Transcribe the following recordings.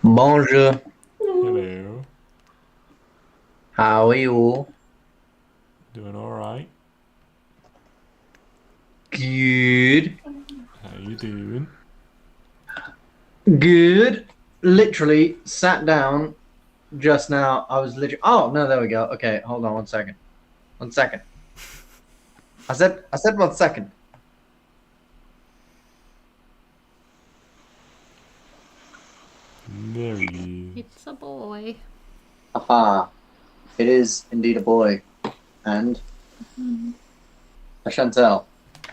Bonjour. Hello. How are you? Doing alright. Good. How you doing? Good. Literally sat down just now. I was literally. Oh no, there we go. Okay, hold on 1 second. 1 second. I said 1 second. There he is. It's a boy. Aha! It is indeed a boy, and I shan't tell.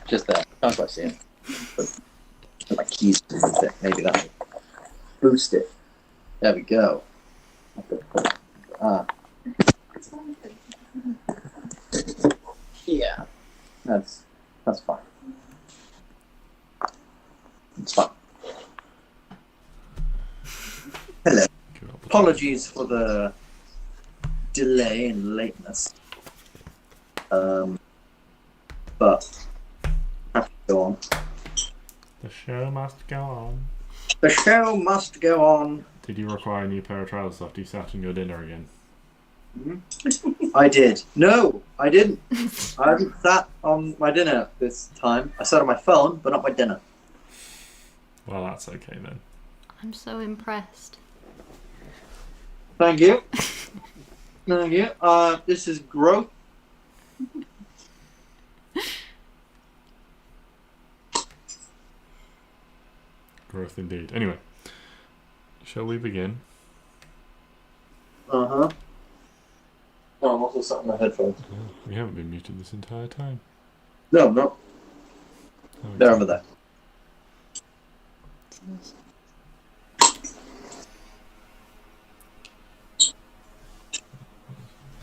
Just there. Can't quite see it. But my keys moved it. Maybe that will boost it. There we go. Ah. Yeah. That's fine. It's fine. Hello. Apologies for the delay and lateness. But have to go on. The show must go on. The show must go on. Did you require a new pair of trousers after you sat on your dinner again? I did. No, I didn't. I haven't sat on my dinner this time. I sat on my phone, but not my dinner. Well, that's okay then. I'm so impressed. Thank you. Thank you. This is growth. Growth indeed. Anyway, shall we begin? Uh-huh. Oh, I'm also sat on my headphones. Yeah, we haven't been muted this entire time. No, no. Oh, They're over there.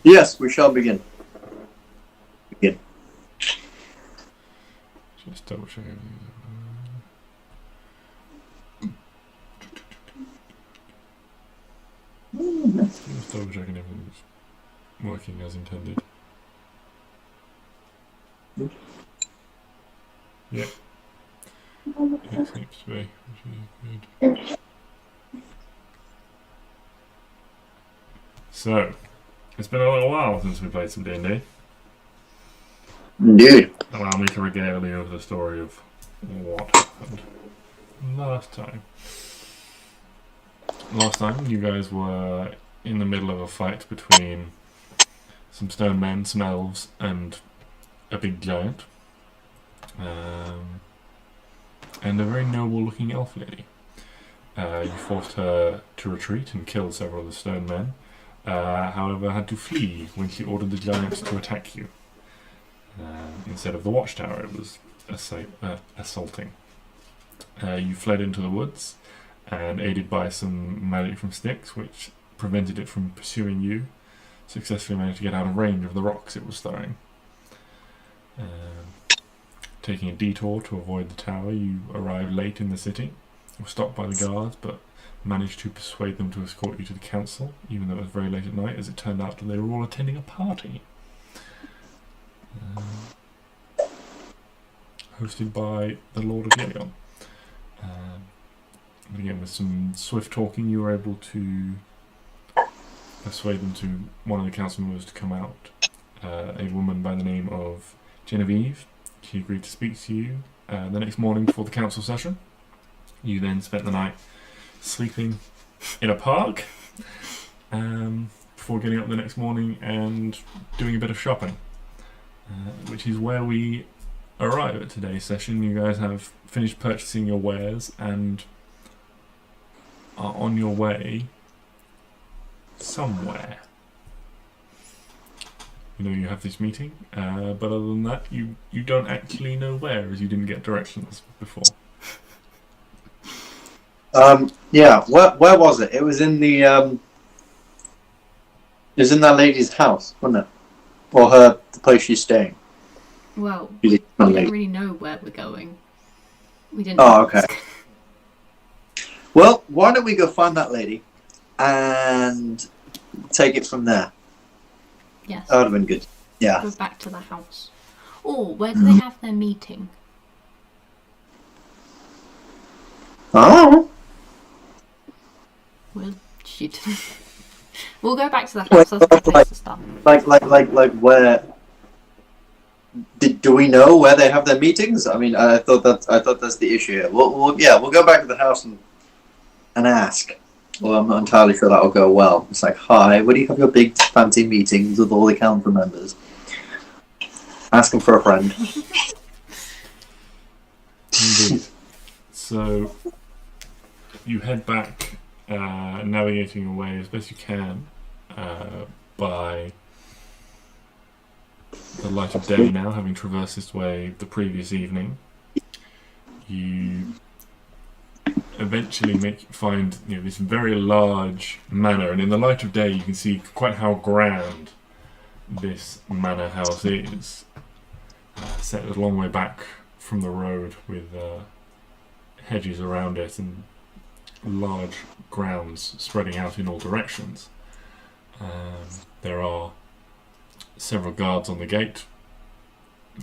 Yes, we shall begin. Begin. Just double check everything. Just double checking everything's working as intended. Yep. It seems to be, which is good. So, it's been a little while since we played some D&D. Indeed. Allow me to regale you with the story of what happened last time. Last time, you guys were in the middle of a fight between some stone men, some elves, and a big giant. And a very noble-looking elf lady. You forced her to retreat and kill several of the stone men. However, had to flee when she ordered the giants to attack you. Instead of the watchtower, it was assaulting. You fled into the woods, and aided by some magic from Stix, which prevented it from pursuing you, successfully managed to get out of range of the rocks it was throwing. Taking a detour to avoid the tower, you arrived late in the city, were stopped by the guards, but managed to persuade them to escort you to the council, even though it was very late at night, as it turned out that they were all attending a party. Hosted by the Lord of Yelio. Again, with some swift talking, you were able to persuade them to one of the council members to come out. A woman by the name of Genevieve. She agreed to speak to you the next morning before the council session. You then spent the night sleeping in a park before getting up the next morning and doing a bit of shopping, which is where we arrive at today's session. You guys have finished purchasing your wares and are on your way somewhere. You know you have this meeting, but other than that, you don't actually know where, as you didn't get directions before. Yeah. Where was it? It was in the it was in that lady's house, wasn't it? Or the place she's staying. Well, You we didn't don't really know where we're going. We didn't. Oh, okay. Well, why don't we go find that lady and take it from there? Yes. That would have been good. Yeah. Go back to the house. Or where do they have their meeting? you to. We'll go back to the house. That's a good place to start. Like where? Do we know where they have their meetings? I mean, I thought that's the issue here. We'll go back to the house and ask. Well, I'm not entirely sure that'll go well. It's like, hi, where do you have your big fancy meetings with all the council members? Ask them for a friend. Indeed. So you head back, navigating your way as best you can by the light of day now, having traversed this way the previous evening. You eventually find this very large manor, and in the light of day you can see quite how grand this manor house is. Set a long way back from the road with hedges around it and large grounds spreading out in all directions. There are several guards on the gate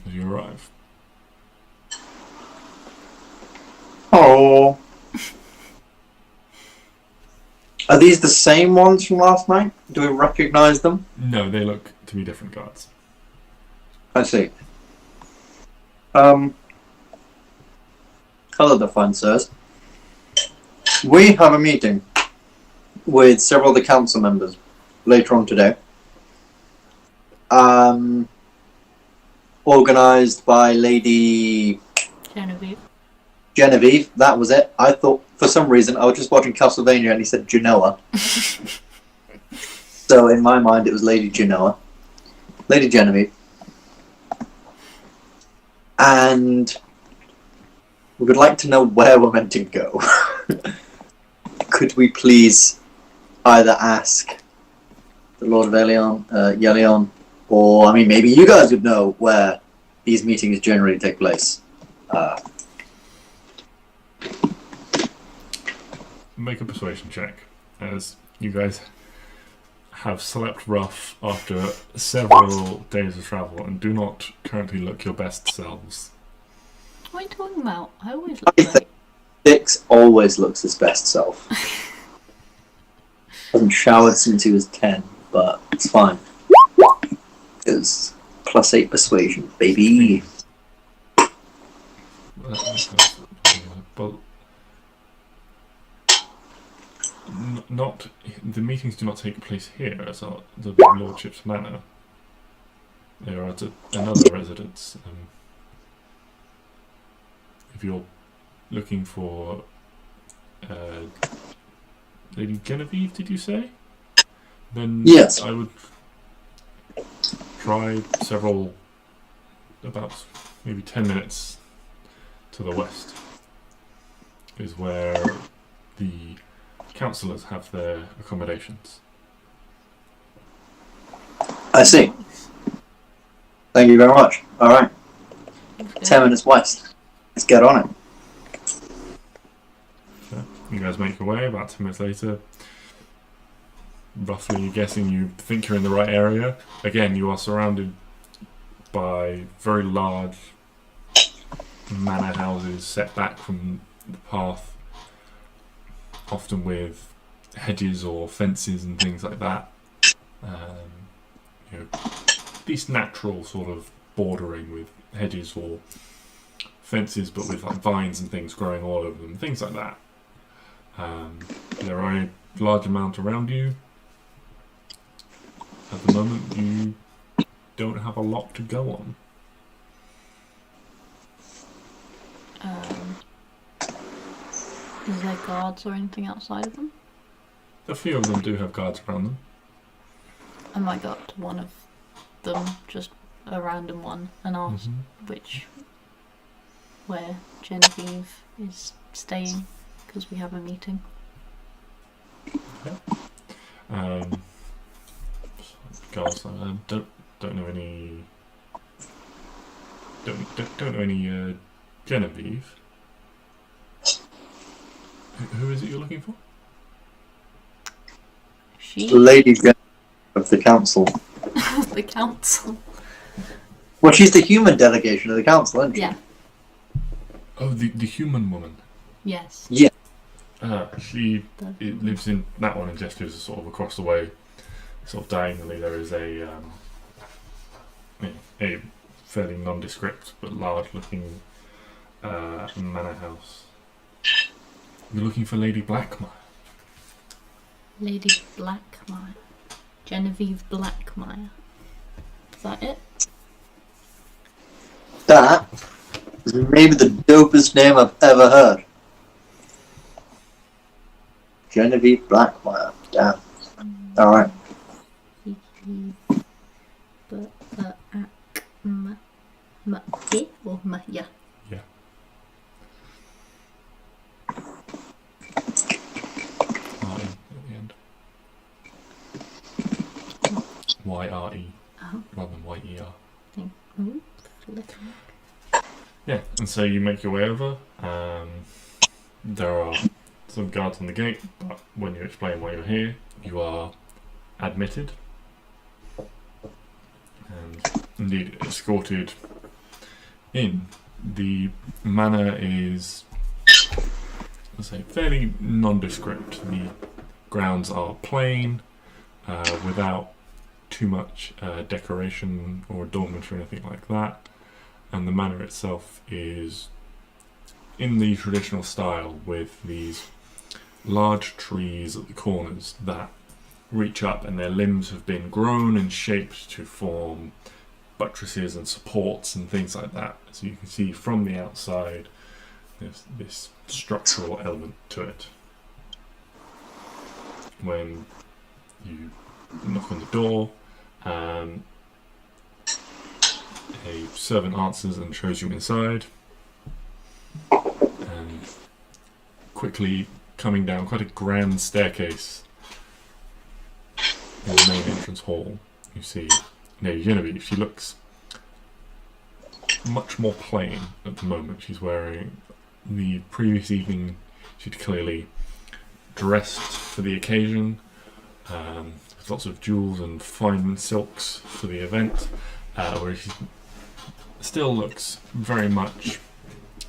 as you arrive. Oh. Are these the same ones from last night? Do we recognise them? No, they look to be different guards. I see. Hello there, fine sirs. We have a meeting with several of the council members later on today. Organised by Lady Genevieve, that was it. I thought, for some reason, I was just watching Castlevania and he said Genoa. So in my mind it was Lady Genoa. Lady Genevieve. And we would like to know where we're meant to go. Could we please either ask the Lord of Yelion, or, I mean, maybe you guys would know where these meetings generally take place. Make a persuasion check, as you guys have slept rough after several days of travel and do not currently look your best selves. What are you talking about? I always look I think Stix always looks his best self. Hasn't showered since he was 10, but it's fine. It's +8 persuasion, baby. But not the meetings do not take place here as the Lordship's manor. They are at another residence. If you're looking for Lady Genevieve, did you say? Then yes. I would try several, about maybe 10 minutes to the west is where the councillors have their accommodations. I see. Thank you very much. Alright. 10 minutes west. Let's get on it. So you guys make your way. About 10 minutes later, roughly guessing you think you're in the right area. Again, you are surrounded by very large manor houses set back from the path, often with hedges or fences and things like that. These natural sort of bordering with hedges or fences, but with like vines and things growing all over them, things like that. There are a large amount around you. At the moment, you don't have a lot to go on. Is there guards or anything outside of them? A few of them do have guards around them. I might go up to one of them, just a random one, and ask where Genevieve is staying, because we have a meeting. Okay. Guards, don't know any. Don't know any Genevieve. Who is it you're looking for? She? Lady Genevieve of the council. The council. Well, she's the human delegation of the council, isn't she? Yeah. Oh, the human woman. Yes. Yeah. It lives in that one, and gestures sort of across the way, sort of diagonally. There is a fairly nondescript but large-looking manor house. You're looking for Lady Blackmire. Lady Blackmire. Genevieve Blackmire. Is that it? That is maybe the dopest name I've ever heard. Genevieve Blackmire. Damn. Alright. Yeah. Yeah. R-E at the end. Y-R-E. Oh. Rather than Y-E-R. Ooh, Yeah, and so you make your way over. There are some guards on the gate, but when you explain why you're here, you are admitted. And indeed escorted in. The manor is, let's say, fairly nondescript. The grounds are plain, without too much decoration or adornment or anything like that. And the manor itself is in the traditional style, with these large trees at the corners that reach up, and their limbs have been grown and shaped to form buttresses and supports and things like that. So you can see from the outside there's this structural element to it. When you knock on the door, a servant answers and shows you inside, and quickly coming down quite a grand staircase in the main entrance hall, you see Lady Genevieve. She looks much more plain at the moment. She's wearing, the previous evening she'd clearly dressed for the occasion, with lots of jewels and fine silks for the event, whereas she still looks very much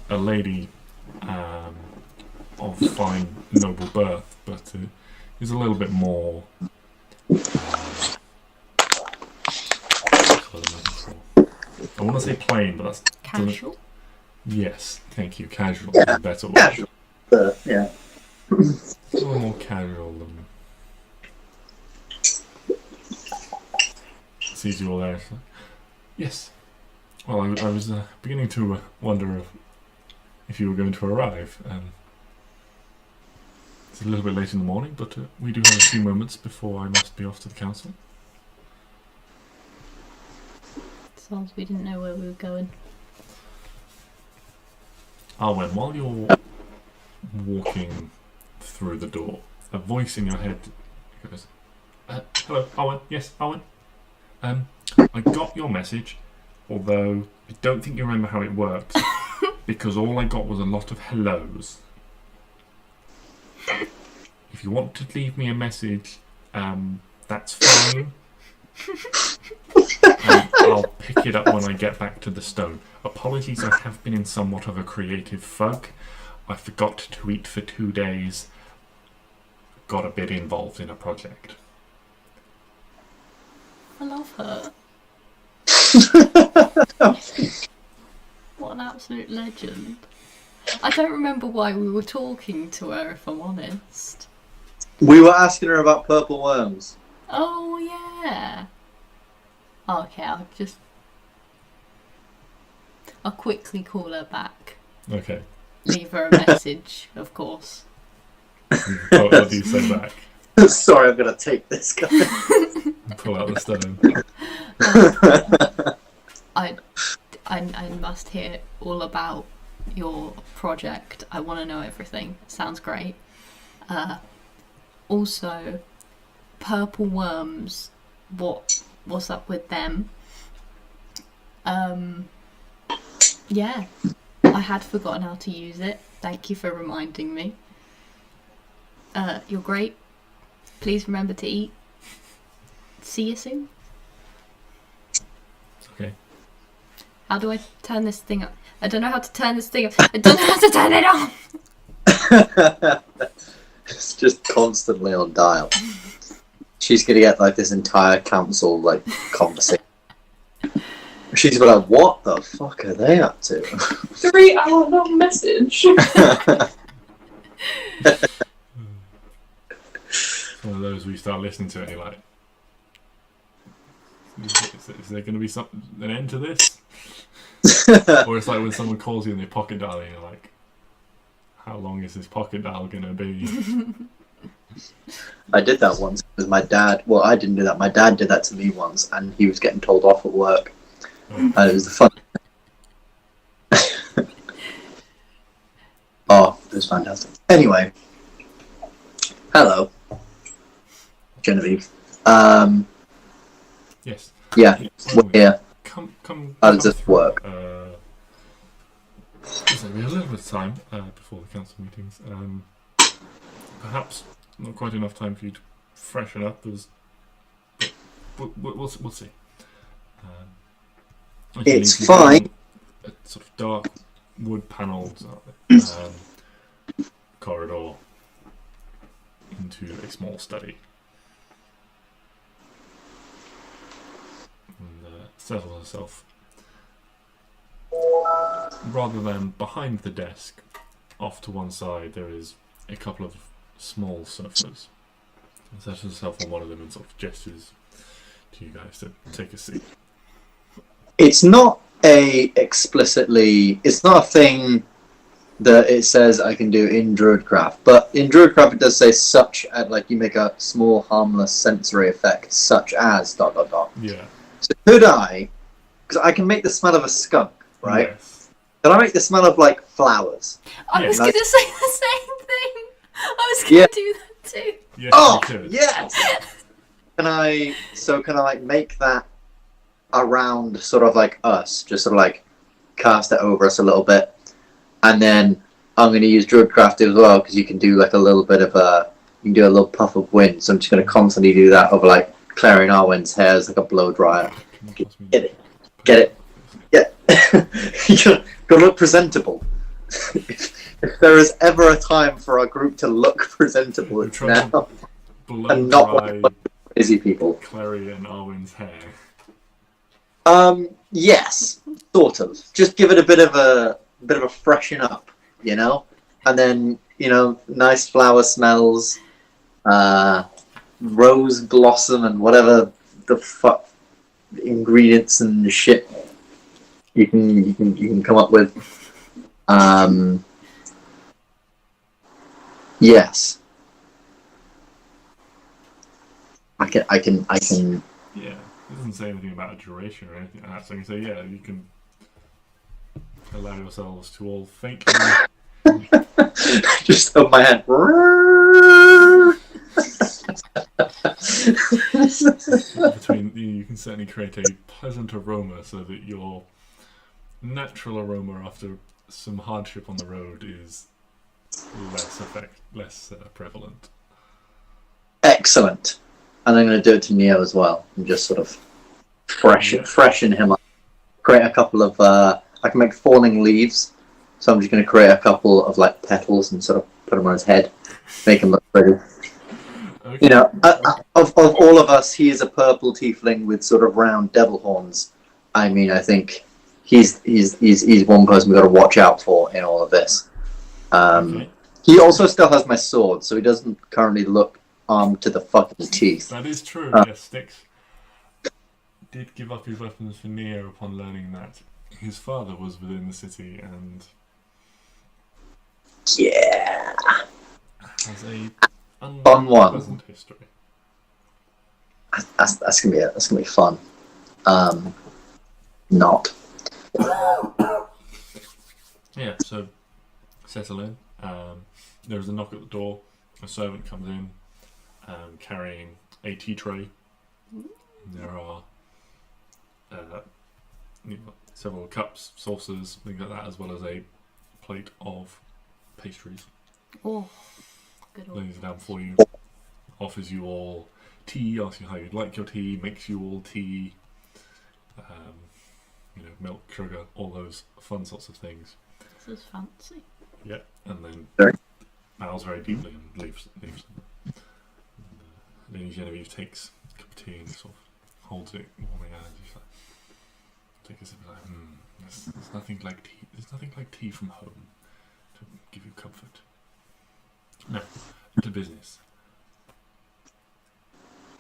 a lady of fine, noble birth, but is a little bit more I want to say plain, but that's casual. Yes, thank you. Casual Yeah, is a better word. Casual. Yeah. It's a little more casual than sees you all there. So, yes. Well, I was beginning to wonder if you were going to arrive. It's a little bit late in the morning, but we do have a few moments before I must be off to the council. Sounds we didn't know where we were going. Arwen, while you're walking through the door, a voice in your head goes, hello, Arwen. Yes, Arwen. I got your message, although I don't think you remember how it works, because all I got was a lot of hellos. If you want to leave me a message, that's fine. I'll pick it up when I get back to the stone. Apologies, I have been in somewhat of a creative fug. I forgot to eat for 2 days. Got a bit involved in a project. I love her. What an absolute legend. I don't remember why we were talking to her, if I'm honest. We were asking her about purple worms. Oh, yeah. Okay, I'll quickly call her back. Okay. Leave her a message, of course. What do you say back? Sorry, I'm going to take this guy. Pull out the stone. I must hear all about your project. I want to know everything. Sounds great. Also, purple worms. What's up with them? Yeah, I had forgotten how to use it. Thank you for reminding me. You're great. Please remember to eat. See you soon. Okay. How do I turn this thing up? I don't know how to turn this thing up. I don't know how to turn it off! It's just constantly on dial. She's gonna get like this entire council like conversation. She's gonna be like, what the fuck are they up to? 3 hour long message. One of those where you start listening to it and you're like, is there going to be an end to this? Or it's like when someone calls you and they pocket dial and you're like, how long is this pocket dial going to be? I did that once with my dad. Well, I didn't do that. My dad did that to me once, and he was getting told off at work. And it was the fun. Oh, it was fantastic. Anyway, hello, Genevieve. Yes. Yeah, we're here. Come How does this work? So we have a little bit of time before the council meetings. Perhaps not quite enough time for you to freshen up. We'll see. It's fine. A sort of dark wood-panelled corridor into a small study. And settles herself. Rather than behind the desk, off to one side, there is a couple of small sofas. Settles herself on one of them and sort of gestures to you guys to take a seat. It's not it's not a thing that it says I can do in Druidcraft, but in Druidcraft it does say such as, like, you make a small harmless sensory effect such as ... Yeah. So could I, because I can make the smell of a skunk, right? Yes. Could I make the smell of like flowers? I was Yeah. going to say the same thing. I was going to do that too. Yes, Oh, you could. yes! Can I like make that around sort of like us, just sort of like cast it over us a little bit, and then I'm going to use Druidcraft as well, because you can do like a little bit of you can do a little puff of wind, so I'm just going to constantly do that over like Klari and Arwen's hair as like a blow dryer. Get it. Get it. Yeah. You gotta look presentable. If there is ever a time for our group to look presentable, it's now. Blow And not dry like busy people. Klari and Arwen's hair. Yes, sort of. Just give it a bit of a freshen up, you know, and then, you know, nice flower smells, rose blossom and whatever the fuck ingredients and shit you can come up with. Yes. I can. Yeah. It doesn't say anything about a duration or anything like that, so you can say, yeah, you can allow yourselves to all faintly... Just hold my hand. You can certainly create a pleasant aroma so that your natural aroma after some hardship on the road is less prevalent. Excellent. And I'm going to do it to Neo as well, and just sort of freshen him up. Create a couple of I can make falling leaves, so I'm just going to create a couple of like petals and sort of put them on his head, make him look pretty. Okay. You know, of all of us, he is a purple tiefling with sort of round devil horns. I mean, I think he's one person we've got to watch out for in all of this. Okay. He also still has my sword, so he doesn't currently look armed to the fucking teeth. That is true, yes. Stix did give up his weapons for Neo upon learning that his father was within the city and Yeah. has a Fun one. unpleasant history. That's gonna be fun. Not. Yeah, so settle in. There's a knock at the door. A servant comes in carrying a tea tray. There are several cups, saucers, things like that, as well as a plate of pastries. Oh, good one. Lays it down for you. Offers you all tea, asks you how you'd like your tea, makes you all tea. Milk, sugar, all those fun sorts of things. This is fancy. Yeah, and then Sorry. bows very deeply and leaves them. Lady Genevieve takes a cup of tea and sort of holds it warming out. She's like, take a sip and like, there's nothing like tea. There's nothing like tea from home to give you comfort. No, to business.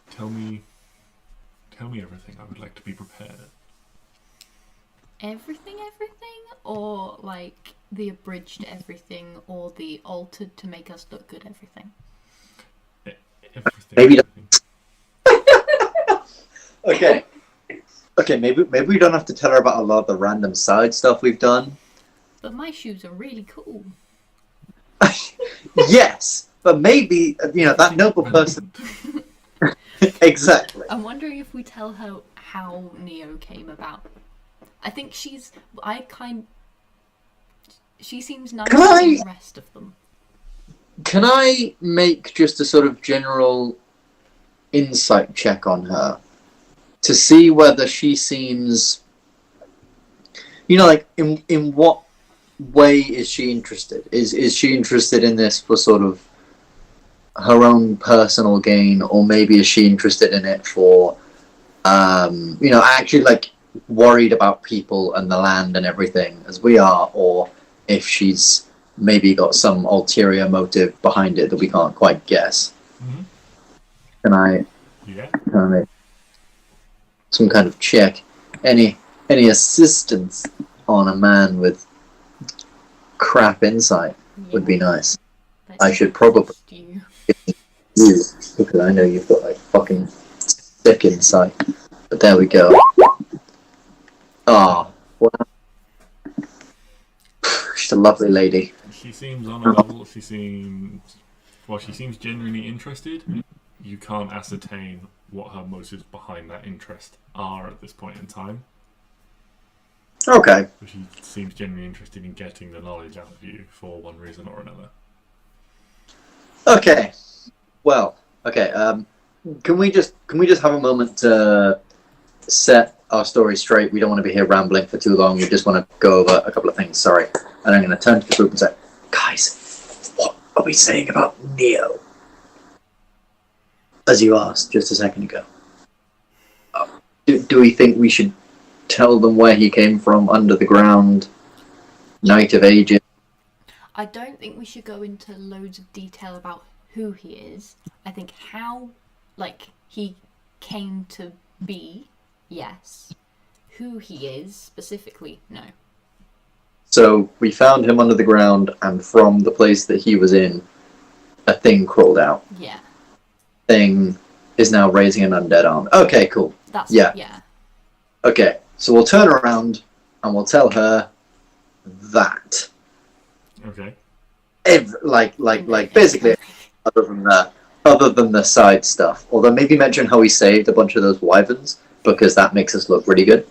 Tell me everything. I would like to be prepared. Everything? Or like the abridged everything or the altered to make us look good everything? Everything. Maybe. Okay, maybe we don't have to tell her about a lot of the random side stuff we've done. But my shoes are really cool. Yes, but maybe, that noble person... Exactly. I'm wondering if we tell her how Neo came about. I think she seems nicer than the rest of them. Can I make just a sort of general insight check on her to see whether she seems, like in what way is she interested? Is she interested in this for sort of her own personal gain, or maybe is she interested in it for, actually like worried about people and the land and everything as we are, or if she's maybe got some ulterior motive behind it that we can't quite guess. Mm-hmm. Can I make some kind of check? Any assistance on a man with crap insight would be nice. I should probably you. You, because I know you've got like fucking sick insight. But there we go. Oh, wow. She's a lovely lady. She seems on a level. She seems genuinely interested. You can't ascertain what her motives behind that interest are at this point in time. Okay. But she seems genuinely interested in getting the knowledge out of you for one reason or another. Okay. Well, okay. Can we just have a moment to set our story straight? We don't want to be here rambling for too long. We just want to go over a couple of things. Sorry. And I'm going to turn to the group and say, guys, what are we saying about Neo? As you asked just a second ago. Do we think we should tell them where he came from, under the ground, Night of Ages? I don't think we should go into loads of detail about who he is. I think how, he came to be, yes. Who he is, specifically, no. So, we found him under the ground, and from the place that he was in, a thing crawled out. Yeah. Thing is now raising an undead arm. Okay, cool. Yeah. Okay, so we'll turn around, and we'll tell her that. Okay. Basically, other than the side stuff. Although maybe mention how we saved a bunch of those wyverns, because that makes us look really good.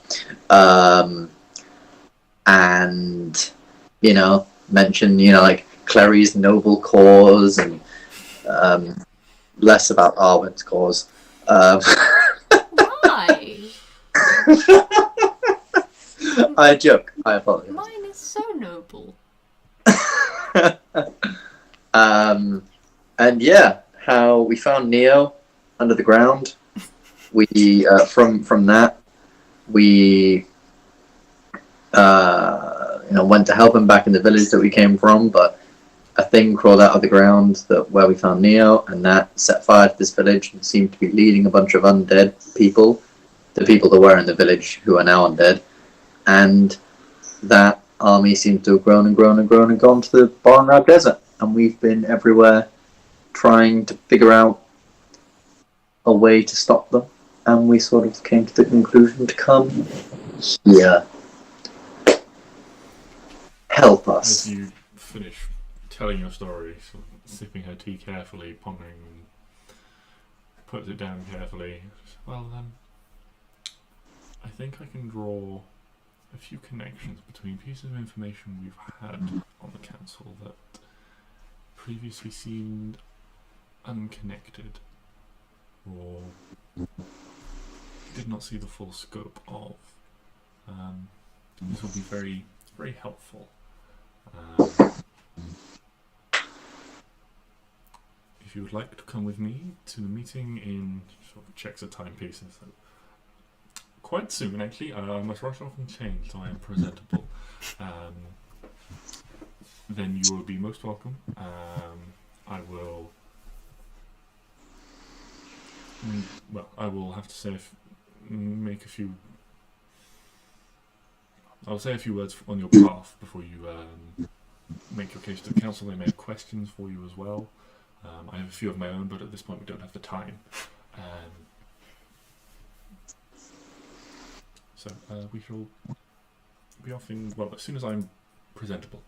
And mention Clary's noble cause, and less about Arwen's cause. Why? I joke. I apologize. Mine is so noble. And yeah, how we found Neo under the ground. We from that we went to help him back in the village that we came from, but a thing crawled out of the ground where we found Neo, and that set fire to this village and seemed to be leading a bunch of undead people, the people that were in the village who are now undead, and that army seems to have grown and grown and grown and gone to the Barnrab Desert, and we've been everywhere trying to figure out a way to stop them, and we sort of came to the conclusion to come here. Help us. As you finish telling your story, sort of sipping her tea carefully, pondering, puts it down carefully. Well, I think I can draw a few connections between pieces of information we've had on the council that previously seemed unconnected or did not see the full scope of. This will be very, very helpful. you would like to come with me to the meeting in, sort of checks a timepiece, so quite soon actually, I must rush off and change so I am presentable. Then you will be most welcome. I will. Well, I will have to say make a few. I'll say a few words on your behalf before you make your case to the council. They may have questions for you as well. I have a few of my own, but at this point we don't have the time. So we shall be off in, well, as soon as I'm presentable.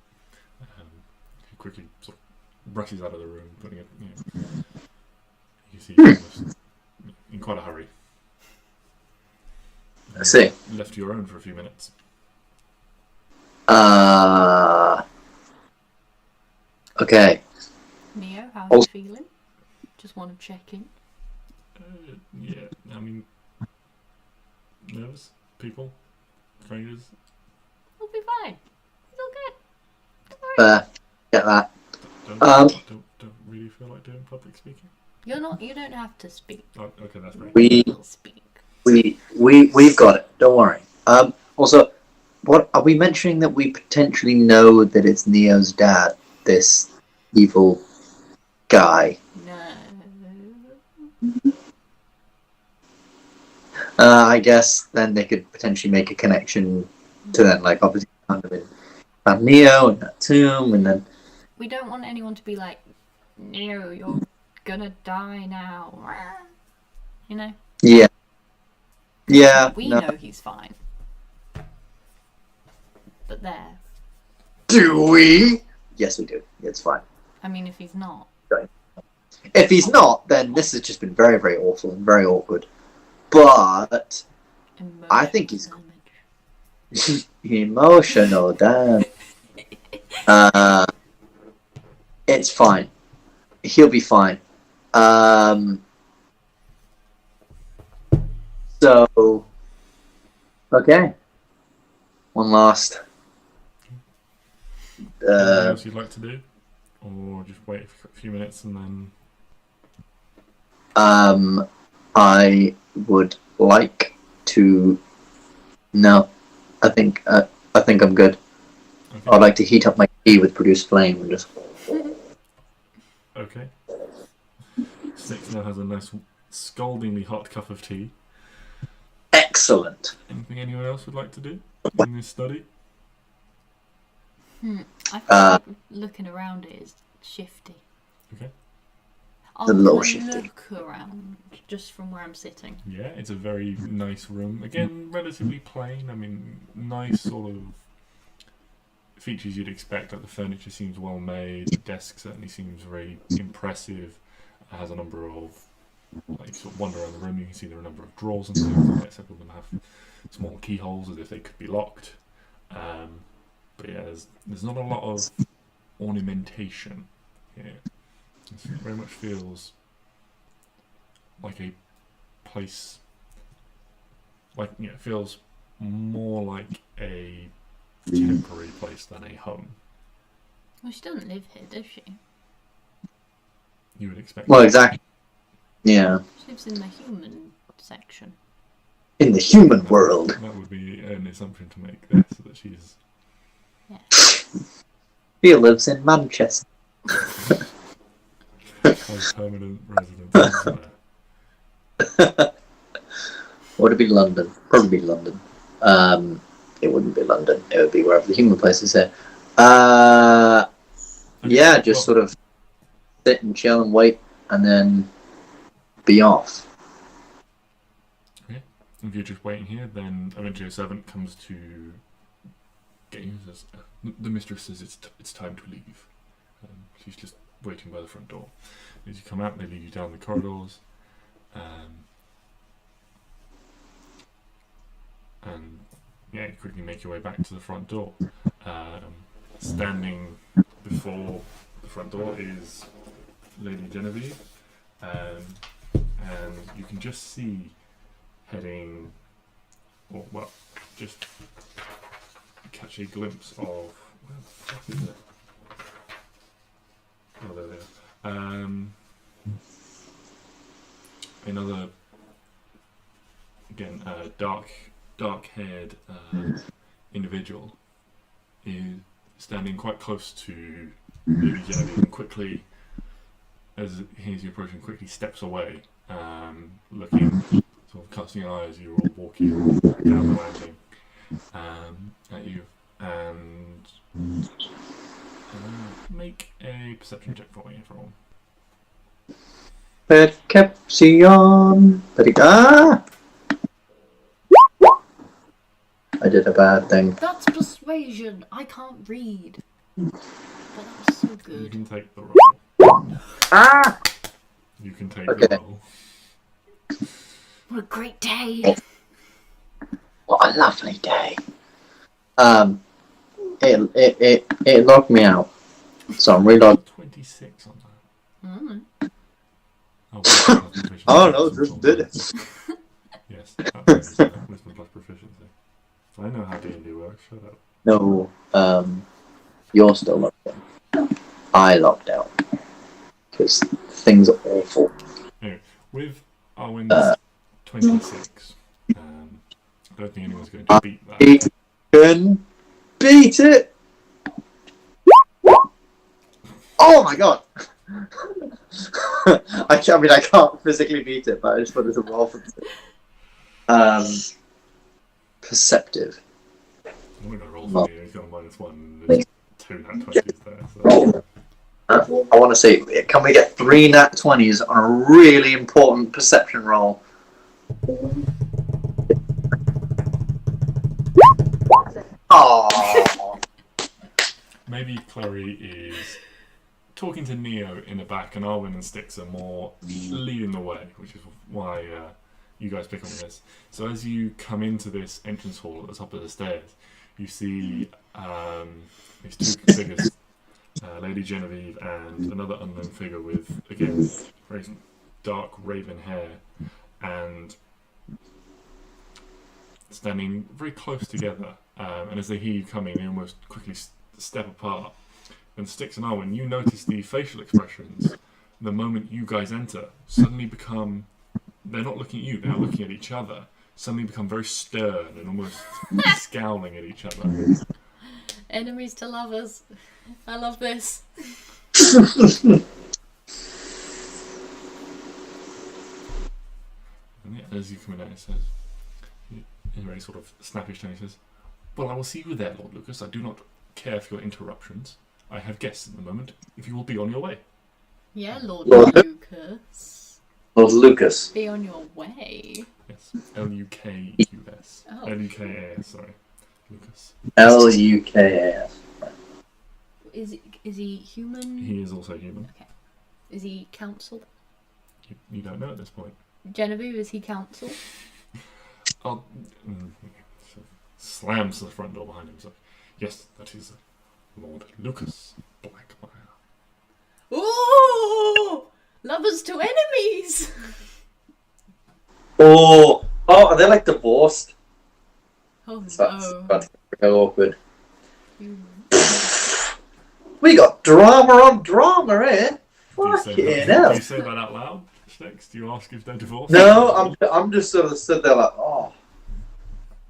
He quickly sort of rushes out of the room, putting it, you see he's almost in quite a hurry. I see. Left to your own for a few minutes. Okay. Neo, how are you feeling? Just want to check in. Yeah, I mean, nervous people, strangers. We'll be fine. It's all good. Don't worry. Get that. Don't really feel like doing public speaking. You're not. You don't have to speak. Oh, okay, that's right. We'll speak. We've got it. Don't worry. Also, what are we mentioning that we potentially know that it's Neo's dad? This evil guy. No. I guess then they could potentially make a connection to then, like, obviously found Neo in that tomb, and then We don't want anyone to be like, Neo, you're gonna die now. You know. yeah. We No. know he's fine. But there. Do we? Yes, we do. It's fine. I mean, if he's not. If he's not, then this has just been very, very awful and very awkward. But I think he's emotional, damn. It's fine. He'll be fine. So, okay. One last. Anything else you'd like to do? Or just wait for a few minutes and then... I would like to... No. I think I'm good. Okay. I'd like to heat up my tea with produced flame and just... Okay. Stix now has a nice scaldingly hot cup of tea. Excellent. Anything anyone else would like to do in this study? I feel like looking around it is shifty. Okay. I'll A little have a shifty. look around just from where I'm sitting. Yeah, it's a very nice room. Again, relatively plain. I mean, nice sort of features you'd expect. Like the furniture seems well made. The desk certainly seems very impressive. It has a number of, like, sort of wander around the room. You can see there are a number of drawers and things. Like several of them have small keyholes as if they could be locked. But yeah, there's not a lot of ornamentation here. It very much feels like a place, like, you know, it feels more like a temporary place than a home. Well, she doesn't live here, does she? You would expect. Well, exactly. Yeah. She lives in the human section. In the human world. That would be an assumption to make there, so that she's... Yeah. She lives in Manchester. has permanent residence elsewhere. Would it be London? Probably be London. It wouldn't be London. It would be wherever the human place is here. Yeah, just sort of sit and chill and wait, and then be off. Okay. If you're just waiting here, then eventually a servant comes to get you. Says, the mistress says it's time to leave. She's just waiting by the front door. As you come out, they lead you down the corridors. And yeah, you quickly make your way back to the front door. Standing before the front door is Lady Genevieve, and you can just see heading, or well, just catch a glimpse of, where the fuck is it? Oh, there they are. another, again, dark-haired individual is standing quite close to Lady Genevieve and quickly, as he hears you approaching, quickly steps away, looking, sort of casting an eye as you're all walking down the landing at you, and make a perception check for me, everyone. Perception. I did a bad thing. That's persuasion. I can't read. But that was so You good. can take the roll. Ah! You can take Okay. the roll. What a great day. What a lovely day. It logged me out. So I'm relogged. 26 on that. Mm. Oh no, just did it. Yes, that's wisdom plus proficiency. I know how D&D works, shut up. No, you're still logged in. I logged out. Because things are awful. Anyway, with Arwen's 26, I don't think anyone's going to beat that. He can beat it! Oh my god! I can't physically beat it, but I just wanted to roll for it. Perceptive. I'm going to roll for you, he's got a -1, there's 2 nat 20s there, so... I want to see, can we get 3 nat 20s on a really important perception roll? Oh. Maybe Klari is talking to Neo in the back, and Arwen and Stix are more leading the way, which is why you guys pick on this. So as you come into this entrance hall at the top of the stairs, you see these two figures, Lady Genevieve and another unknown figure with, again, very dark raven hair, and standing very close together. And as they hear you coming, they almost quickly step apart. And Stix and Arwen, you notice the facial expressions the moment you guys enter suddenly become, they're not looking at you, they're looking at each other, suddenly become very stern and almost scowling at each other. Enemies to lovers. I love this. And yeah, as you come in, it says, in a very sort of snappish tone, he says, "Well, I will see you there, Lord Lucas. I do not care for your interruptions. I have guests at the moment, if you will be on your way." Yeah, Lord Lord Lucas. Lord Lucas. Be on your way. Yes, Lukus. Oh. Lukas, sorry. Lucas. Lukas. Is he human? He is also human. Okay. Is he council? You don't know at this point. Genevieve, is he council? Oh, so slams the front door behind him. So, yes, that is Lord Lucas Blackmire. Ooh! Lovers to enemies! Oh, are they like divorced? Oh That's no. very awkward. You- We got drama on drama here. Do you say Fucking that, hell. do you say that out loud, Stix? Do you ask if they're divorced? No, I'm just sort of stood there like, oh,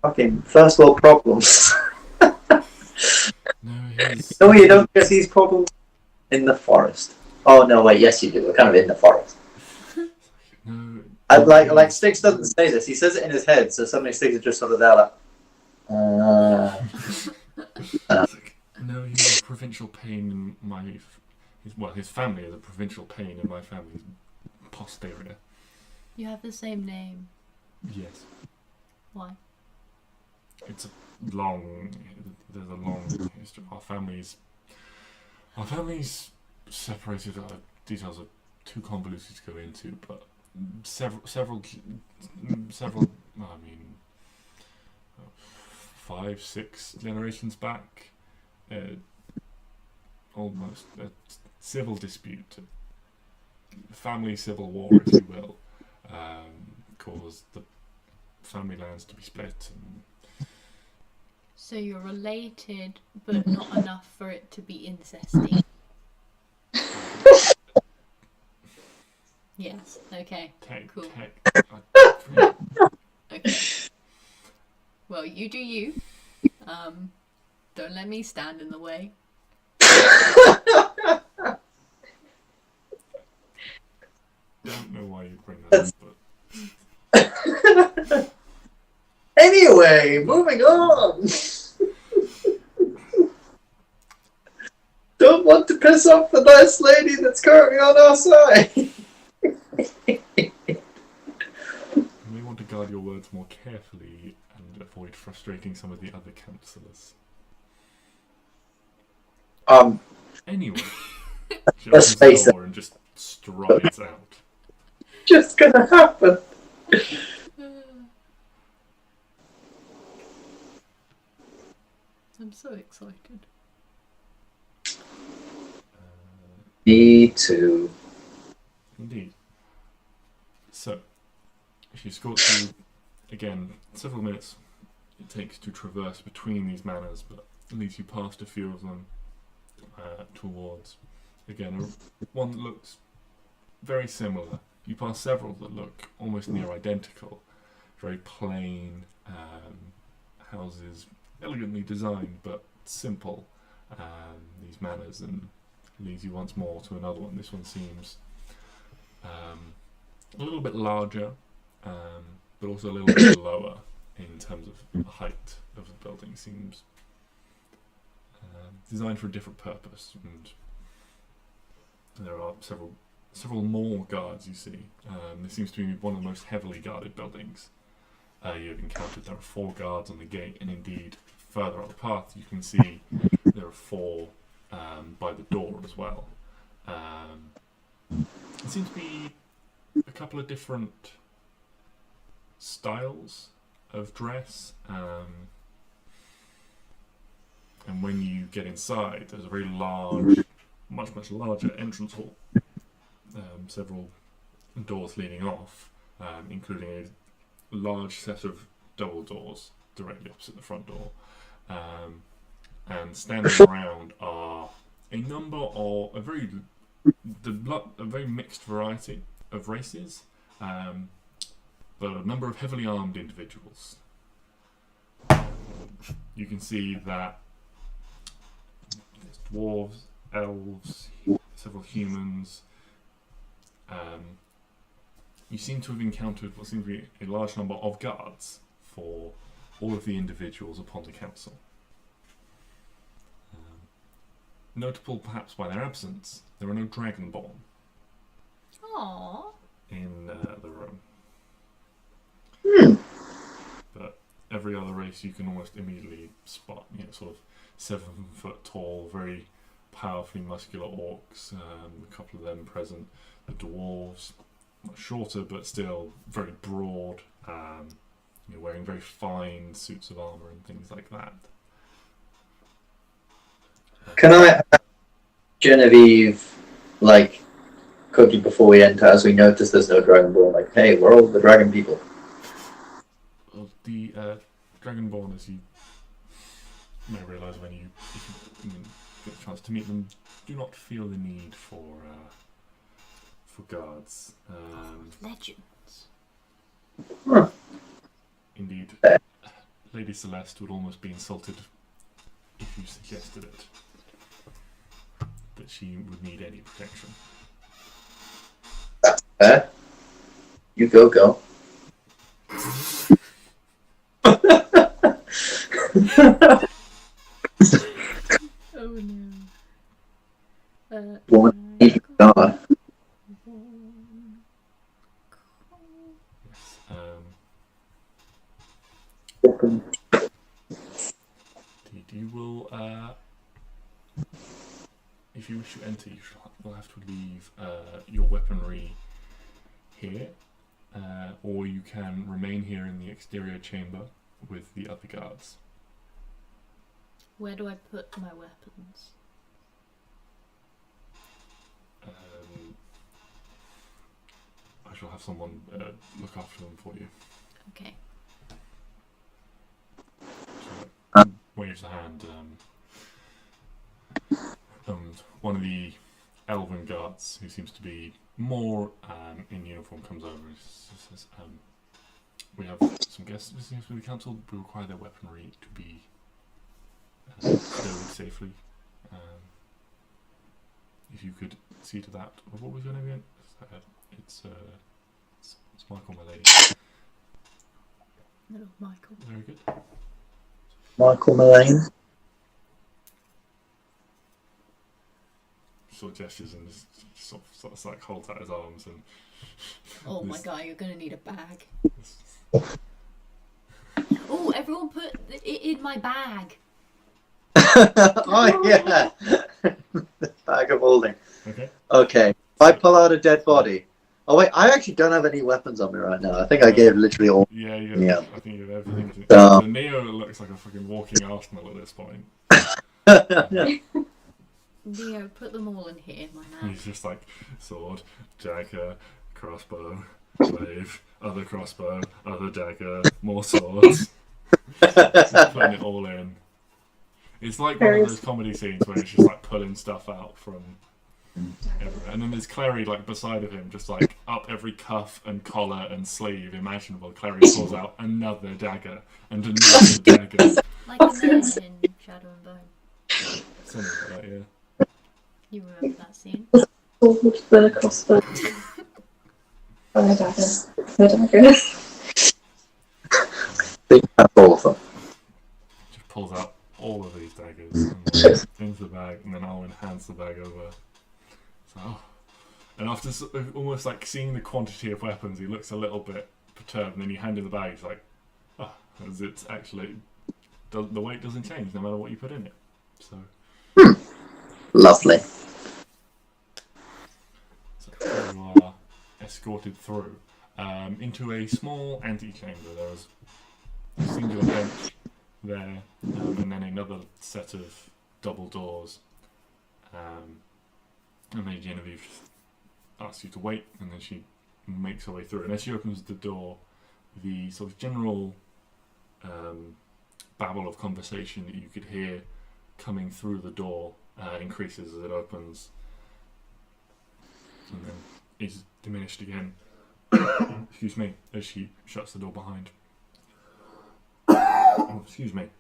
fucking first world problems. No, he's... No, you don't get these problems in the forest. Oh no, wait, yes you do. We're kind of in the forest. No, Like Stix doesn't say this. He says it in his head, so suddenly Stix is just sort of there like, It's like, no, he's a provincial pain in my... His family is a provincial pain in my family's posterior. You have the same name. Yes. Why? It's a long... There's a long history. Our family's separated. Details are too convoluted to go into, but several. I mean, 5, 6 generations back, almost a civil dispute, family civil war, if you will, caused the family lands to be split. And So you're related, but not enough for it to be incesty. Yes. Yes. Okay. Cool. Okay. Well, you do you. Don't let me stand in the way. Don't know why you bring that up, but Anyway, moving on. Don't want to piss off the nice lady that's currently on our side. you may want to guard your words more carefully and avoid frustrating some of the other councillors. Anyway, she opens the door and just strides out. Just gonna happen. I'm so excited. Me too. Indeed. So, she escorts you, again, several minutes it takes to traverse between these manors, but leads you past a few of them towards, again, one that looks very similar. You pass several that look almost near identical. Very plain houses, elegantly designed, but simple, these manors, and leads you once more to another one. This one seems a little bit larger, but also a little bit lower in terms of the height of the building. Seems designed for a different purpose, and there are several more guards you see. This seems to be one of the most heavily guarded buildings you've encountered. There are 4 guards on the gate, and indeed further up the path you can see there are 4 by the door as well. It seems to be a couple of different styles of dress, and when you get inside there's a very large, much larger entrance hall, several doors leading off, including a large set of double doors directly opposite the front door, and standing around are a number of a very mixed variety of races, but a number of heavily armed individuals. You can see that there's dwarves, elves, several humans. You seem to have encountered what seems to be a large number of guards for all of the individuals upon the council. Notable perhaps by their absence, there are no dragonborn in the room. But every other race you can almost immediately spot, sort of 7 foot tall, very powerfully muscular orcs, a couple of them present, the dwarves, much shorter but still very broad, wearing very fine suits of armour and things like that. Can I have Genevieve, quickly before we enter, as we notice there's no dragonborn, hey, we're all the dragon people. Well, the dragonborn, as you may realise if you get a chance to meet them, do not feel the need for guards. Legends. Huh. Indeed, Lady Celeste would almost be insulted if you suggested it, that she would need any protection. That's fair. You go, girl. Oh no. Woman, God. You will, if you wish to enter, you'll have to leave your weaponry here, or you can remain here in the exterior chamber with the other guards. Where do I put my weapons? I shall have someone look after them for you. Okay. Waves the hand, and one of the elven guards who seems to be more in uniform comes over and says, we have some guests visiting us with the council. We require their weaponry to be stowed safely. If you could see to that. What was your name again? It's Michael, my lady. Little Michael. Very good. Michael Mullane. Sort of gestures and just sort of like holds out his arms and. Oh my god, you're gonna need a bag. Oh, everyone put it in my bag. Oh yeah, the bag of holding. Okay. Okay, if I pull out a dead body. Oh wait, I actually don't have any weapons on me right now. I think I gave literally all. Yeah, Yeah. I think you have everything. So- So Neo looks like a fucking walking arsenal at this point. Neo, put them all in here, my man. He's just like sword, dagger, crossbow, glaive, other crossbow, other dagger, more swords. Just putting it all in. It's like one of those comedy scenes where it's just like pulling stuff out from everywhere. And then there's Klari like beside of him, just like up every cuff and collar and sleeve imaginable. Klari pulls out another dagger and another dagger. Like a man in Shadow and Bone. Something like that, yeah. You remember that scene? The crossbow. Oh, the dagger. The dagger. That's all of them. Just pulls out all of these daggers and into the bag, and then Arwen hands the bag over. So, and after almost like seeing the quantity of weapons, he looks a little bit perturbed. And then you hand him the bag. He's like, "Oh, as it's actually the weight doesn't change no matter what you put in it." So, Lovely. so you are escorted through into a small antechamber. There was a singular bench there, and then another set of double doors. And then Genevieve just asks you to wait, and then she makes her way through. And as she opens the door, the sort of general babble of conversation that you could hear coming through the door increases as it opens, and then is diminished again. Excuse me, as she shuts the door behind. Oh, excuse me.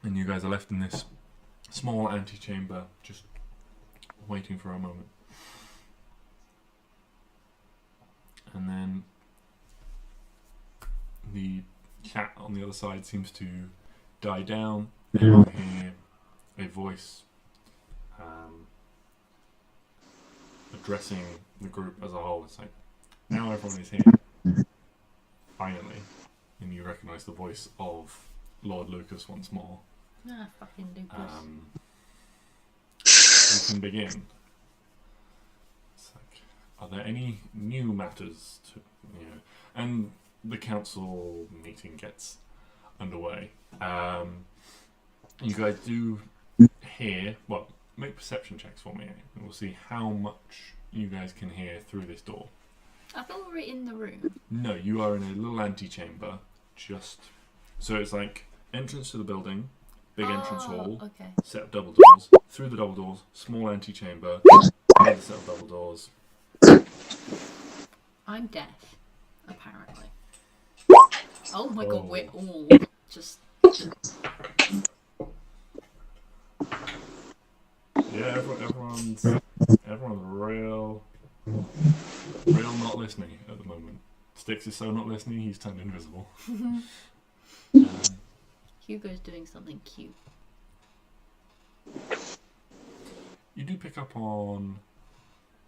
And you guys are left in this small antechamber, just waiting for a moment. And then the chat on the other side seems to die down, and you hear a voice addressing the group as a whole. It's like, now everyone is here, finally. And you recognise the voice of Lord Lucas once more. Ah, fucking Lucas. We can begin. It's like, are there any new matters to, and the council meeting gets underway. You guys do hear, well, make perception checks for me, and we'll see how much you guys can hear through this door. I thought we were in the room. No, you are in a little antechamber, so it's like entrance to the building, big entrance hall, Okay. set of double doors, through the double doors, small antechamber, another set of double doors. I'm deaf, apparently. Oh my god, we're all just. Yeah, everyone's real not listening at the moment. Stix is so not listening, he's turned invisible. Hugo's doing something cute. You do pick up on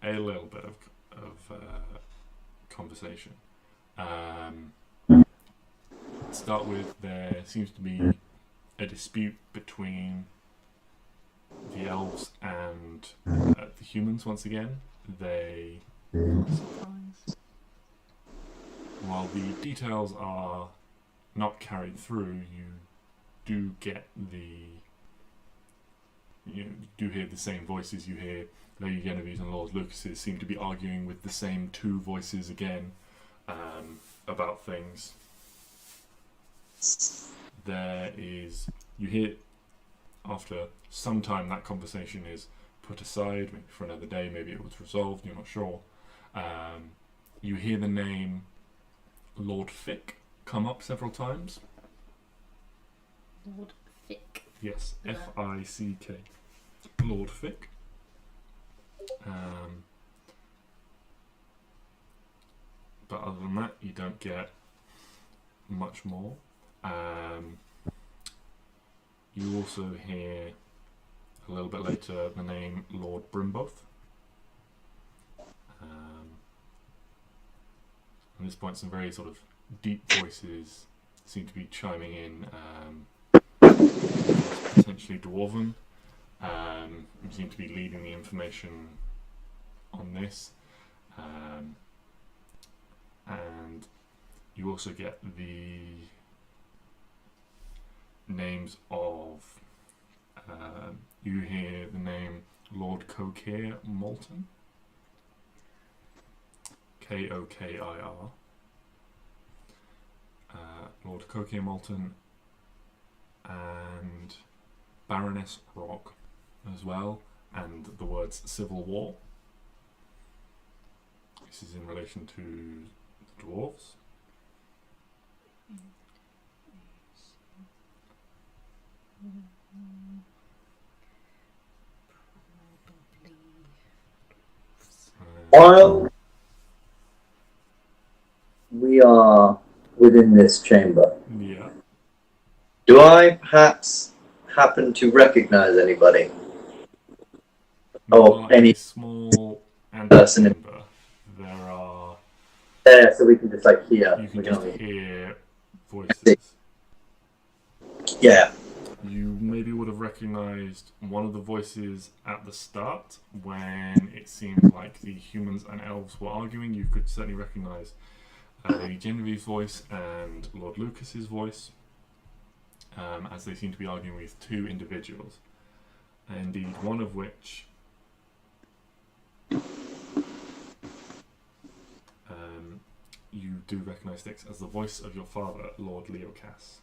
a little bit of conversation. Start with, there seems to be a dispute between the elves and the humans once again. They, Surprise. while the details are not carried through, you do get you do hear the same voices. You hear Lady Genevieve and Lord Lucas's seem to be arguing with the same two voices again about things. You hear after some time, that conversation is put aside, maybe for another day, maybe it was resolved, you're not sure. You hear the name Lord Fick come up several times. Lord Fick. Yes, Yeah. F-I-C-K. Lord Fick. But other than that, you don't get much more. You also hear a little bit later the name Lord Brimboth. At this point, some very sort of deep voices seem to be chiming in, potentially Dwarven. You seem to be leading the information on this. And you also get the names of, you hear the name Lord Kokir Malton. K-O-K-I-R. Lord Kokir Malton and Baroness Rock as well, and the words Civil War. This is in relation to the dwarves. While we are within this chamber, Yeah. do I perhaps happen to recognize anybody? Oh, Not any a small person in antechamber. There are. there, so we can just like hear. You can We just only- hear voices. Yeah. You maybe would have recognised one of the voices at the start when it seemed like the humans and elves were arguing. You could certainly recognise Lady Genevieve's voice and Lord Lucas's voice, as they seem to be arguing with two individuals. Indeed, one of which you do recognise, Stix, as the voice of your father, Lord Leocas.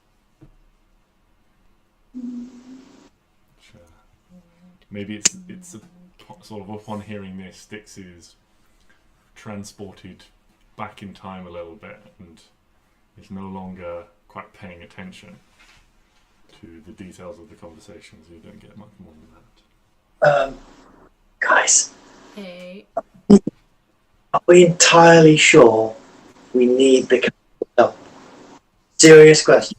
Which, maybe it's a sort of, upon hearing this, Stix is transported back in time a little bit and is no longer quite paying attention to the details of the conversations. You don't get much more than that. Guys, Hey. are we entirely sure we need the council help? Serious question.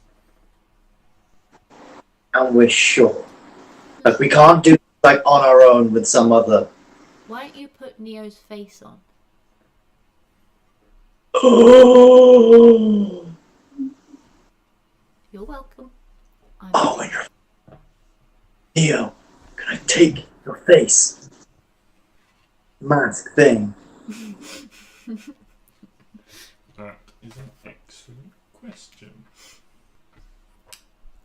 And we're sure. Like, we can't do it like on our own with some other. Why don't you put Neo's face on? Oh, You're welcome. I'm and your Neo, can I take your face? Mask thing. That is an excellent question.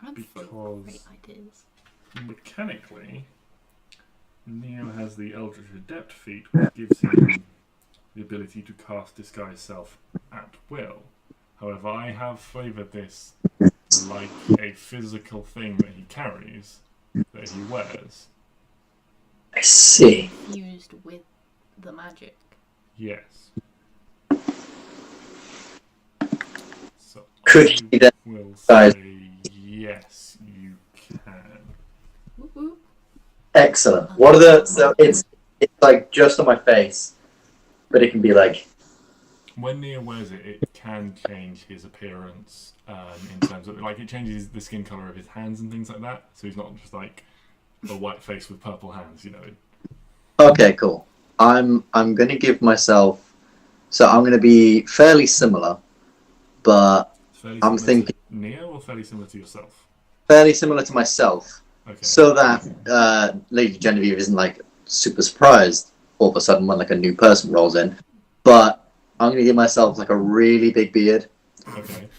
I'm full of great ideas. Mechanically, Neo has the Eldritch Adept feat, which gives him the ability to cast Disguise Self at will. However, I have flavoured this like a physical thing that he carries, that he wears. I see. Fused with the magic. Yes. So Could I he then will guys- say yes, you can. Woo-woo. Excellent. What are the so it's like just on my face, but it can be like When Neo wears it, it can change his appearance in terms of, like, it changes the skin colour of his hands and things like that. So he's not just like a white face with purple hands, you know. okay, cool. I'm gonna give myself so I'm gonna be fairly similar, but Fairly I'm similar thinking- to Neo or fairly similar to yourself? fairly similar to myself. Okay. So that Lady Genevieve isn't like super surprised all of a sudden when like a new person rolls in. But I'm gonna give myself like a really big beard. Okay.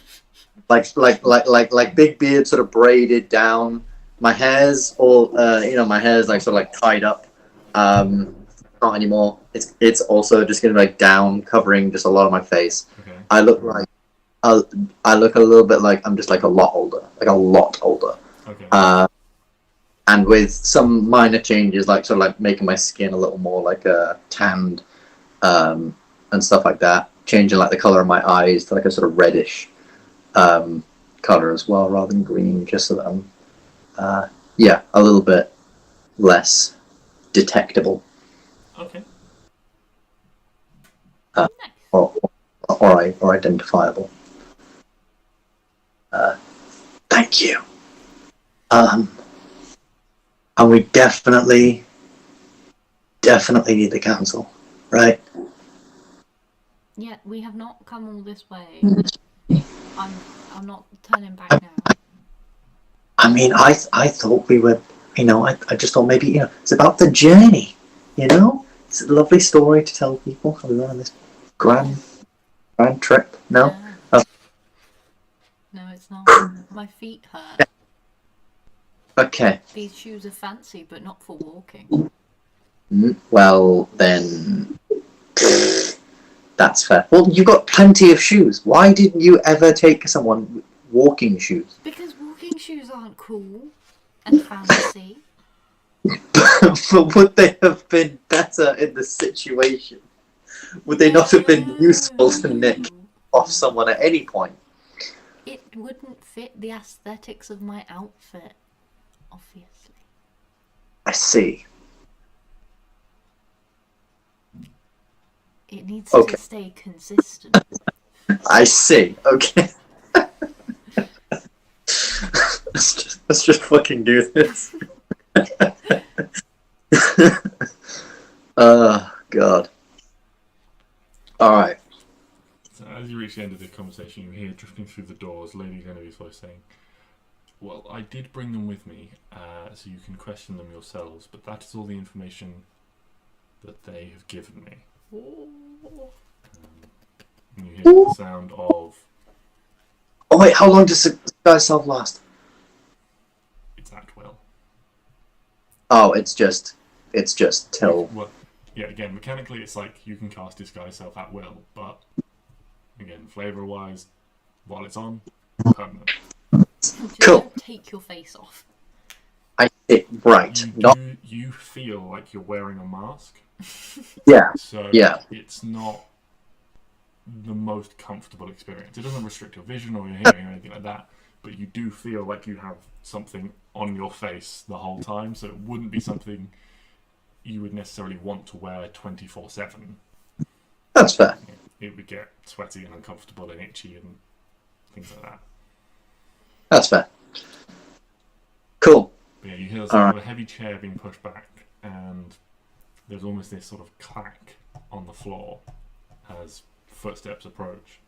Like big beard sort of braided down. My hair's all my hair's like sort of like tied up. Not anymore. It's also just gonna be like down, covering just a lot of my face. Okay. I look like I look a little bit like I'm just like a lot older. Okay. and with some minor changes, like sort of like making my skin a little more like tanned, and stuff like that. Changing like the color of my eyes to like a sort of reddish color as well, rather than green, just so that I'm a little bit less detectable. Okay. Or identifiable. Thank you. And we definitely need the council, right? Yeah, we have not come all this way. I'm not turning back now. I mean, I thought we were, I just thought maybe, it's about the journey, It's a lovely story to tell people how we went on this grand trip. No? Yeah. No, it's not. My feet hurt. Okay. These shoes are fancy, but not for walking. Well, then... That's fair. Well, you've got plenty of shoes. Why didn't you ever take someone with walking shoes? Because walking shoes aren't cool and fancy. But would they have been better in the situation? Would they not have been useful to nick off someone at any point? It wouldn't fit the aesthetics of my outfit, obviously. I see. It needs to stay consistent. I see. Okay. let's just fucking do this. Oh God. All right. So as you reach the end of the conversation, you hear drifting through the doors Lady Genevieve's voice saying, "Well, I did bring them with me, so you can question them yourselves, but that is all the information that they have given me." And you hear the sound of... Oh wait, how long does the sky self last? It's at will. Oh, it's just till... Well, yeah, again, mechanically it's like you can cast Disguise Self at will, but again, flavour-wise, while it's on, permanent. Just Cool. don't take your face off. I see. Right. You feel like you're wearing a mask. Yeah. So Yeah. it's not the most comfortable experience. It doesn't restrict your vision or your hearing or anything like that, but you do feel like you have something on your face the whole time, so it wouldn't be something you would necessarily want to wear 24/7. That's fair. It would get sweaty and uncomfortable and itchy and things like that. That's fair. Cool. But yeah, you hear sort of a heavy chair being pushed back, and there's almost this sort of clack on the floor as footsteps approach,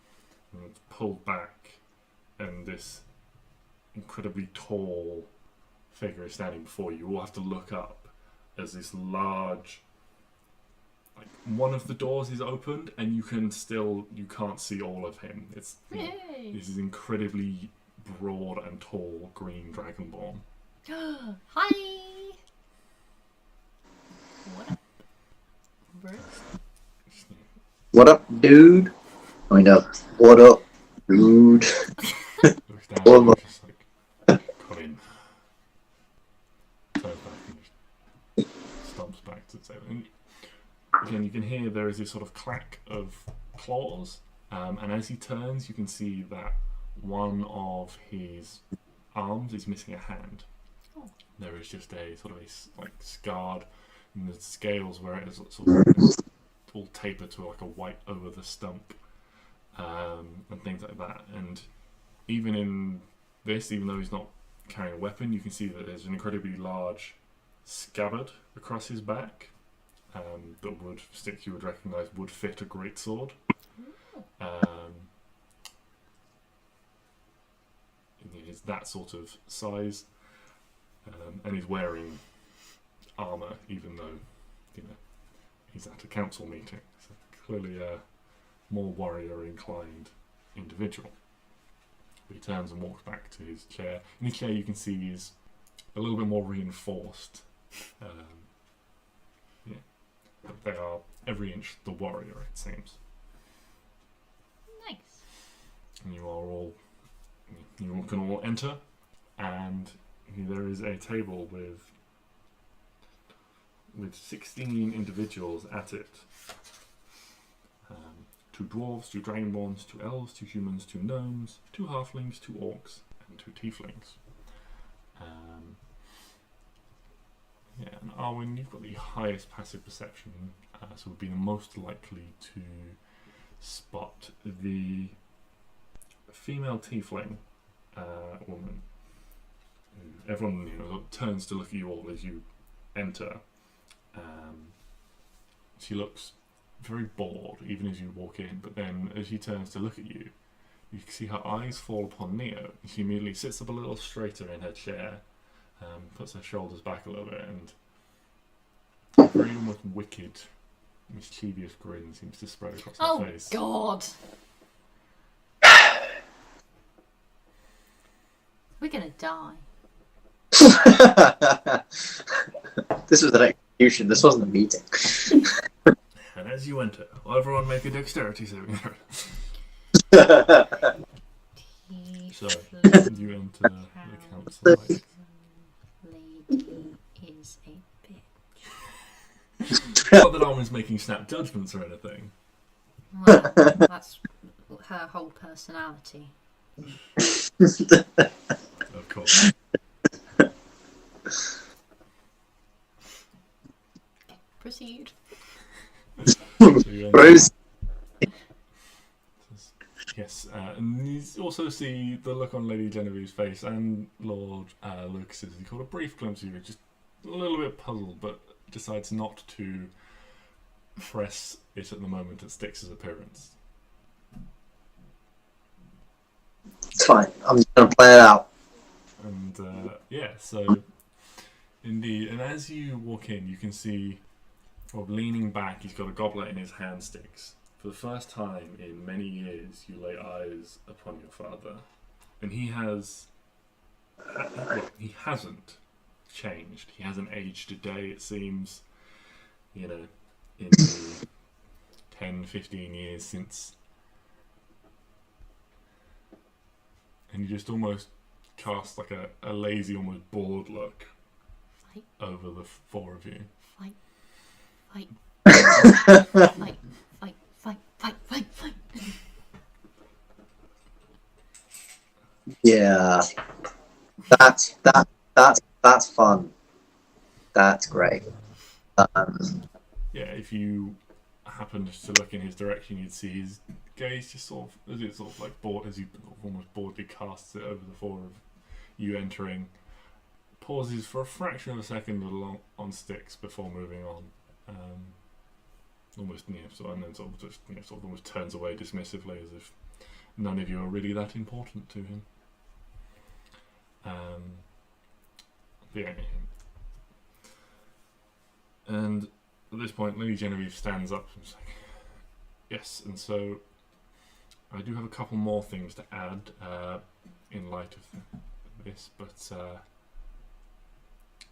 and it's pulled back, and this incredibly tall figure is standing before you. You all have to look up as this large, like, one of the doors is opened, and you can't see all of him. It's this is incredibly broad and tall green dragonborn. Hi! What up, Bruce? What up, dude? I know. What up, dude? Looks down and just like, come in. Turns back and just stomps back to the table. And again, you can hear there is this sort of clack of claws, and as he turns, you can see that one of his arms is missing a hand. Oh. There is just a sort of a like scarred, and the scales where it is sort of all tapered to like a white over the stump, and things like that. And even in this, even though he's not carrying a weapon, you can see that there's an incredibly large scabbard across his back that Stix, you would recognise, would fit a greatsword. It's that sort of size, and he's wearing armour, even though he's at a council meeting. So clearly a more warrior-inclined individual. But he turns and walks back to his chair. In his chair, you can see he's a little bit more reinforced. But they are every inch the warrior, it seems. Nice. And you all can all enter, and there is a table with 16 individuals at it. 2 dwarves, 2 dragonborns, 2 elves, 2 humans, 2 gnomes, 2 halflings, 2 orcs, and 2 tieflings. And Arwen, you've got the highest passive perception, so would be the most likely to spot the female tiefling woman. Everyone turns to look at you all as you enter. She looks very bored even as you walk in, but then as she turns to look at you, you can see her eyes fall upon Neo. She immediately sits up a little straighter in her chair, puts her shoulders back a little bit, and a very almost wicked, mischievous grin seems to spread across her face. Oh God! We're gonna die. This was an execution. This wasn't a meeting. And as you enter, will everyone make a dexterity saving throw? So, you enter the council. Lady is a bitch. Not that Arwen's making snap judgments or anything. Well, that's her whole personality. Of course. Proceed. So you enter. Rose. Yes, and you also see the look on Lady Genevieve's face and Lord Lucas's. He caught a brief glimpse of you, just a little bit puzzled, but decides not to press it at the moment at Stix's appearance. It's fine. I'm just going to play it out. And so indeed, and as you walk in, you can see, leaning back, he's got a goblet in his hand, Stix. For the first time in many years, you lay eyes upon your father, and he hasn't changed. He hasn't aged a day, it seems. In the 10, 15 years since. And you just almost cast like a lazy, almost bored look over the 4 of you. Fight. Fight. Yeah, that's fun. That's great. If you happened to look in his direction, you'd see his gaze just sort of, as it's bored, as he almost boredly casts it over the 4 of you entering, pauses for a fraction of a second on Stix before moving on. And then almost turns away dismissively, as if none of you are really that important to him. And at this point, Lady Genevieve stands up and is like, "Yes, and so I do have a couple more things to add in light of this, but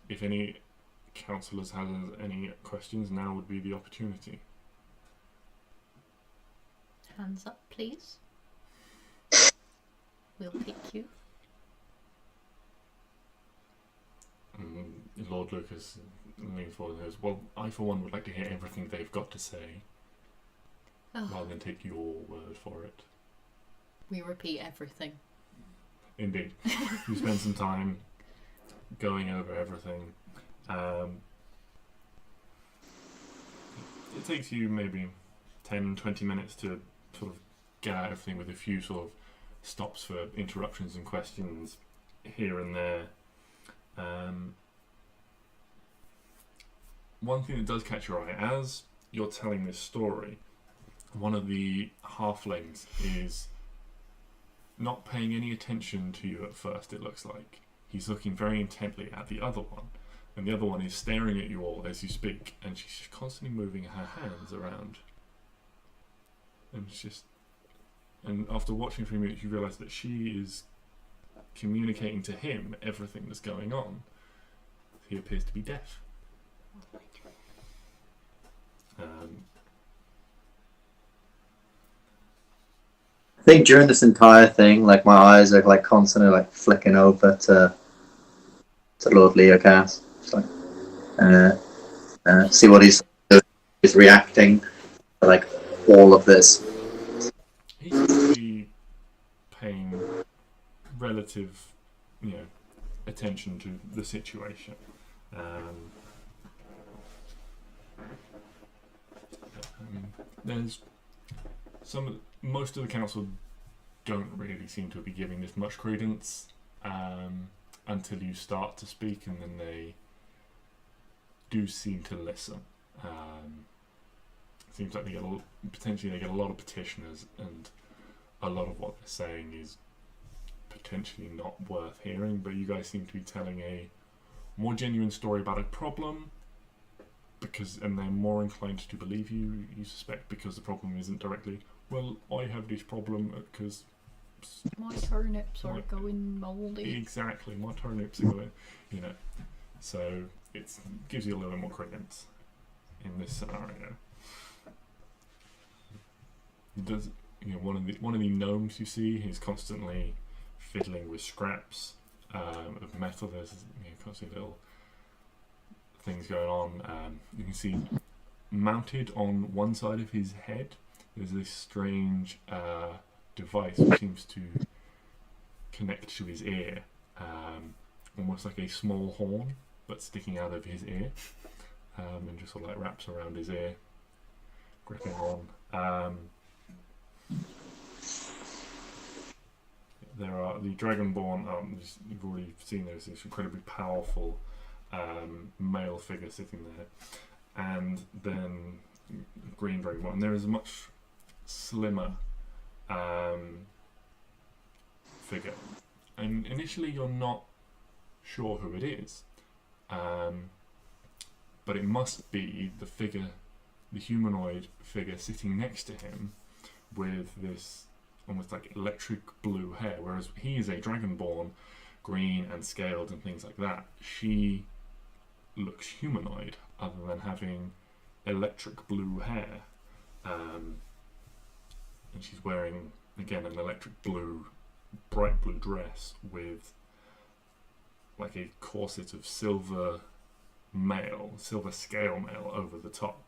if any councillors have any questions, now would be the opportunity." Hands up, please. We'll pick you. Lord Lucas leans forward and goes, "Well, I for one would like to hear everything they've got to say, rather than take your word for it." We repeat everything. Indeed. You spend some time going over everything. It takes you maybe 10, 20 minutes to sort of get out everything, with a few sort of stops for interruptions and questions here and there. One thing that does catch your eye, as you're telling this story, one of the halflings is not paying any attention to you at first, it looks like. He's looking very intently at the other one, and the other one is staring at you all as you speak, and she's constantly moving her hands around. And after watching for a minute, you realise that she is communicating to him everything that's going on. He appears to be deaf. I think during this entire thing, my eyes are constantly flicking over to to Lord Leocast. Just like, see what he's reacting to like all of this. He seems to be paying relative, attention to the situation. There's most of the council don't really seem to be giving this much credence until you start to speak, and then they do seem to listen. Seems like they get a lot of petitioners, and a lot of what they're saying is potentially not worth hearing, but you guys seem to be telling a more genuine story about a problem, and they're more inclined to believe you suspect, because the problem isn't directly, well, I have this problem because my turnips are going mouldy. Exactly, my turnips are going, so it gives you a little more credence in this scenario. Does one of the gnomes you see, he's constantly fiddling with scraps of metal. There's constantly little things going on. You can see mounted on one side of his head there's this strange device which seems to connect to his ear, almost like a small horn but sticking out of his ear, and just sort of like wraps around his ear, gripping on. There are the Dragonborn. You've already seen there's this incredibly powerful male figure sitting there, and then Green Dragonborn. And there is a much slimmer figure, and initially you're not sure who it is, but it must be the humanoid figure sitting next to him with this almost like electric blue hair, whereas he is a Dragonborn, green and scaled and things like that. She looks humanoid other than having electric blue hair, and she's wearing again an electric blue, bright blue dress with like a corset of silver scale mail over the top.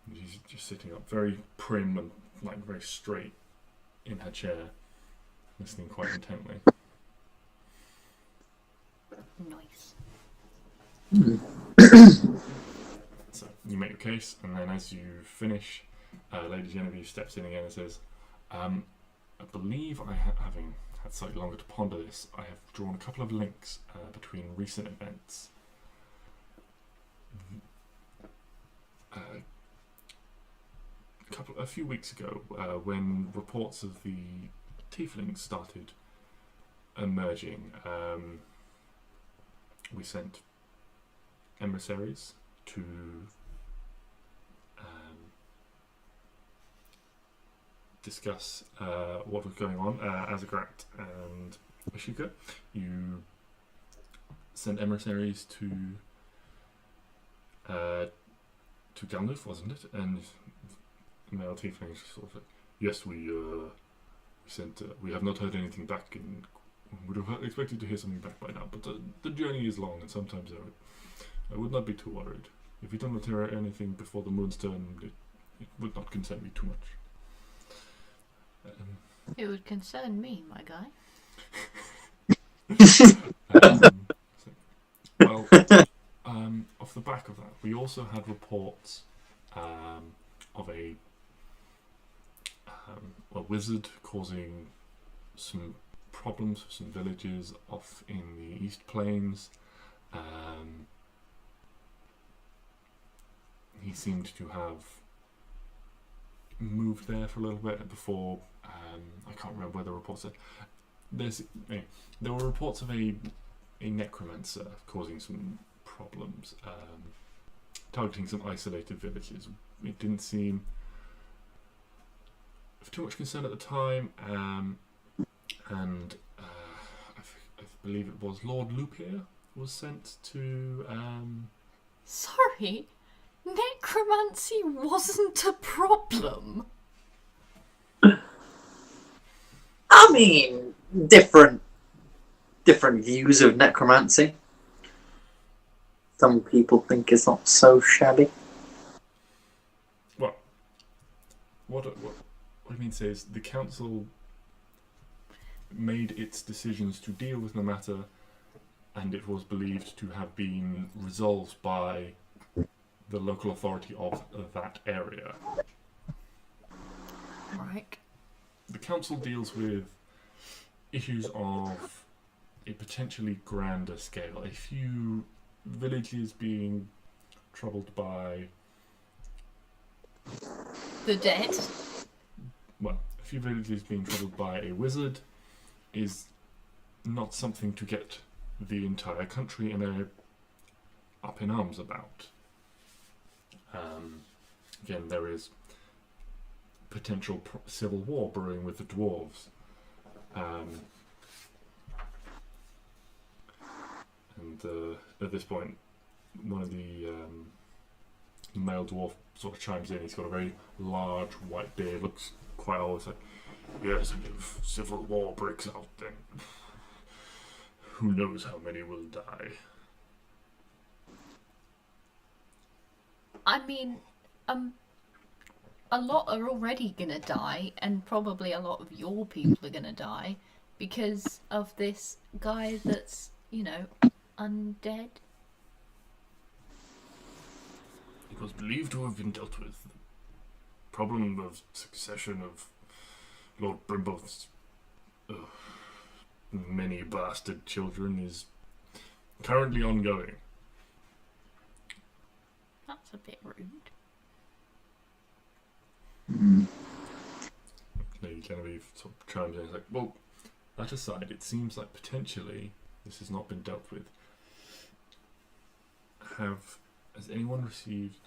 And she's just sitting up very prim and like very straight in her chair, listening quite intently. Nice. So you make your case, and then as you finish, Lady Genevieve steps in again and says, I believe having had slightly longer to ponder this, I have drawn a couple of links between recent events. A few weeks ago, when reports of the tieflings started emerging, we sent emissaries to discuss what was going on. Azagrat and Ashuka, you sent emissaries to Galnuf, wasn't it? And male tieflings sort of like, yes, we sent. We have not heard anything back, and would have expected to hear something back by now. But the journey is long, and sometimes I would not be too worried. If we do not hear anything before the moon's turn, it would not concern me too much. It would concern me, my guy. Well, off the back of that, we also had reports of a wizard causing some problems for some villages off in the East Plains. He seemed to have moved there for a little bit before. I can't remember where the reports said. There were reports of a necromancer causing some problems, targeting some isolated villages. It didn't seem of too much concern at the time, and I believe it was Lord Lupier was sent to. Sorry, necromancy wasn't a problem. I mean, different different views of necromancy. Some people think it's not so shabby. Well, what I mean to say is the council made its decisions to deal with the matter, and it was believed to have been resolved by the local authority of that area. Right. The council deals with issues of a potentially grander scale. A few villages being troubled by... The dead? Well, a few villages being troubled by a wizard is not something to get the entire country up in arms about. Again, there is potential civil war brewing with the dwarves. And at this point, one of the male dwarf sort of chimes in. He's got a very large white beard, looks quite old. It's like, yes, and if civil war breaks out, then who knows how many will die. I mean, a lot are already gonna die, and probably a lot of your people are gonna die because of this guy that's, you know, undead. It was believed to have been dealt with. The problem of succession of Lord Brimboth's many bastard children is currently ongoing. That's a bit rude. Lady Genevieve sort of chimes in. It's like, well, that aside, it seems like potentially this has not been dealt with. Has anyone received?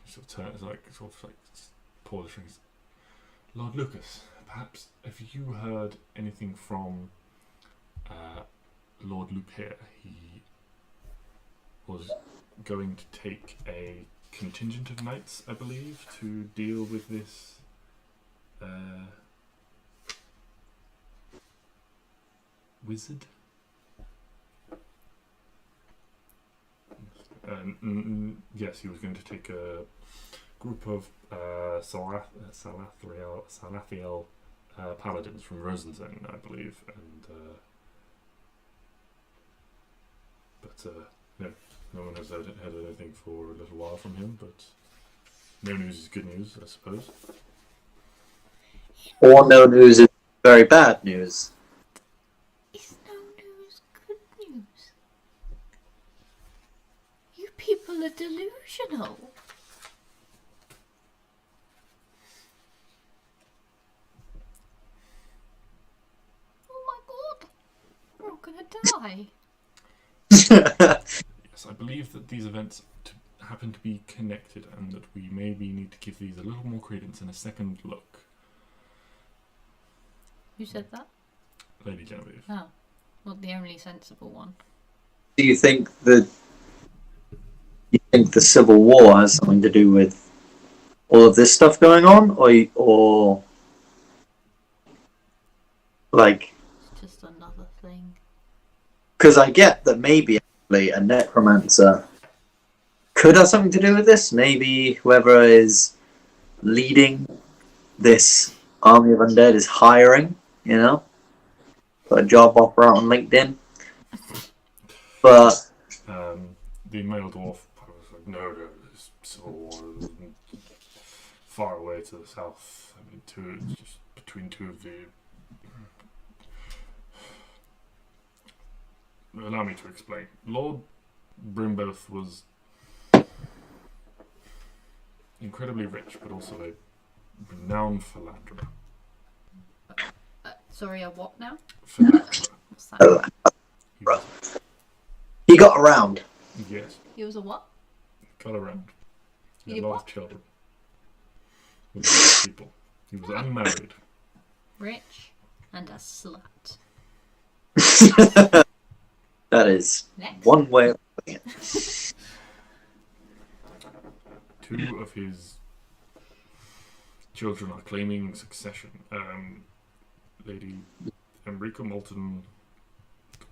Sort of turns like pause the strings. Lord Lucas, perhaps have you heard anything from Lord Luke here? He was going to take a contingent of knights, I believe, to deal with this wizard. Yes, he was going to take a group of Salathiel paladins from Rosenzen, I believe, and no one has heard anything for a little while from him. But no news is good news, I suppose. Or no news is very bad news. Is no news good news? You people are delusional. Oh my god, we're all gonna die. Yes, I believe that these events happen to be connected, and that we maybe need to give these a little more credence in a second look. Who said that? Lady Genevieve. Oh, well, the only sensible one. Do you think the Civil War has something to do with all of this stuff going on, or like? It's just another thing. Because I get that maybe actually a necromancer could have something to do with this. Maybe whoever is leading this army of undead is hiring, you know, got a job offer out on LinkedIn. But the male dwarf was like, no, this civil war is far away to the south. I mean, just between two of the. Allow me to explain. Lord Brimboth was incredibly rich, but also a renowned philanderer. Sorry, a what now? Philanderer. What's that? he got around. Yes, He was a what? got around. He He had a lot what? of children. With a lot of people. He was unmarried. Rich and a slut. That is Next. one way of putting it. Two of his children are claiming succession. Lady Enrica Moulton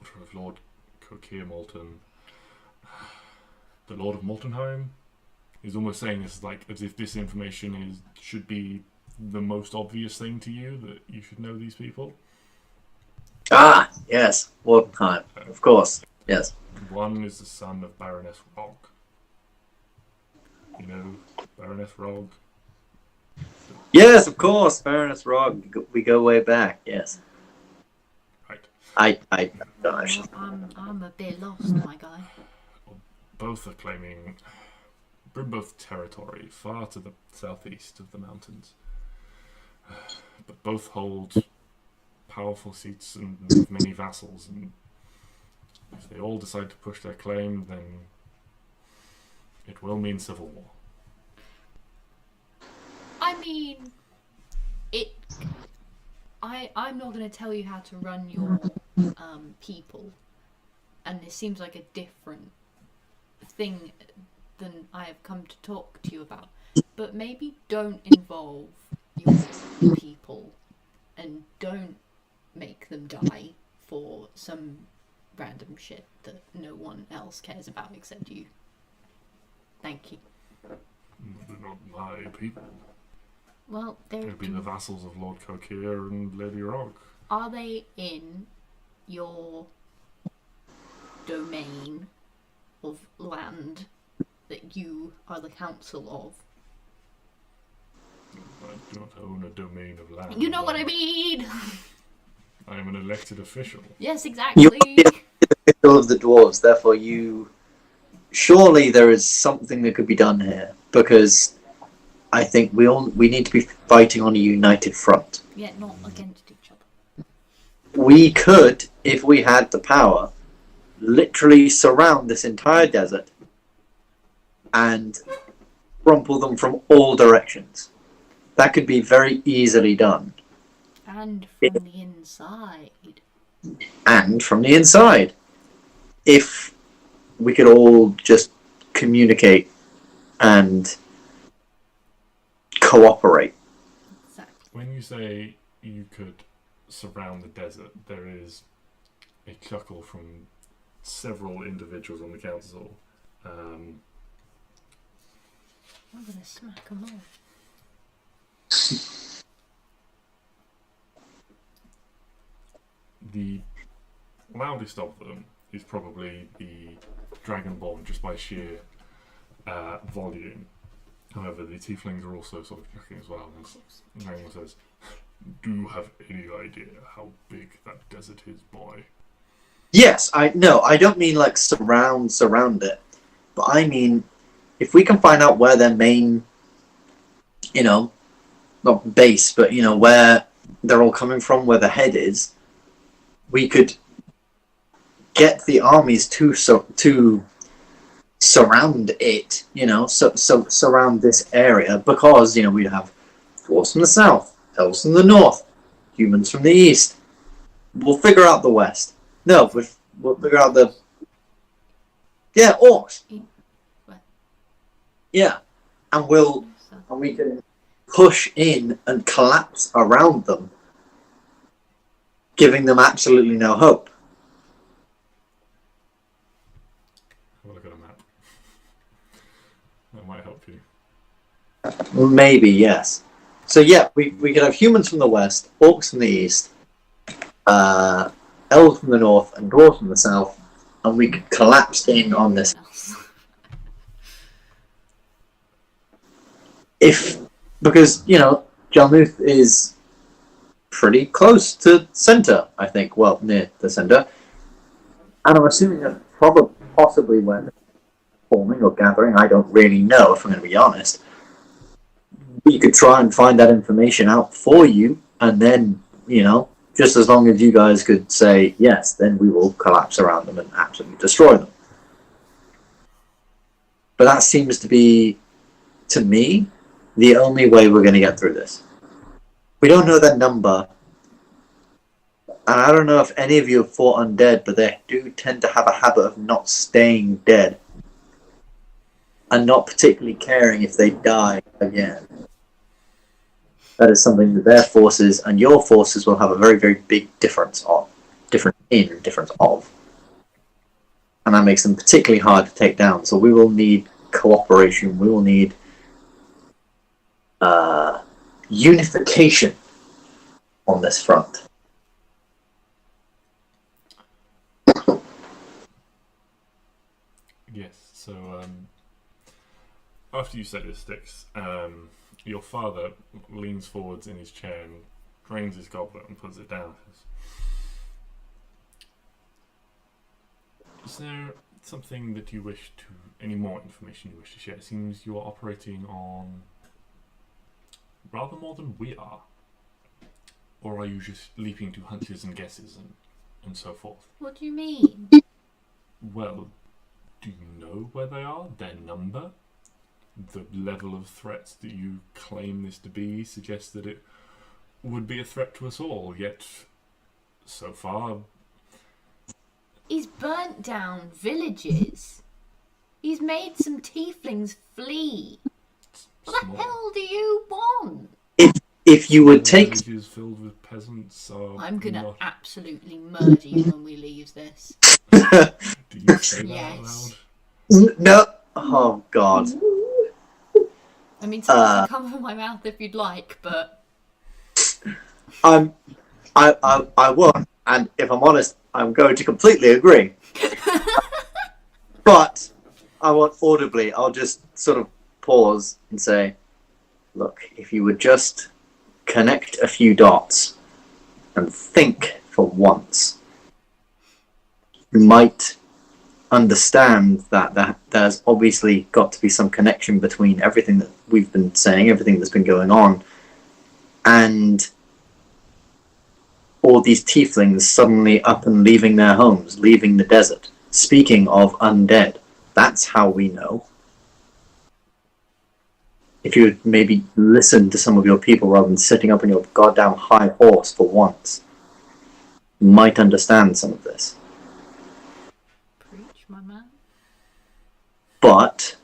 of Lord Kokir Molten, the Lord of Moltenheim. He's almost saying this like as if this information should be the most obvious thing to you, that you should know these people. Ah, yes, Wardenheim, of course, yes. One is the son of Baroness Rog. You know Baroness Rog? Yes, of course, Baroness Rog. We go way back, yes. Right. Gosh. I'm a bit lost, my guy. Both are claiming both territory far to the southeast of the mountains. But both hold powerful seats and have many vassals, and if they all decide to push their claim, then it will mean civil war. I mean, I'm not going to tell you how to run your people, and this seems like a different thing than I have come to talk to you about. But maybe don't involve your people, and don't make them die for some random shit that no one else cares about except you. Thank you. They're not my people. Well, They'd be the vassals of Lord Kokir and Lady Rog. Are they in your domain of land that you are the council of? I do not own a domain of land. You know what I mean! I am an elected official. Yes, exactly. You are the official of the dwarves, therefore you... Surely there is something that could be done here, because I think we need to be fighting on a united front. Yeah, not against each other. We could, if we had the power, literally surround this entire desert and crumple them from all directions. That could be very easily done. And from the inside. And from the inside. If we could all just communicate and cooperate. Exactly. When you say you could surround the desert, there is a chuckle from several individuals on the council. I'm gonna smack them all. The loudest of them is probably the Dragonborn, just by sheer volume. However, the tieflings are also sort of chuckling as well. And Dragon says, "Do you have any idea how big that desert is, boy?" Yes, I don't mean like surround it, but I mean if we can find out where their main, not base, but where they're all coming from, where the head is, we could get the armies to surround it, surround this area, because we'd have dwarves from the south, elves from the north, humans from the east. We'll figure out the west. No, we'll figure out the... Yeah, orcs. Yeah. And we can push in and collapse around them, giving them absolutely no hope. Have a look at a map. That might help you. Maybe, yes. So yeah, we could have humans from the west, orcs from the east, elves from the north, and dwarves from the south, and we could collapse in on this. Because Jarmuth is pretty close to center, I think. Well, near the center, and I'm assuming that's possibly where they're forming or gathering. I don't really know, if I'm going to be honest. We could try and find that information out for you, and then just as long as you guys could say yes, then we will collapse around them and absolutely destroy them. But that seems to be, to me, the only way we're going to get through this. We don't know their number. And I don't know if any of you have fought undead, but they do tend to have a habit of not staying dead. And not particularly caring if they die again. That is something that their forces and your forces will have a very, very big difference on. different in, different of. And that makes them particularly hard to take down. So we will need cooperation. We will need unification on this front. Yes, so after you said this, Stix, your father leans forwards in his chair and drains his goblet and puts it down. Is there something that you wish to, any more information you wish to share? It seems you are operating on rather more than we are. Or are you just leaping to hunches and guesses and so forth? What do you mean? Well, do you know where they are? Their number? The level of threats that you claim this to be suggests that it would be a threat to us all, yet so far... He's burnt down villages. He's made some tieflings flee. What the hell do you want? If you would take... Villages filled with peasants are I'm gonna not... absolutely murder you when we leave this. Do you say that out Yes. loud? No. Oh, God. I mean, sometimes I come from my mouth if you'd like, but... I won't, and if I'm honest, I'm going to completely agree. But I won't audibly. I'll just sort of pause and say, look, if you would just connect a few dots and think for once, you might understand that there's obviously got to be some connection between everything that we've been saying, everything that's been going on, and all these tieflings suddenly up and leaving their homes, leaving the desert. Speaking of undead, that's how we know. If you would maybe listen to some of your people rather than sitting up on your goddamn high horse for once, you might understand some of this. Preach, my man. But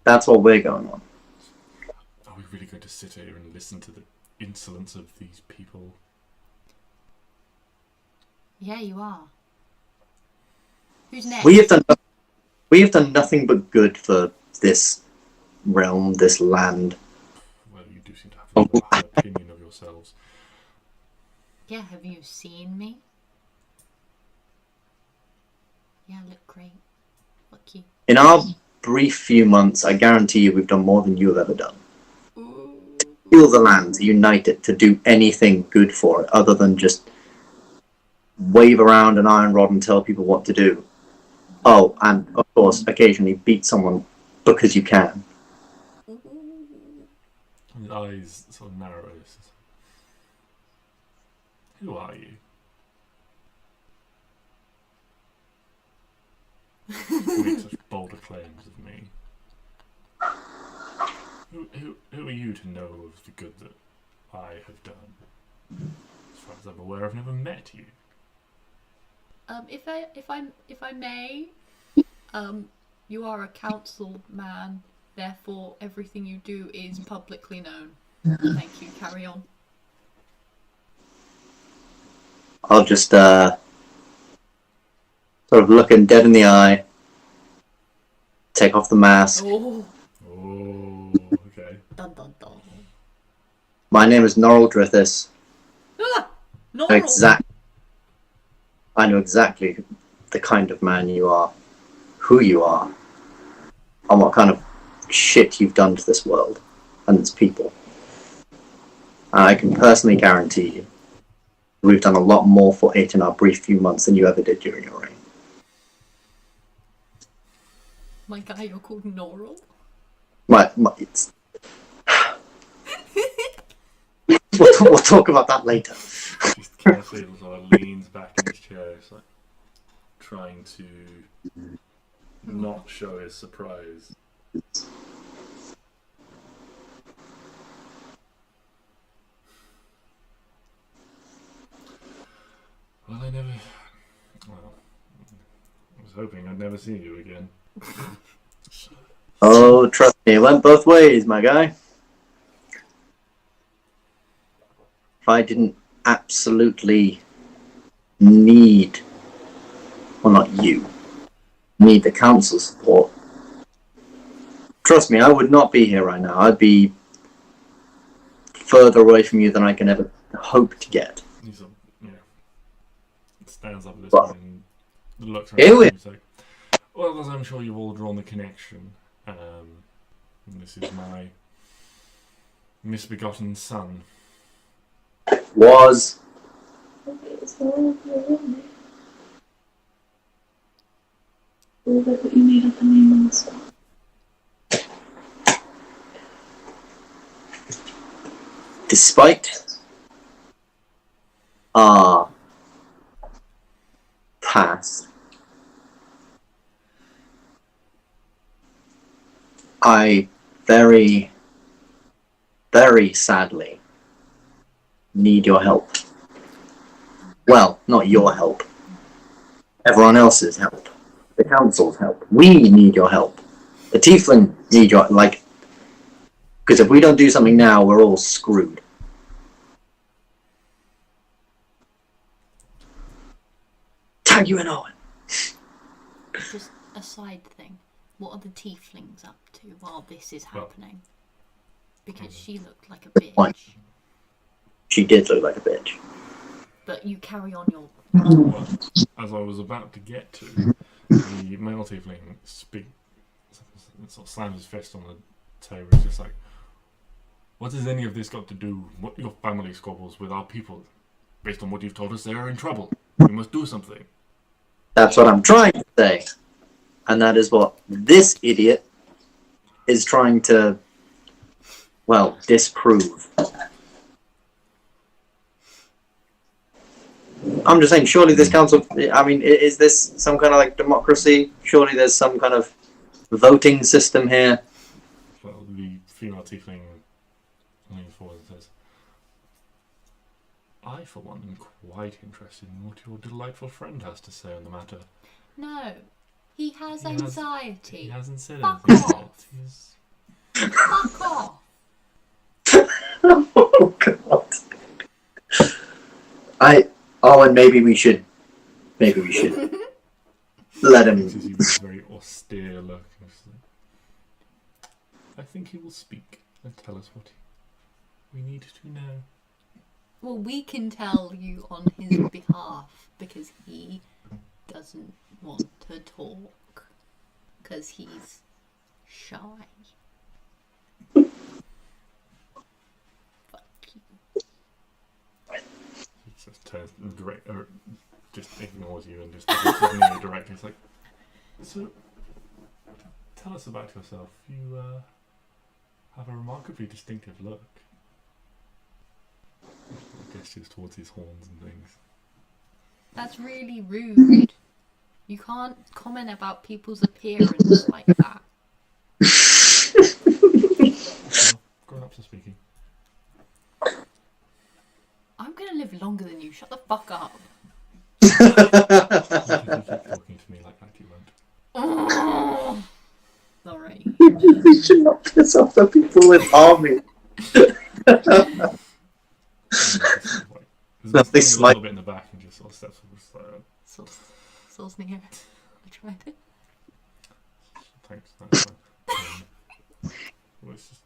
that's what we're going on. Are we really going to sit here and listen to the insolence of these people? Yeah, you are. Who's next? We have done nothing but good for this realm, this land. Well, you do seem to have a high opinion of yourselves. Yeah, have you seen me? Yeah, I look great. Look cute. In our brief few months, I guarantee you we've done more than you have ever done. Ooh. Heal the land, to unite it, to do anything good for it, other than just wave around an iron rod and tell people what to do. Oh, and of course, occasionally beat someone because you can. His eyes sort of narrow. Who are you? You make such bolder claims of me. Who are you to know of the good that I have done? As far as I'm aware, I've never met you. If I may, you are a council man, therefore everything you do is publicly known. Thank you, carry on. I'll just sort of look him dead in the eye, take off the mask. Oh, Okay. dun dun dun. My name is Norrell Drithis. Ah, no. I know exactly the kind of man you are, who you are, and what kind of shit you've done to this world and its people. And I can personally guarantee you we've done a lot more for it in our brief few months than you ever did during your reign. My guy, you're called Norrell? It's... we'll talk about that later. Just carefully sort of leans back in his chair, it's like trying to not show his surprise. Well, I was hoping I'd never see you again. Oh, trust me, it went both ways, my guy. If I didn't absolutely need, well, not you, need the council's support. Trust me, I would not be here right now. I'd be further away from you than I can ever hope to get. He's stands up at this Well, point and looks here around we- and says, well, as I'm sure you've all drawn the connection, this is my misbegotten son. Was But you made up a name on the spot. despite our past, I very, very sadly need your help. Well, not your help. Everyone else's help. The council's help. We need your help. The tiefling need your, because if we don't do something now, we're all screwed. Tag you in, Owen. Just a side thing. What are the tieflings up to while this is happening? Because she looked like a bitch. She did look like a bitch. But you carry on your... Well, as I was about to get to, the male tiefling sort of slams his fist on the table. He's just like, what has any of this got to do, what your family squabbles with our people? Based on what you've told us, they are in trouble. We must do something. That's what I'm trying to say. And that is what this idiot is trying to, well, disprove. I'm just saying, surely this council, I mean, is this some kind of democracy? Surely there's some kind of voting system here. Well, the female tiefling leans forward and says, I, for one, am quite interested in what your delightful friend has to say on the matter. No. He has He has- anxiety. He hasn't said Fuck anything off. yet. Fuck off. Oh, God. And maybe we should let He him. gives you this very austere look. And just like, I think he will speak and tell us what we need to know. Well, we can tell you on his behalf because he doesn't want to talk. Because he's shy. Fuck you. He just turns direct, or just ignores you and just looks at you directly. It's like, so, tell us about yourself. You have a remarkably distinctive look. Gestures towards his horns and things. That's really rude. You can't comment about people's appearance like that. Well, grown-ups are speaking. I'm gonna live longer than you. Shut the fuck up. You keep talking to me like that, you won't. Oh, sorry. We should not piss off the people with army. There's Nothing a like- little bit in the back and just sort of steps forward. Sauce Neo. I tried it. Thanks, that's fine. Well, it's just,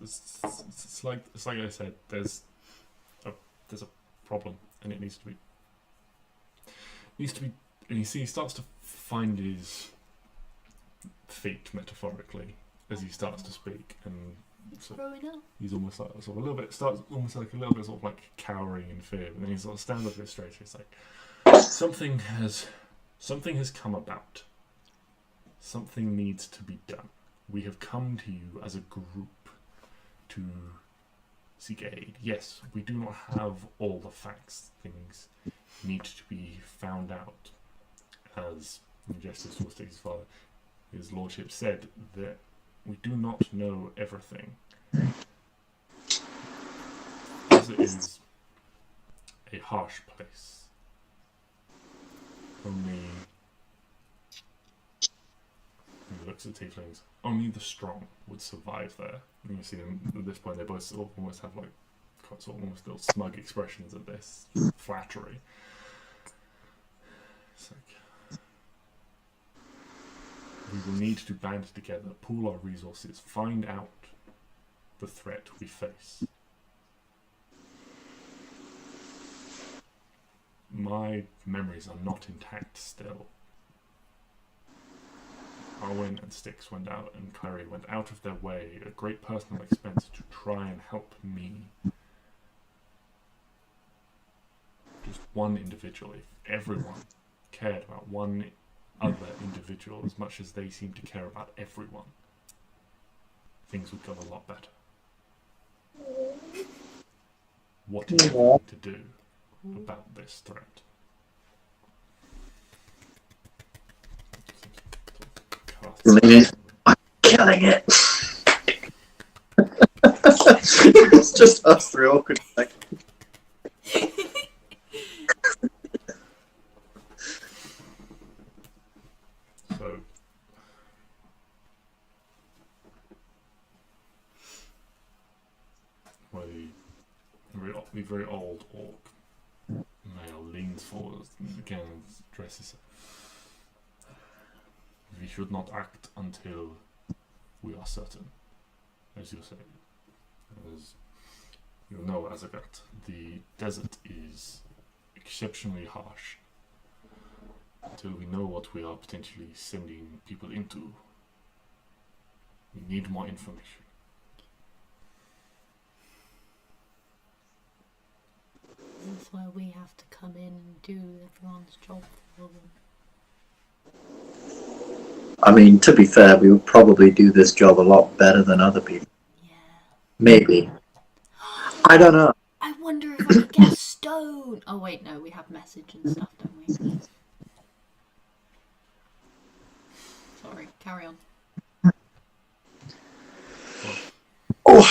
it's like... It's like I said, there's a problem, and it needs to be... And you see, he starts to find his feet, metaphorically, as he starts to speak, and so Growing up. he's almost like sort of a little bit sort of like cowering in fear, and then he sort of stands up a bit straight. It's like something has come about. Something needs to be done. We have come to you as a group to seek aid. Yes, we do not have all the facts. Things need to be found out. As Justice towards Stix's father, his lordship said that we do not know everything. As it is a harsh place. Only, he looks at tieflings, only the strong would survive there. And you see them, at this point, they both sort of almost have like quite sort of almost little smug expressions at this flattery. It's like, we will need to band together, pool our resources, find out the threat we face. My memories are not intact still. Arwen and Stix went out, and Klari went out of their way at great personal expense to try and help me. Just one individual. If everyone cared about one other individual as much as they seem to care about everyone, things would go a lot better. What are you going to do about this threat? I'm killing it. It's just us three awkward. So, the very old orc male leans forward and again addresses her. We should not act until we are certain, as you say. As you know, Azagat, the desert is exceptionally harsh. Until we know what we are potentially sending people into, we need more information. That's why we have to come in and do everyone's job for them. I mean, to be fair, we would probably do this job a lot better than other people. Yeah. Maybe. I don't know. I wonder if I could get a stone. Oh wait, no, we have message and stuff, don't we? Sorry, carry on. Oh,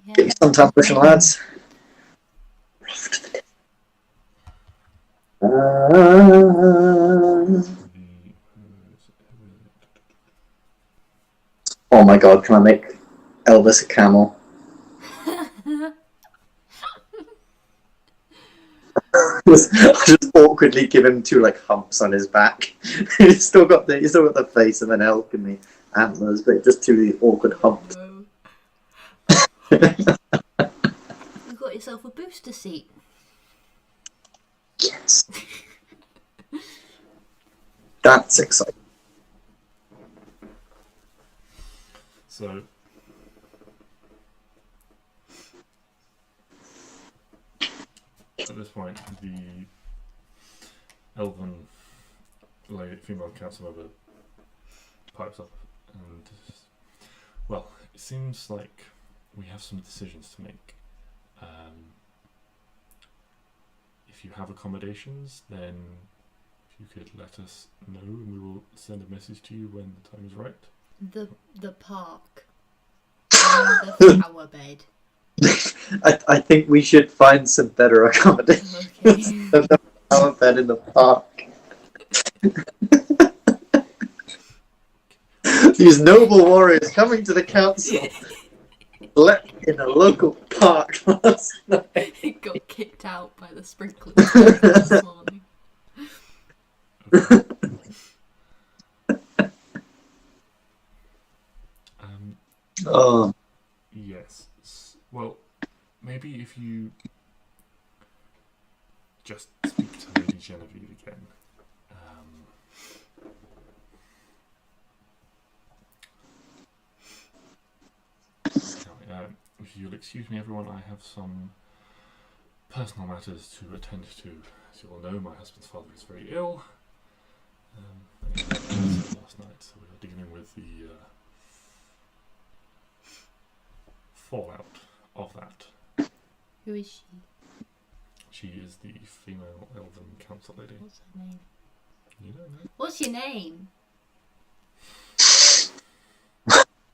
Yeah. get you some time pushing, lads. Off to the Oh my god, can I make Elvis a camel? I just awkwardly give him two like humps on his back. He's still got the face of an elk and the antlers, but just two awkward humps. No. You got yourself a booster seat. Yes. That's exciting. So, at this point, the elven female council member pipes up and, well, it seems like we have some decisions to make. If you have accommodations, then if you could let us know and we will send a message to you when the time is right. The park. And the flower bed. I think we should find some better accommodations Okay. than the flower bed in the park. These noble warriors coming to the council slept in a local park last night. It got kicked out by the sprinklers this morning. Oh. Yes. Well, maybe if you just speak to Lady Genevieve again. If you'll excuse me, everyone, I have some personal matters to attend to. As you all know, my husband's father is very ill. And he had cancer last night, so we are dealing with the fallout of that. Who is she? She is the female elven council lady. What's her name? You don't know? What's your name?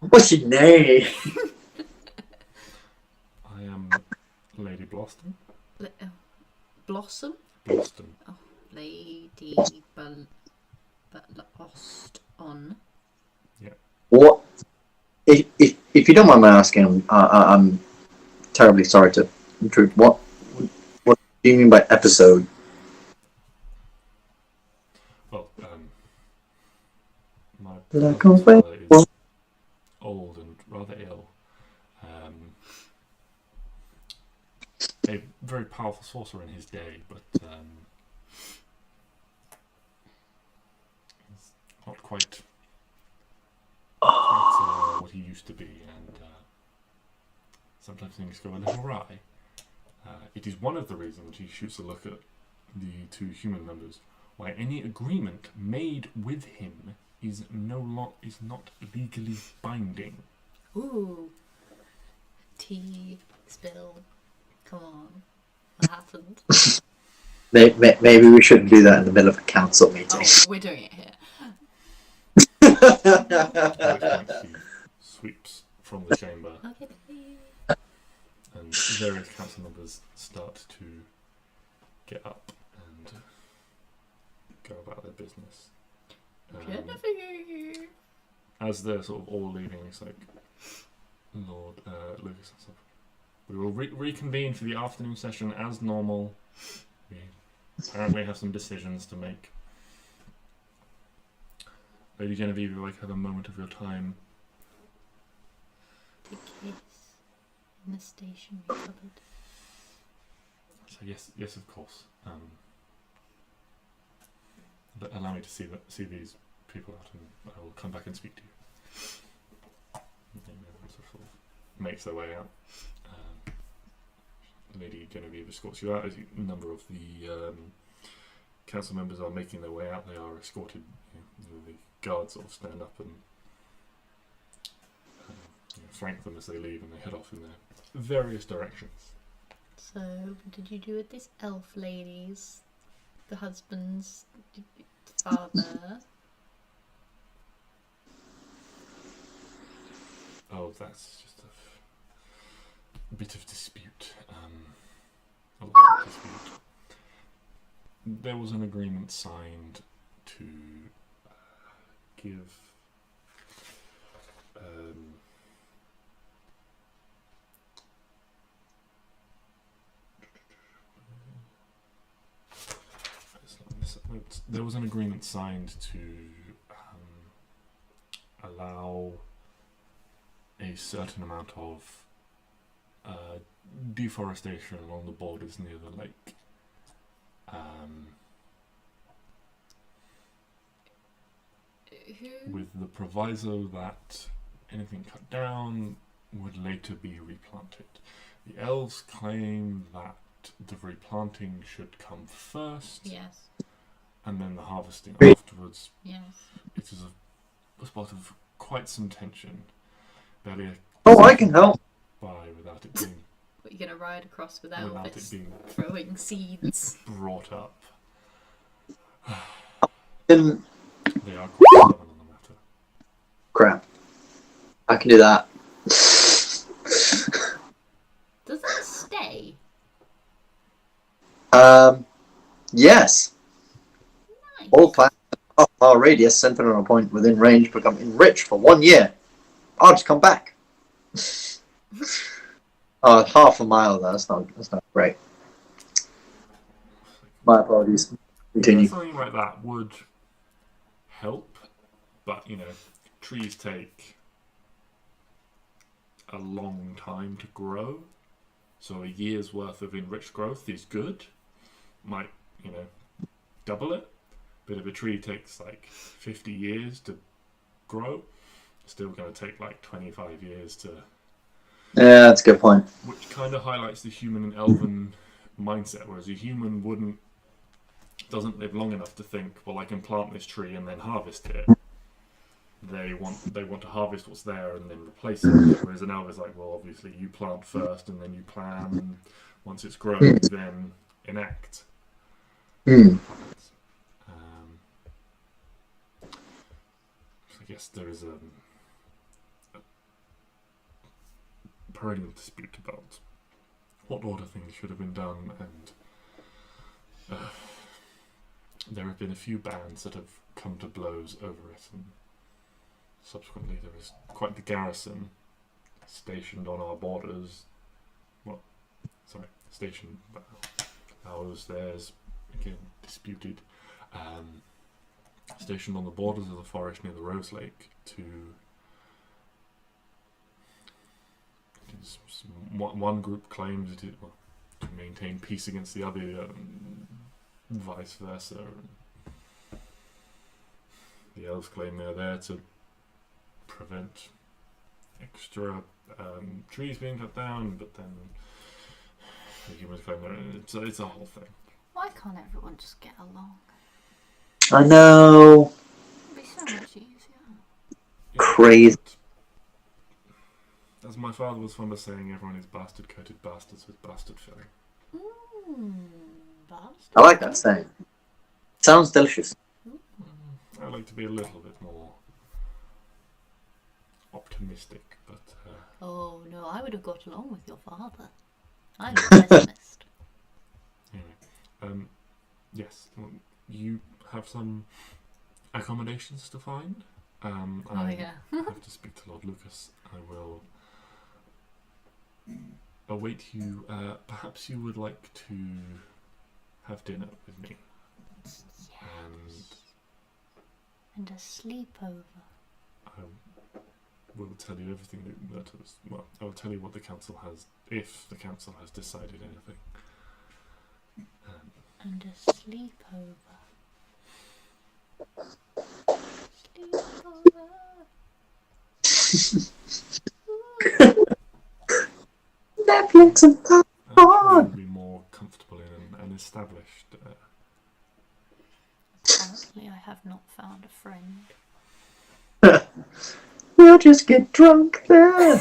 What's your name? I am Lady Bloston. Blossom? Bloston. Oh, Lady Bloston. What? If you don't mind my asking, I'm terribly sorry to intrude. What do you mean by episode? Well, my Black husband's and father white. is old and rather ill. A very powerful sorcerer in his day, but he's not quite what he used to be, and sometimes things go a little awry. It is one of the reasons he shoots a look at the two human members. Why any agreement made with him is not legally binding. Ooh. Tea spill. Come on. What happened? Maybe we shouldn't do that in the middle of a council meeting. Oh, we're doing it here. At which point he sweeps from the chamber, Okay. and various council members start to get up and go about their business. Genevieve. As they're sort of all leaving, it's like, Lord Lucas and stuff. We will reconvene for the afternoon session as normal. We apparently have some decisions to make. Lady Genevieve, would like to have a moment of your time. The kiss in the stationery cupboard. So yes, of course. But allow me to see these people out, and I will come back and speak to you. And everyone sort of makes their way out. Lady Genevieve escorts you out. As a number of the council members are making their way out, they are escorted. The guards sort of stand up and flank them as they leave, and they head off in their various directions. So, what did you do with this elf ladies? The husband's father? Oh, that's just a bit of dispute. A lot of dispute. There was an agreement signed to give there was an agreement signed to allow a certain amount of deforestation along the borders near the lake. With the proviso that anything cut down would later be replanted. The elves claim that the replanting should come first, Yes. and then the harvesting afterwards. Yes. It is a spot of quite some tension. Barely a Oh, I can help. by without it being What, you're going to ride across without it this being throwing seeds? brought up. Then They are quite stubborn on the matter. crap. I can do that. Does that stay? Yes. Nice. All plants of our radius centered on a point within range become enriched for 1 year. I'll just come back. Half a mile though. That's not great. My apologies. Continue. Something like that would help, but trees take a long time to grow, so a year's worth of enriched growth is good. Might double it, but if a tree takes like 50 years to grow, it's still going to take like 25 years to. Yeah, that's a good point. Which kind of highlights the human and elven mindset, whereas a human doesn't live long enough to think, well, I can plant this tree and then harvest it. They want to harvest what's there and then replace it. Whereas an elf is like, well, obviously you plant first and then you plan, and once it's grown, you then enact. Hmm. I guess there is a perennial dispute about what order things should have been done, and there have been a few bands that have come to blows over it, and subsequently there is quite the garrison stationed on our borders, station ours. There's again disputed. Stationed on the borders of the forest near the Rose Lake to. One group claims it is, to maintain peace against the other, vice versa. And the elves claim they're there to prevent extra trees being cut down, but then the humans claim it's a whole thing. Why can't everyone just get along? I know. It'd be so much easier. Crazy. As my father was fond of saying, everyone is bastard-coated bastards with bastard filling. Bastard. I like that saying. Sounds delicious. I like to be a little bit more optimistic, but... Oh, no, I would have got along with your father. I'm a pessimist. Anyway, yes, you have some accommodations to find. I have to speak to Lord Lucas. I will await you. Perhaps you would like to have dinner with me. Yes. And a sleepover. I will tell you everything that is. Well, I will tell you what the council has, if the council has decided anything. And a sleepover. Netflix and You'll be more comfortable in an established. Apparently, I have not found a friend. We'll just get drunk there.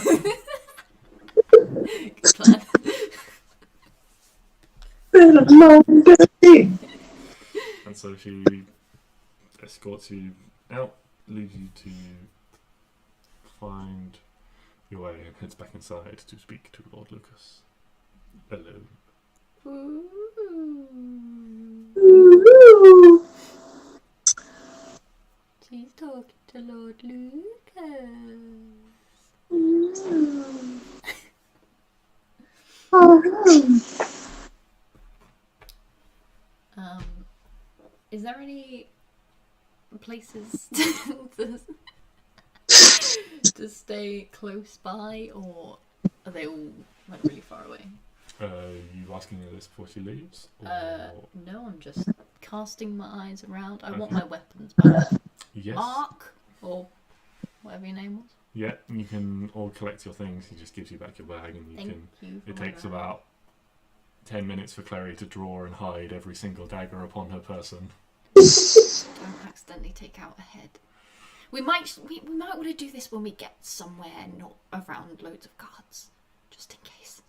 Good plan. Been a long day. And so she escorts you out, leaves you to find your way, and heads back inside to speak to Lord Lucas alone. Ooh. She's talking to Lord Lucas. Is there any places to stay close by, or are they all like really far away? You asking her this before she leaves? No, I'm just casting my eyes around. I want my weapons back. Yes. Mark, or whatever your name was. Yeah, you can all collect your things. He just gives you back your bag, and Thank you. It takes about 10 minutes for Klari to draw and hide every single dagger upon her person. Don't accidentally take out a head. We might want to do this when we get somewhere not around loads of guards, just in case.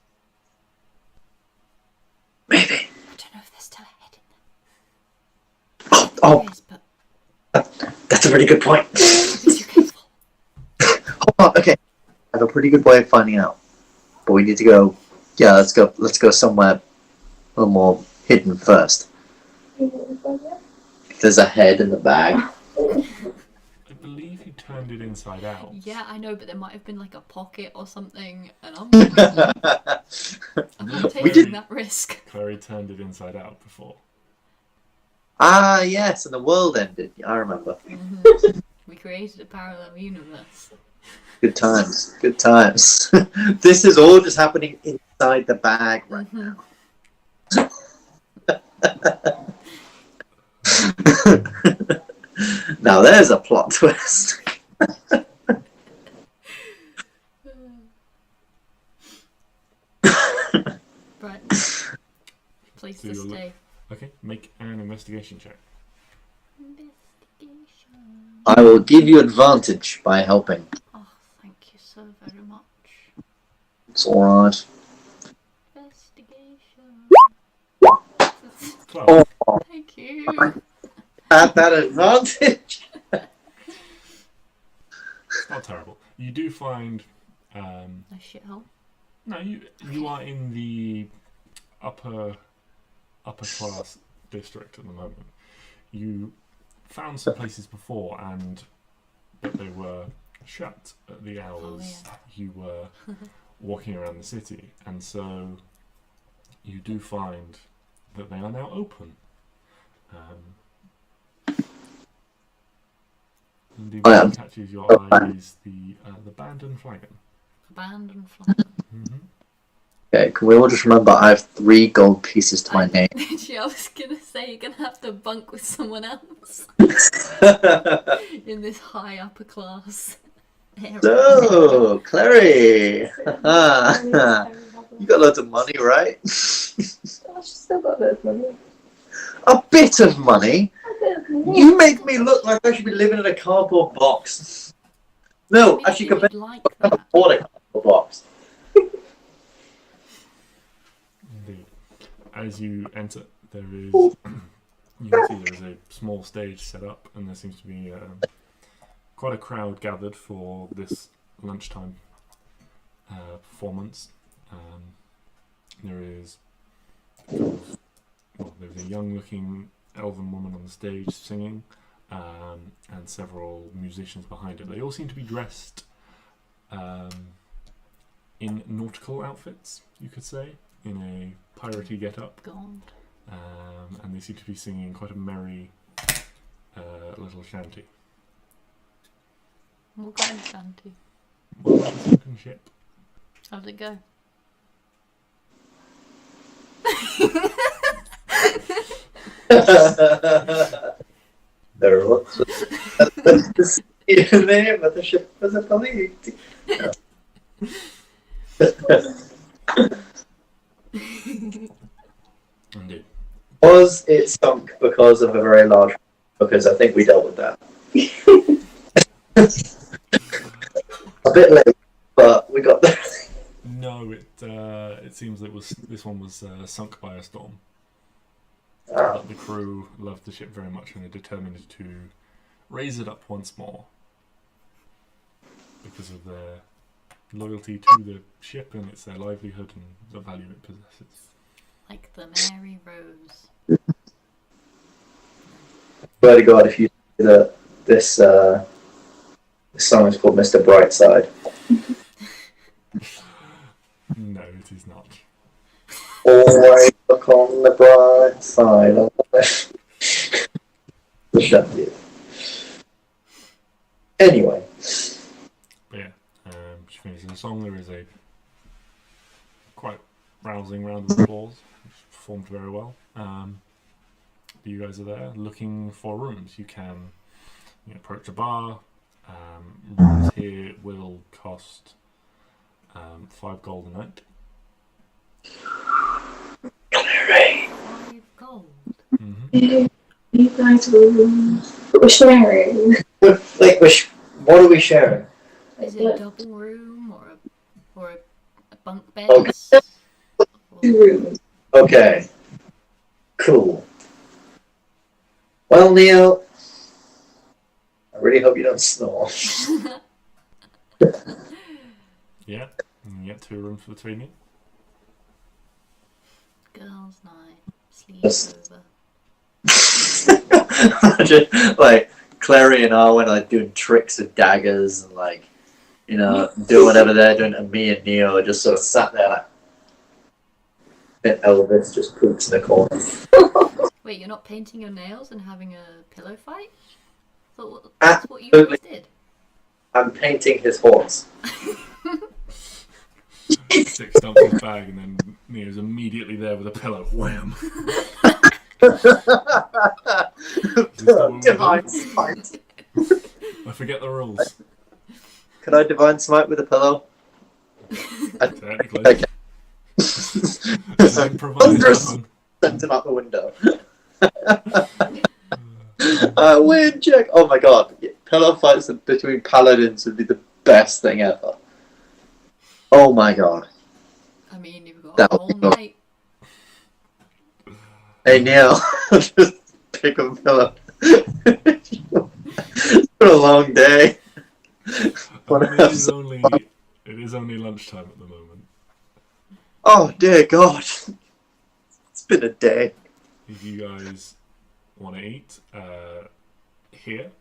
Maybe. I don't know if there's still a head in there. Oh, There is, but that's a pretty good point. be too careful. Hold on, okay. I have a pretty good way of finding out. But we need to go. Yeah, let's go somewhere a little more hidden first. If there's a head in the bag. I believe you turned it inside out. Yeah, I know, but there might have been like a pocket or something, and I'm not We taking that risk. Klari turned it inside out before. Ah, yes, and the world ended. I remember. Mm-hmm. We created a parallel universe. Good times. Good times. This is all just happening inside the bag right now. Now there's a plot twist. Right. Place So to you'll stay. Okay, make an investigation check. Investigation. I will give you advantage by helping. Oh, thank you so very much. It's alright. Investigation. 12. Oh, Thank you. at that advantage. It's not terrible. You do find... A shithole. No, you are in the upper class district at the moment. You found some places before, but they were shut at the hours you were walking around the city, and so you do find that they are now open. Indeed, what catches your eye is the abandoned flagon. Abandoned flagon. Mm-hmm. Okay, can we all just remember I have 3 gold pieces to my name? Literally, I was gonna say you're gonna have to bunk with someone else in this high upper class area. So, Klari! You got loads of money, right? I've still got a bit of money. A bit of money? A bit of money. You make me look like I should be living in a cardboard box. No, Maybe actually, you'd compared like to that. afford a cardboard box. Indeed. As you enter, there is you can see there is a small stage set up, and there seems to be quite a crowd gathered for this lunchtime performance. There is there's a young-looking elven woman on the stage singing, and several musicians behind her. They all seem to be dressed in nautical outfits, you could say, in a piratey get-up. God. And they seem to be singing quite a merry little shanty. What kind of shanty? What about the sunken ship? How'd it go? There was the name of the ship was a police. Indeed. Was it sunk because of a very large? Because I think we dealt with that. A bit late, but we got there. No, it seems that this one was sunk by a storm. Ah. But the crew loved the ship very much and are determined to raise it up once more because of their loyalty to the ship, and it's their livelihood and the value it possesses. Like the Mary Rose. Swear to God, if you see that this song is called Mr. Brightside. No, it is not. Always look on the bright side of life. Shut you. Anyway. But yeah, she finishes the song. There is a quite rousing round of applause. It's performed very well. You guys are there looking for rooms. You can approach a bar. Rooms here will cost 5 gold a night. 5 gold. Mm-hmm. You guys were sharing. Like, what are we sharing? Is it a double room or a bunk bed? Okay. 2 rooms. Okay. Cool. Well, Neo, I really hope you don't snore. Yeah, and you get 2 rooms between you. Girls' night. Yes. Sleepover. Imagine, like, Klari and Arwen are doing tricks with daggers and, like, doing whatever they're doing, and me and Neo are just sort of sat there like, and Elvis just poops in the corner. Wait, you're not painting your nails and having a pillow fight? I thought Ah, that's what you guys did. I'm painting his horse. Stix dumps his bag, and then Neo's immediately there with a pillow. Wham! Divine smite. I forget the rules. Can I divine smite with a pillow? Technically. Okay. It's an improvised weapon. Sent him out the window. Weird check. Oh my god. Pillow fights between paladins would be the best thing ever. Oh my god. I mean, you've got That a would whole be good. night. Hey Neil, just pick up a pillow. It's been a long day. I mean, it is only lunchtime at the moment. Oh dear god. It's been a day. If you guys want to eat here,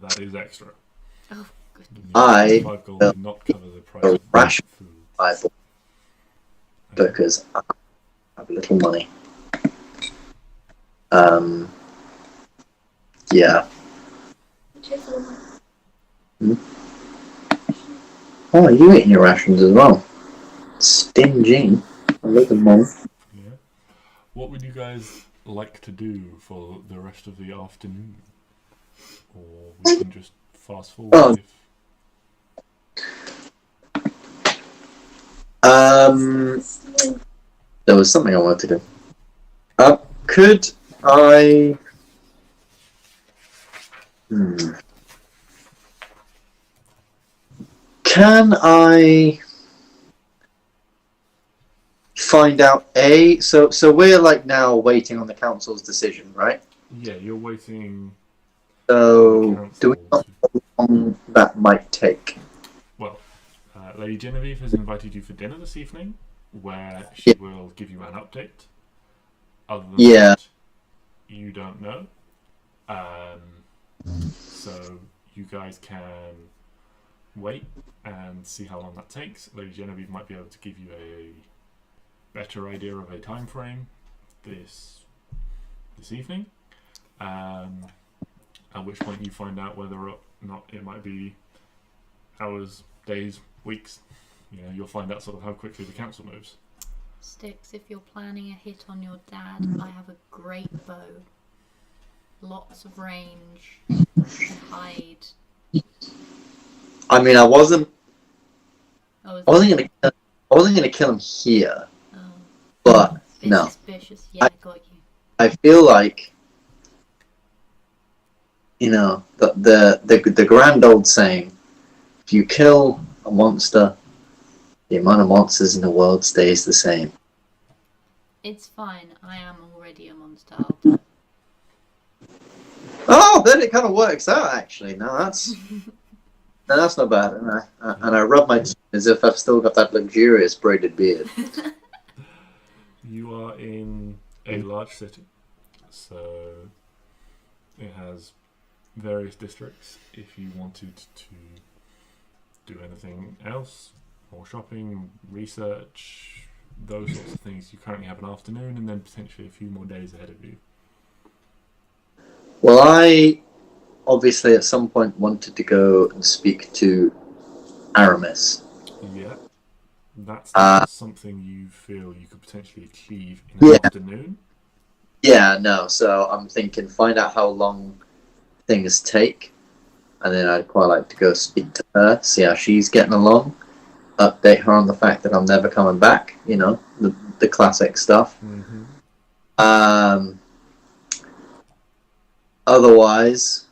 that is extra. Oh, goodness. I 5 gold did not cover the price a of ration food. Bible because have little money. Yeah. Oh, you eating your rations as well? Stingy. A little more. Yeah. What would you guys like to do for the rest of the afternoon? Or we can just fast forward Oh. There was something I wanted to do. Could I... Can I find out so we're like now waiting on the council's decision, right? Yeah, you're waiting. So do we know how long that might take? Well, Lady Genevieve has invited you for dinner this evening, where she will give you an update. Other than that, you don't know. So you guys can wait and see how long that takes. Lady Genevieve might be able to give you a better idea of a time frame this evening. At which point you find out whether or not it might be hours, days, weeks. You know, you'll find out sort of how quickly the council moves. Stix, if you're planning a hit on your dad, I have a great bow. Lots of range. And hide. I mean, I wasn't Oh, gonna kill him here, oh, but bit no. suspicious. Yeah, got you. I feel like, you know, the grand old saying, if you kill a monster, the amount of monsters in the world stays the same. It's fine. I am already a monster. I'll do it. Oh, then it kind of works out, actually. No, that's not bad. And I rub my chin as if I've still got that luxurious braided beard. You are in a large city, so it has various districts. If you wanted to do anything else, more shopping, research, those sorts of things, you currently have an afternoon and then potentially a few more days ahead of you. Well, I obviously at some point wanted to go and speak to Aramis. Yeah, that's not something you feel you could potentially achieve in an afternoon. Yeah, no, so I'm thinking find out how long things take, and then I'd quite like to go speak to her, see how she's getting along, update her on the fact that I'm never coming back, you know, the classic stuff. Mm-hmm. Otherwise,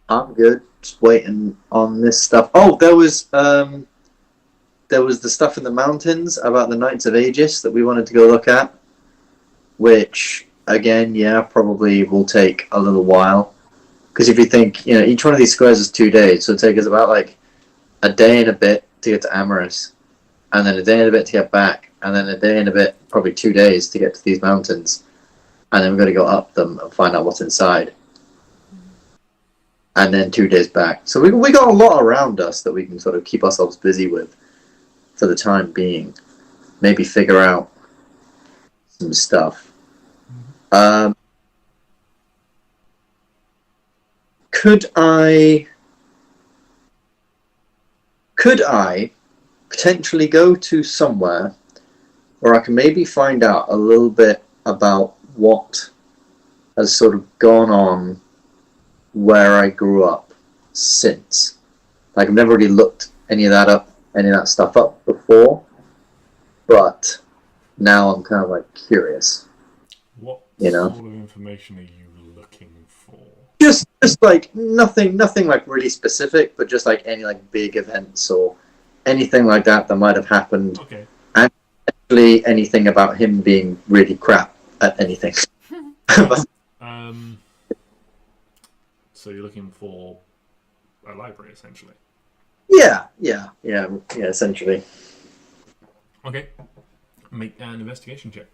I'm good. Just waiting on this stuff. Oh, there was the stuff in the mountains about the Knights of Aegis that we wanted to go look at, which again, yeah, probably will take a little while. Because if you think, you know, each one of these squares is 2 days, so it'll take us about like a day and a bit to get to Amaris, and then a day and a bit to get back, and then a day and a bit, probably 2 days to get to these mountains. And then we've got to go up them and find out what's inside. And then 2 days back. So we got a lot around us that we can sort of keep ourselves busy with for the time being. Maybe figure out some stuff. Could I potentially go to somewhere where I can maybe find out a little bit about what has sort of gone on where I grew up since? Like, I've never really looked any of that stuff up before, but now I'm kind of like curious. What sort of information are you looking for? Just like nothing like really specific, but just like any like big events or anything like that might have happened. Okay. And actually anything about him being really crap at anything. So you're looking for a library, essentially? Yeah, essentially. Okay. Make an investigation check.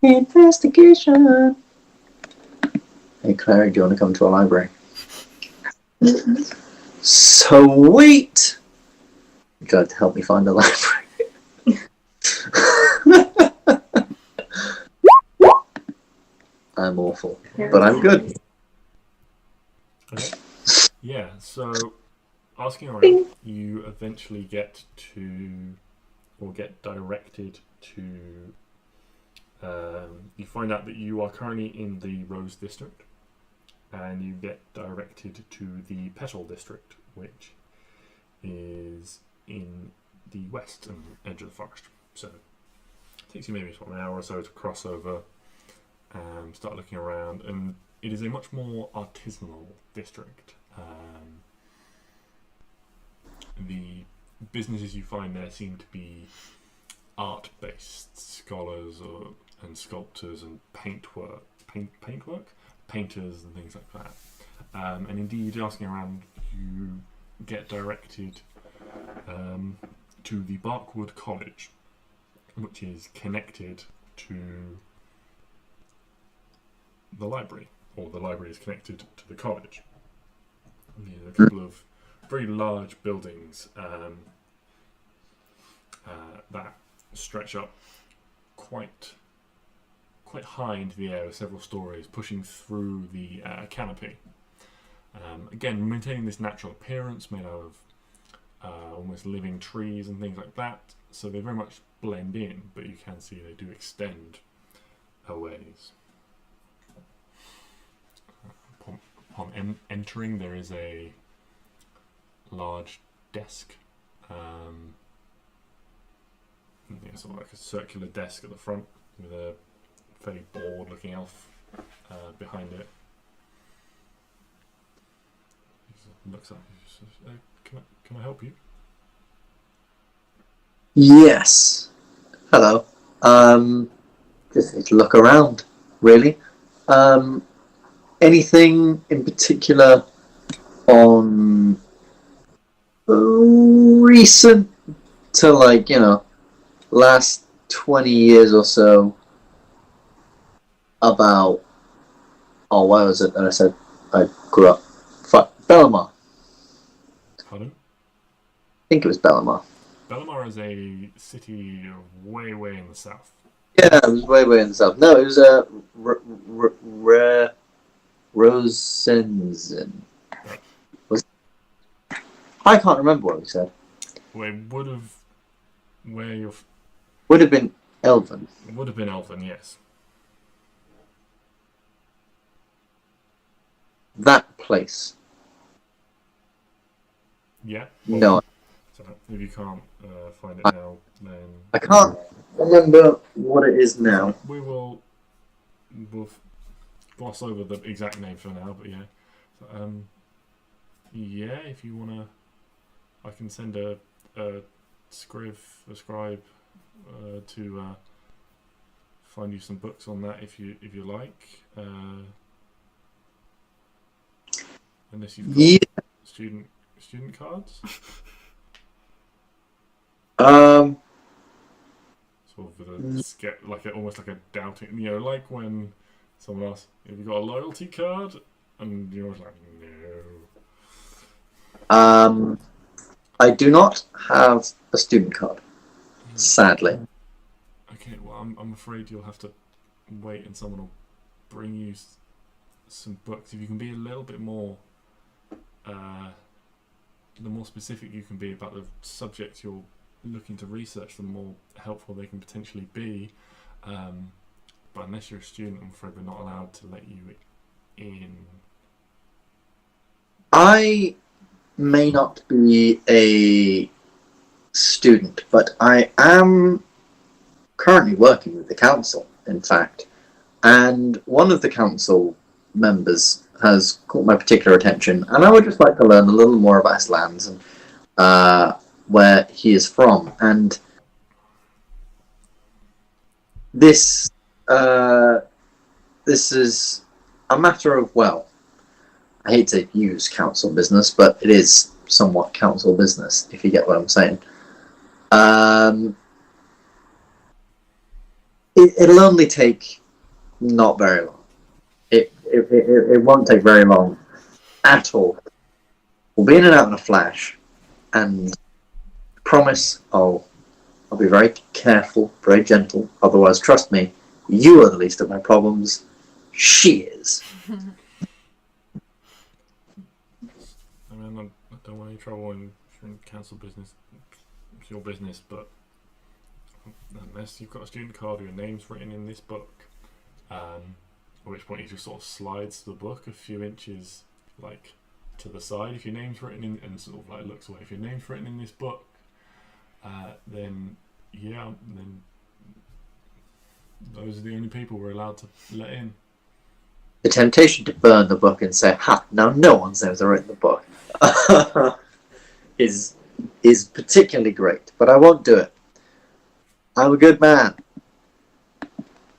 Investigation. Hey, Clary, do you want to come to our library? Sweet! You'd like to help me find a library. I'm awful, but I'm good. Okay. Yeah, so asking around, you eventually get to, or get directed to, you find out that you are currently in the Rose District, and you get directed to the Petal District, which is in the western edge of the forest. So it takes you maybe an hour or so to cross over and start looking around, and it is a much more artisanal district. The businesses you find there seem to be art-based scholars and sculptors and paintwork, painters and things like that. And indeed, asking around, you get directed to the Barkwood College, which is connected to the library, or the library is connected to the college. There's a couple of very large buildings that stretch up quite high into the air, with several stories pushing through the canopy. Again, maintaining this natural appearance made out of almost living trees and things like that, so they very much blend in, but you can see they do extend a ways. Upon entering, there is a large desk, sort of like a circular desk at the front with a fairly bored-looking elf behind it. He looks up. He says, "Can I help you?" Yes. Hello. Just need to look around, really. Anything in particular on recent to last 20 years or so about, why was it that I said I grew up? Bellamar. Pardon? I think it was Bellamar. Bellamar is a city way in the south. Yeah, it was way in the south. No, it was Rosenzen. I can't remember what we said. Well, it would have been Elven. It would have been Elven, yes. That place. Yeah. Well, no. So if you can't find it now, then I can't remember what it is now. We'll gloss over the exact name for now, but yeah. So, yeah, if you wanna, I can send a scribe to find you some books on that if you like. Unless you've got student cards. Sort of with almost like a doubting, like when someone asks, "Have you got a loyalty card?" and you're like, "No." I do not have a student card, sadly. Okay, well, I'm afraid you'll have to wait, and someone will bring you some books. If you can be a little bit more, the more specific you can be about the subject you're looking to research, the more helpful they can potentially be. But unless you're a student, I'm afraid we're not allowed to let you in. I may not be a student, but I am currently working with the council, in fact. And one of the council members has caught my particular attention, and I would just like to learn a little more about his lands and where he is from. And this is a matter of, well, I hate to use council business, but it is somewhat council business, if you get what I'm saying. It'll only take not very long. It won't take very long at all. We'll be in and out in a flash, and promise I'll be very careful, very gentle. Otherwise, trust me, you are the least of my problems. she is. I mean, I don't want any trouble in council business. It's your business, but unless you've got a student card or your name's written in this book, at which point he just sort of slides the book a few inches, like, to the side. If your name's written in, and sort of like looks away. If your name's written in this book, then those are the only people we're allowed to let in. The temptation to burn the book and say, "Ha! Now no one's ever written the book," is particularly great. But I won't do it. I'm a good man.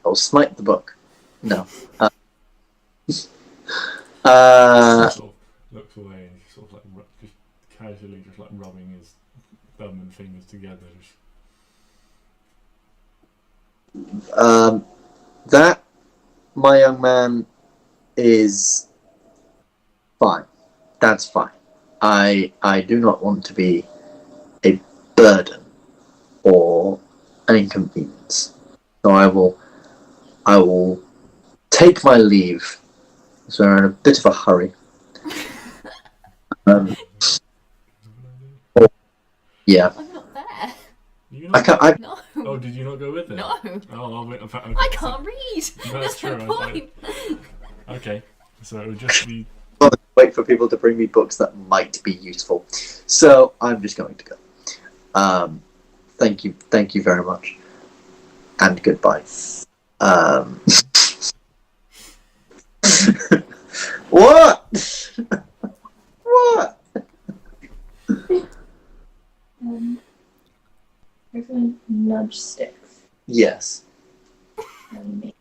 I'll smite the book. No. Sort of looks away and sort of like just casually, just like rubbing his thumb and fingers together. That, my young man, is fine. That's fine. I do not want to be a burden or an inconvenience. So I will take my leave. So we're in a bit of a hurry. Yeah. I'm not there. I can't. No. Oh, did you not go with it? No. Oh, I'll wait. Okay, I can't read. That's no true. point. Okay, so it would just be. Wait for people to bring me books that might be useful. So I'm just going to go. Thank you very much, and goodbye. What? What? We're going to nudge Stix Yes, and make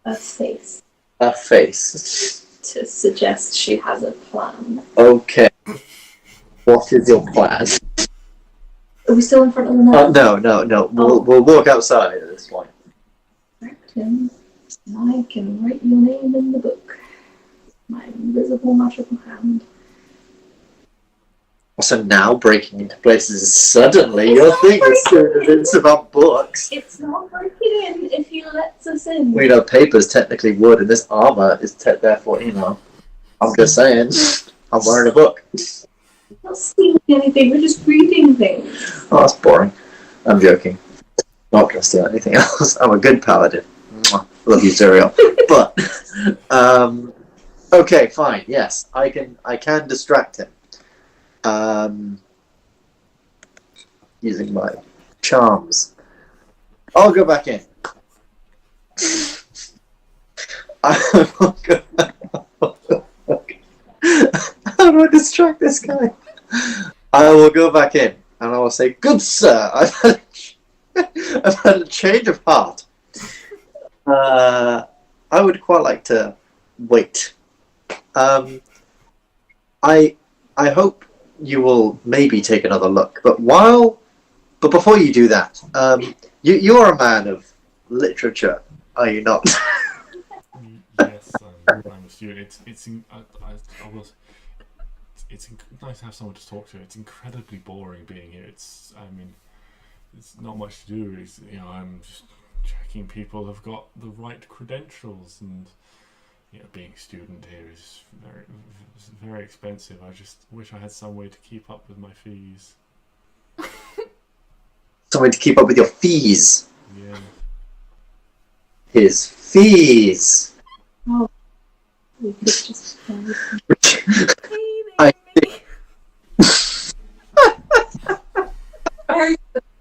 a face a face. to suggest she has a plan. Okay. What is your plan? Are we still in front of the man? No. We'll walk outside at this point. Correct him. I can write your name in the book. My invisible magical hand. So now breaking into places suddenly It's you're not thinking breaking it's about books. It's not breaking in if he lets us in. We know paper's technically wood and this armor is therefore, I'm just saying. I'm wearing a book. We're not stealing anything, we're just reading things. Oh, that's boring. I'm joking. Not gonna steal anything else. I'm a good paladin. Mwah. Love you, Zuriel. But okay, fine. Yes, I can distract him. Using my charms. I'll go back in. I will go. How do I distract this guy? I will go back in and I will say, "Good sir, I've had a change of heart. I would quite like to wait. I hope you will maybe take another look. But before you do that, you're a man of literature, are you not?" Yes, I'm a student. It's nice to have someone to talk to. It's incredibly boring being here. It's not much to do. I'm just checking people have got the right credentials, and being a student here is very expensive. I just wish I had some way to keep up with my fees. Some way to keep up with your fees. Yeah. His fees. We could just I very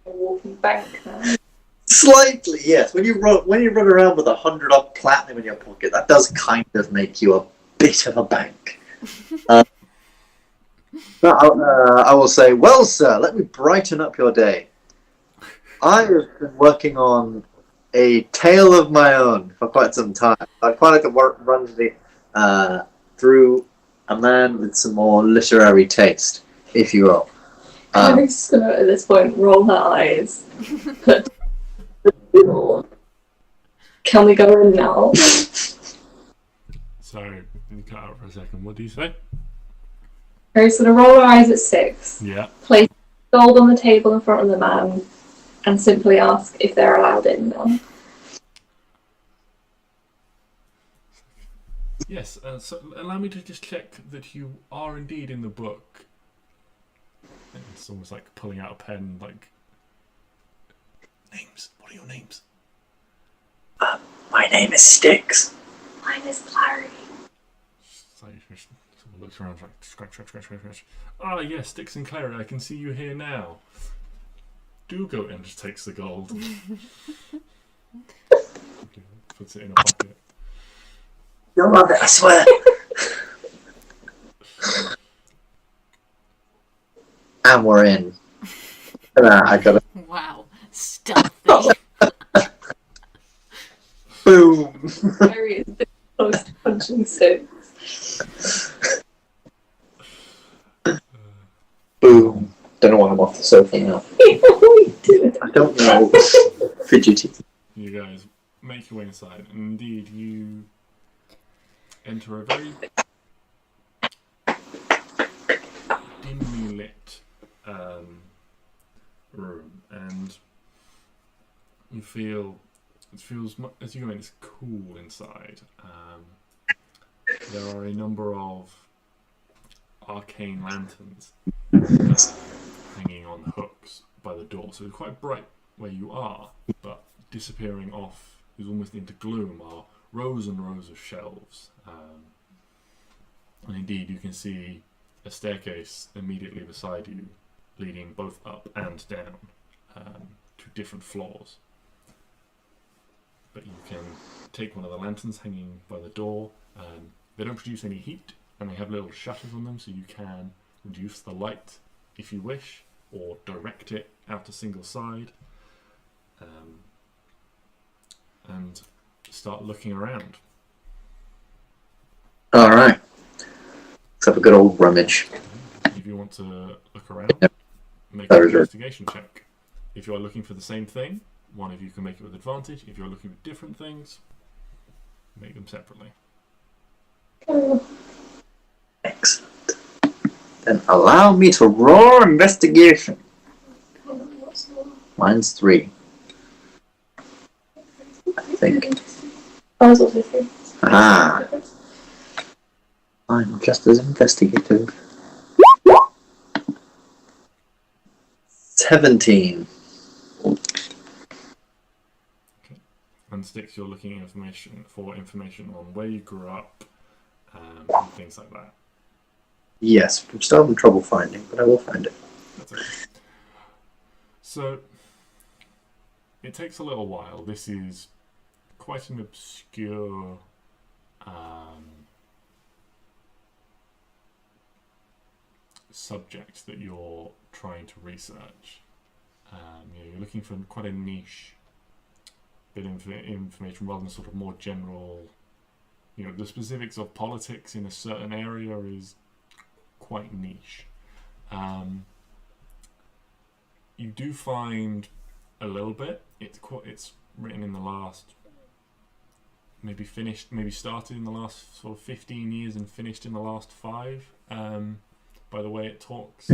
walking bank now. Slightly, yes. When you run around with 100 odd platinum in your pocket, that does kind of make you a bit of a bank. I will say, "Well, sir, let me brighten up your day. I have been working on a tale of my own for quite some time. I'd quite like to run through a man with some more literary taste, if you will." I'm just gonna, at this point, roll her eyes. Can we go in now? So, you cut out for a second. What do you say? Harry's gonna roll her eyes at 6. Yeah. Place gold on the table in front of the man, and simply ask if they're allowed in now. Yes, so allow me to just check that you are indeed in the book. And it's almost like pulling out a pen, like... Names? What are your names? My name is Stix. Mine is Klari. So someone looks around, like, scratch. Ah, yes, Stix and Klari, I can see you here now. Do go and just takes the gold. Puts it in a pocket. You'll love it, I swear. And we're in. I got it. Wow, stealthy. Boom. Klari is the close to punching Stix. Boom. Don't know why I'm off the sofa now. We do it. I don't know. Fidgety. You guys make your way inside, and indeed you enter a very dimly lit room, and you feel as you go in, it's cool inside. There are a number of arcane lanterns hanging on hooks by the door, so it's quite bright where you are, but disappearing off is almost into gloom are rows and rows of shelves, and indeed you can see a staircase immediately beside you leading both up and down to different floors. But you can take one of the lanterns hanging by the door. They don't produce any heat, and they have little shutters on them, so you can reduce the light if you wish, or direct it out a single side, and start looking around. Alright. Let's have a good old rummage. If you want to look around, Yep. make That an is right. investigation check. If you are looking for the same thing, one of you can make it with advantage. If you're looking for different things, make them separately. Excellent. Then allow me to roar investigation. Mine's 3. I think. I was also 3. Ah. I'm just as investigative. 17. And Stix, you're looking for information on where you grew up, and things like that. Yes, I'm still having trouble finding, but I will find it. That's okay. So, it takes a little while. This is quite an obscure subject that you're trying to research. You're looking for quite a niche bit of information rather than sort of more general. The specifics of politics in a certain area is quite niche. You do find a little bit. It's written in the last, maybe started in the last sort of 15 years and finished in the last 5. By the way it talks,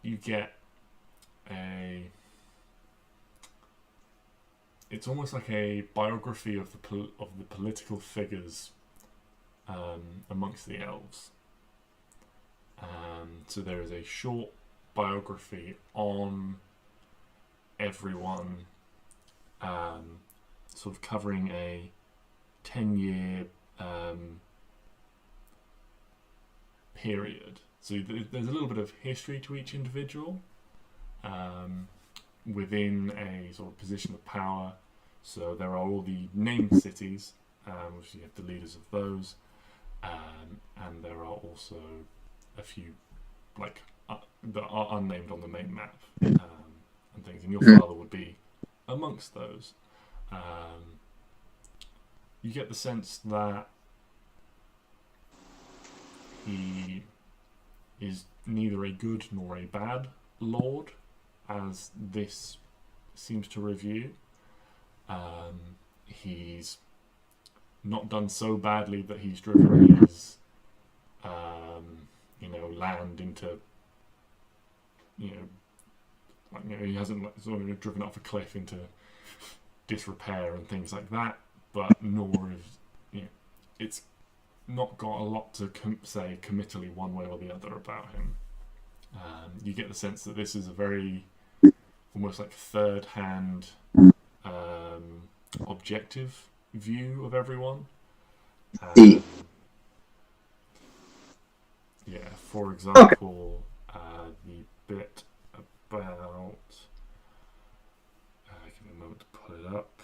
you get it's almost like a biography of the political figures amongst the elves. So there is a short biography on everyone, sort of covering a 10-year period. So there's a little bit of history to each individual within a sort of position of power. So there are all the named cities, which you have the leaders of those, and there are also a few that are unnamed on the main map, and things. And your father would be amongst those. You get the sense that he is neither a good nor a bad lord, as this seems to review. He's not done so badly that he's driven his land into he hasn't sort of driven off a cliff into disrepair and things like that, but nor is it's not got a lot to say committally one way or the other about him. You get the sense that this is a very almost like third-hand objective view of everyone. Yeah, for example, the bit about... give me a moment to pull it up.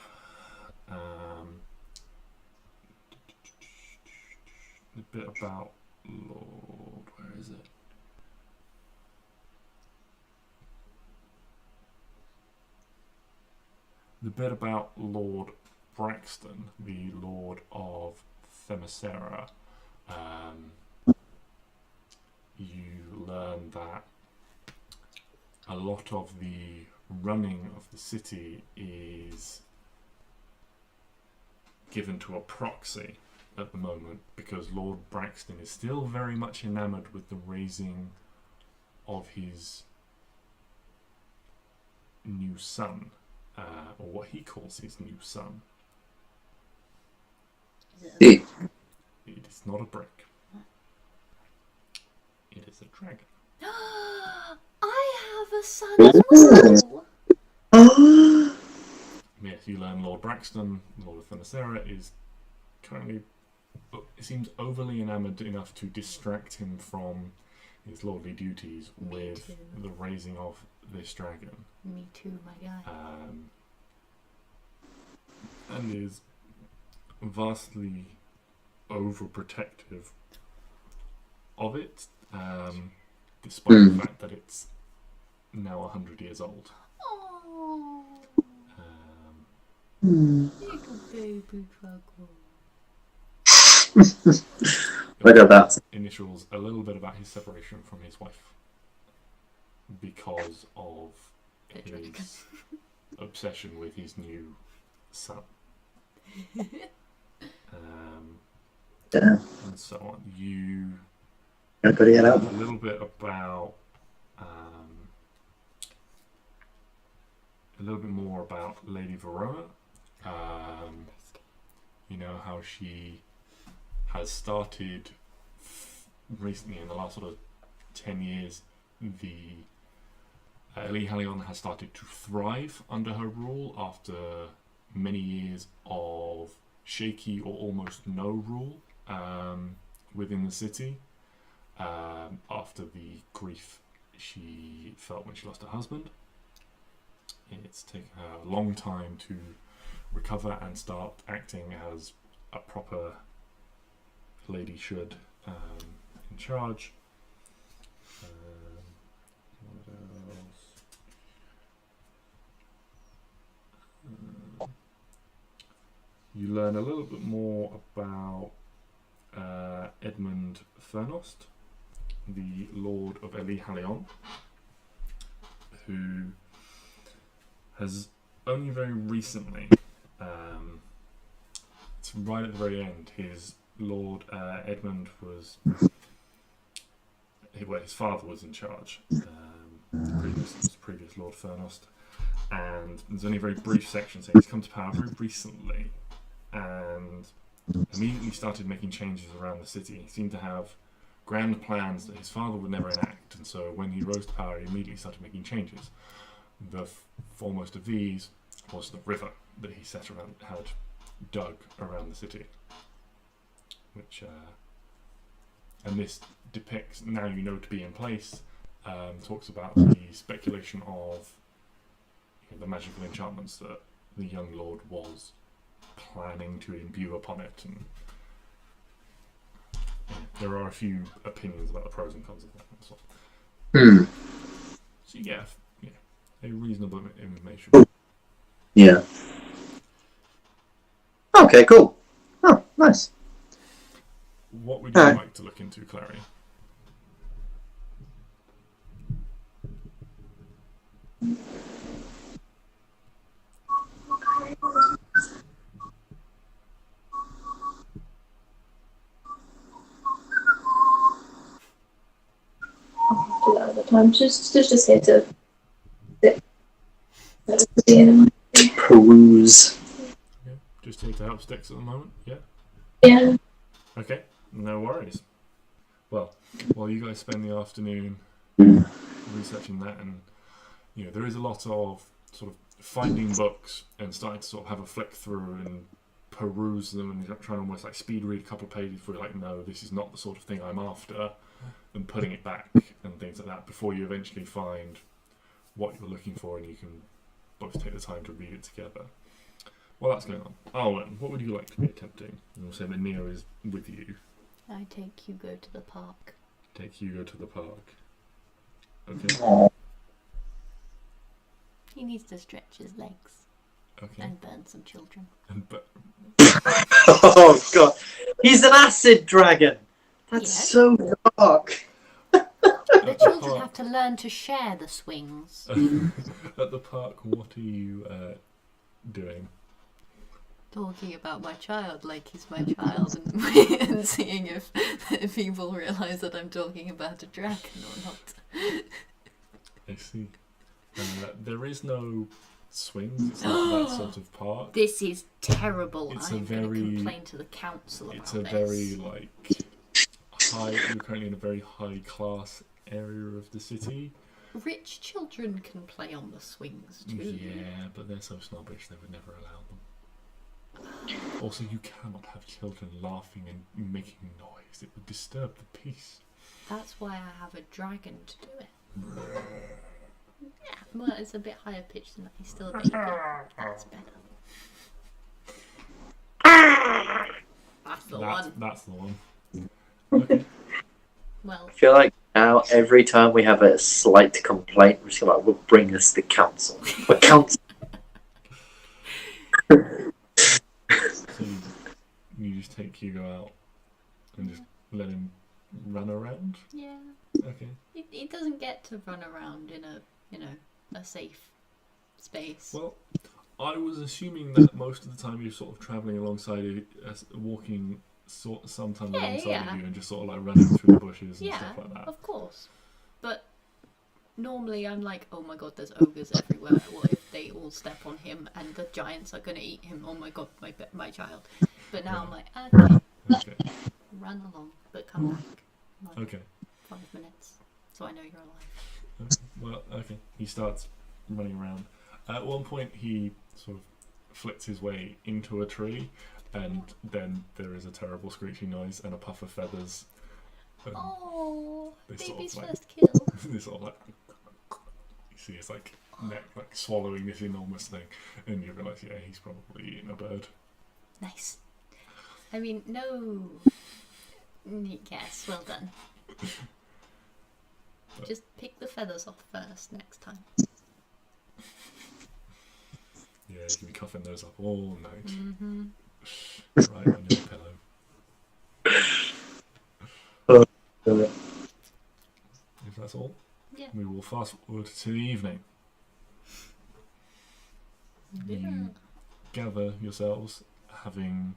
The bit about Lord... Where is it? The bit about Lord Braxton, the Lord of Themyscira, you learn that a lot of the running of the city is given to a proxy at the moment, because Lord Braxton is still very much enamoured with the raising of his new son, or what he calls his new son. It is not a brick. It is a dragon. I have a son as well. Yes, you learn Lord Braxton, Lord of Themyscira, is currently, it seems, overly enamoured enough to distract him from his lordly duties with the raising of this dragon. Me too, my guy. And is vastly overprotective of it, despite the fact that it's now 100 years old. Oh, little baby dragon. I got that. Initials a little bit about his separation from his wife because of his obsession with his new son. Damn. And so on. You I gotta get out. a little bit about a little bit more about Lady Verona. You know how she has started recently, in the last sort of 10 years, the Halion has started to thrive under her rule after many years of shaky or almost no rule within the city, after the grief she felt when she lost her husband. It's taken her a long time to recover and start acting as a proper lady should, in charge. What else? You learn a little bit more about Edmund Fernost, the Lord of Halion, who has only very recently, it's right at the very end, his Lord Edmund was, his father was in charge, previous Lord Fernost, and there's only a very brief section saying he's come to power very recently and immediately started making changes around the city. He seemed to have grand plans that his father would never enact, and so when he rose to power he immediately started making changes. The foremost of these was the river that he had dug around the city, which and this depicts, now you know to be in place, talks about the speculation of the magical enchantments that the young lord was planning to imbue upon it, and there are a few opinions about the pros and cons of that as well. So you get a reasonable information. Yeah. Okay, cool. Oh, nice. What would you like to look into, Klari? Do that at the time. Just here to sit. Peruse. Yeah, just here to help Stix at the moment. Yeah. Yeah. Okay, no worries. Well, while you guys spend the afternoon researching that, and there is a lot of sort of finding books and starting to sort of have a flick through and peruse them, and you're trying to almost like speed read a couple of pages before you're like, no, this is not the sort of thing I'm after, and putting it back and things like that before you eventually find what you're looking for, and you can both take the time to read it together. While that's going on, Arwen, what would you like to be attempting? And we'll say that Neo is with you. I take Hugo to the park. Take Hugo to the park. Okay. Aw. He needs to stretch his legs Okay. and burn some children. Oh god, he's an acid dragon. That's Yes. so dark. The children have to learn to share the swings. At the park, what are you doing? Talking about my child like he's my child, and seeing if people realise that I'm talking about a dragon or not. I see. There is no swings. It's not that sort of park. This is terrible. It's I'm a going to very- complain to the council about It's a this. very high. You're currently in a very high class area of the city. Rich children can play on the swings too. Yeah, but they're so snobbish they would never allow them. Also, you cannot have children laughing and making noise. It would disturb the peace. That's why I have a dragon to do it. Yeah, well, it's a bit higher pitched than that. He's still a baby. That's better. That's the one. That's the one. Okay. Well, I feel like now every time we have a slight complaint, we're just gonna like, we'll bring this to council. We're council. So you just take Hugo out and just let him run around? yeah. Okay. He doesn't get to run around in a safe space. Well, I was assuming that most of the time you're sort of travelling alongside, walking sometime alongside yeah. of you and just sort of like running through the bushes and Yeah, stuff like that. of course. But normally I'm like, oh my god, there's ogres everywhere. What if they all step on him and the giants are going to eat him? Oh my god, my child. But now I'm like, okay, Okay. run along, but come back. Like Okay. 5 minutes, so I know you're alive. Well, okay. He starts running around. At one point, he sort of flits his way into a tree, and then there is a terrible screeching noise and a puff of feathers. And Oh, they sort of baby's like- first kill. they sort of like, you see his like neck like swallowing this enormous thing, and you realise, yeah, he's probably eating a bird. Nice. I mean, no. Yes, well done. Just pick the feathers off first next time. Yeah, you can be coughing those up all night. Mm-hmm. Right on your pillow. If that's all, Yeah. we will fast forward to the evening. You gather yourselves, having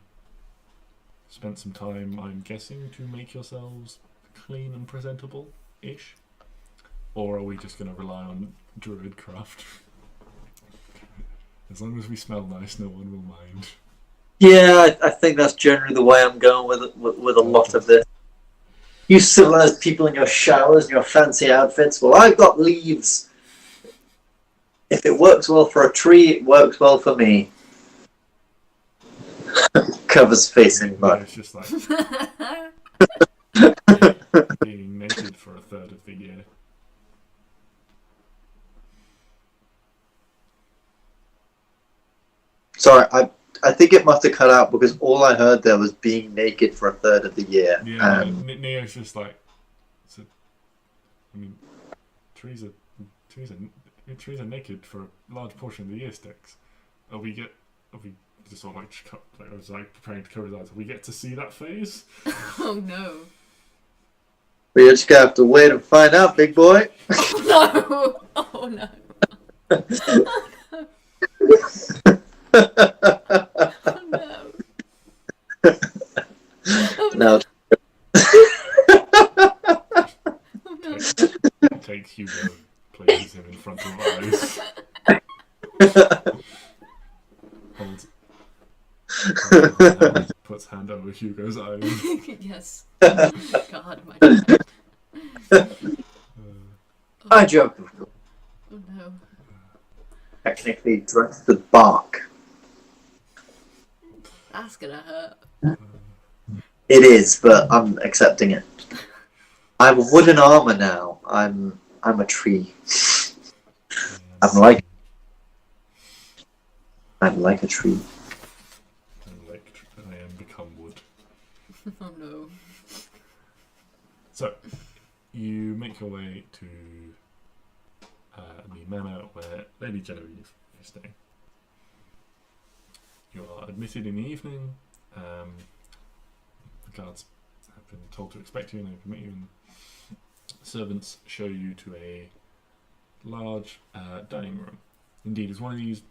spent some time, I'm guessing, to make yourselves clean and presentable-ish? Or are we just going to rely on druidcraft? As long as we smell nice, no one will mind. Yeah, I think that's generally the way I'm going with a lot of this. You civilized people in your showers and your fancy outfits. Well, I've got leaves. If it works well for a tree, it works well for me. Covers face in Yeah, mud. it's just like being naked for a third of the year. Sorry, I think it must have cut out because all I heard there was being naked for a third of the year. Yeah, And Neo's just like, I mean, trees are naked for a large portion of the year, Stix. Are we just sort of like I was like preparing to cover his eyes. We get to see that phase. Oh no. we're just gonna have to wait and find out, big boy. Oh no. Oh no. Oh no. Oh no. No. Oh no. Takes Hugo, places him in front of eyes. Holds, puts hand over over Hugo's Island. Yes. God, my God. I joke, of course. Oh no. Technically dressed with bark. That's gonna hurt. It is, but I'm accepting it. I'm wooden armor now. I'm a tree. I'm like a tree. I am become wood. Oh no. So, you make your way to the manor where Lady Genevieve is staying. You are admitted in the evening. The guards have been told to expect you and they permit you, and servants show you to a large dining room. Indeed, it's one of these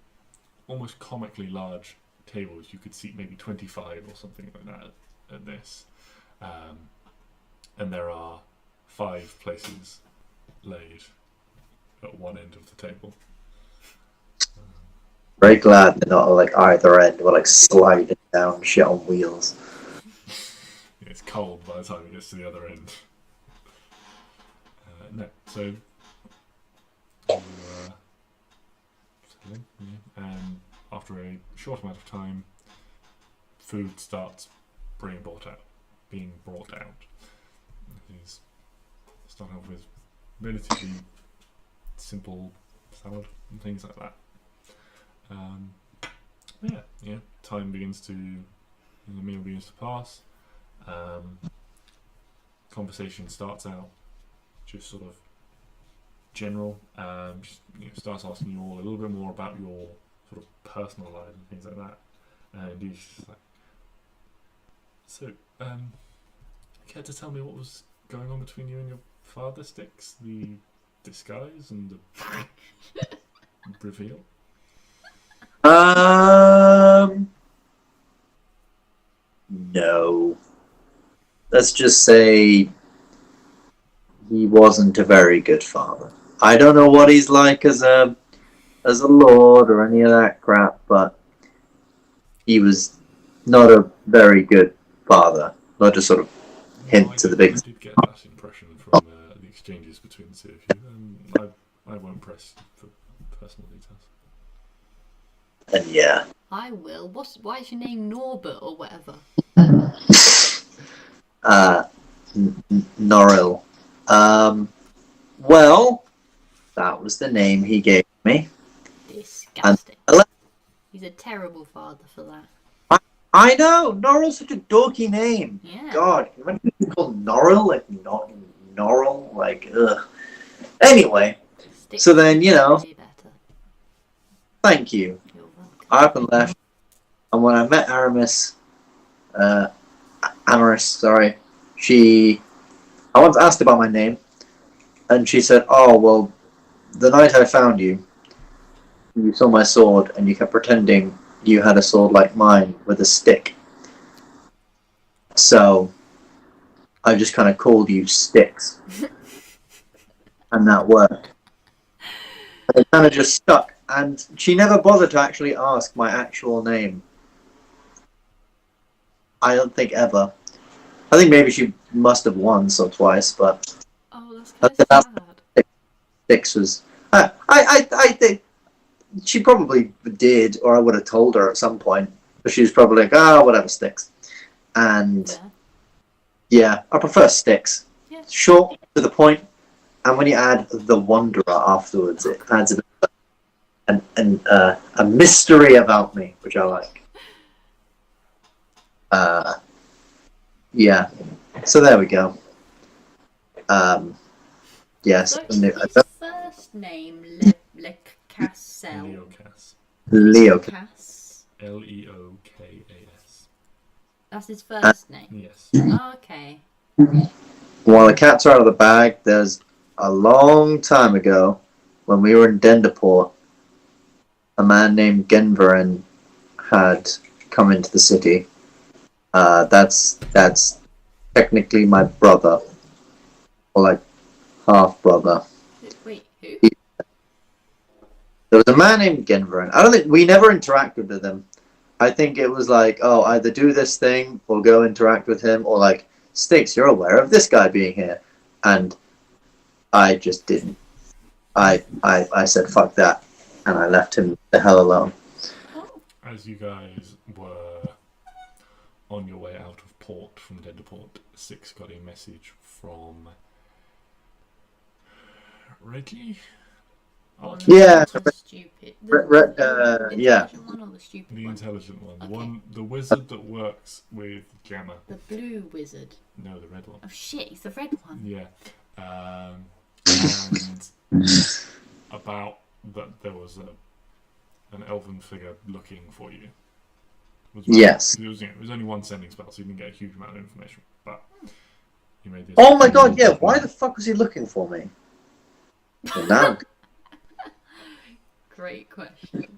almost comically large tables. You could seat maybe 25 or something like that at this. And there are 5 places laid at one end of the table. Very glad they're not like either end. We're like sliding down shit on wheels. Yeah, it's cold by the time it gets to the other end. No, so and after a short amount of time, food starts being brought out. These start off with relatively simple salad and things like that. Time begins to, the meal begins to pass. Conversation starts out just sort of general. Starts asking you all a little bit more about your sort of personal life and things like that. And he's just like, so, care to tell me what was going on between you and your father, Stix? The disguise and the reveal? No. Let's just say he wasn't a very good father. I don't know what he's like as a lord or any of that crap, but he was not a very good father. Not just sort of hint to the big. I did get that impression from the exchanges between the two of you. I won't press for personal details. And yeah. I will. Why is your name Norbert or whatever? Norril. Well, that was the name he gave me. Disgusting. He's a terrible father for that. I know! Norril's such a dorky name. Yeah. God, when you call Norril, like, not Norril, like, ugh. Anyway, Stix so then, you know, way better. thank you. You're welcome. I up and left, and when I met Aramis, sorry, I once asked about my name, and she said, oh, well, the night I found you, you saw my sword, and you kept pretending you had a sword like mine with a stick. So, I just kind of called you Stix. And that worked. And it kind of just stuck, and she never bothered to actually ask my actual name. I don't think ever. I think maybe she must have once or twice, but Oh, that's kind of sad. Stix was. I think she probably did, or I would have told her at some point. But she was probably like, whatever, Stix. And yeah, I prefer Stix. Yeah. Short, to the point, and when you add the Wanderer afterwards, it adds a bit of a mystery about me, which I like. Yeah. So there we go. Yes. So Yeah, his first name, Le Cassel. Leocas. Leo. Leokas. That's his first name. Yes. Okay. While the cat's are out of the bag, there's a long time ago, when we were in Denderport, a man named Genveren had come into the city. That's technically my brother, or like half brother. Wait, who? There was a man named Genveren. I don't think we never interacted with him. I think it was like, oh, either do this thing or go interact with him, or like, Stix, you're aware of this guy being here, and I just didn't. I said fuck that, and I left him the hell alone. As you guys were on your way out of port from Denderport, Stix got a message from Reggie. Yeah, Stupid. yeah. Intelligent one or the stupid The one? intelligent one. The Okay. one, the wizard that works with Gamma. The blue wizard. No, the red one. Oh shit, he's the red one. Yeah. And about that there was an elven figure looking for you. Yes. It was only one sending spell, so you didn't get a huge amount of information. But you made this. Oh my god, yeah, why the fuck was he looking for me? Well, now, Great question.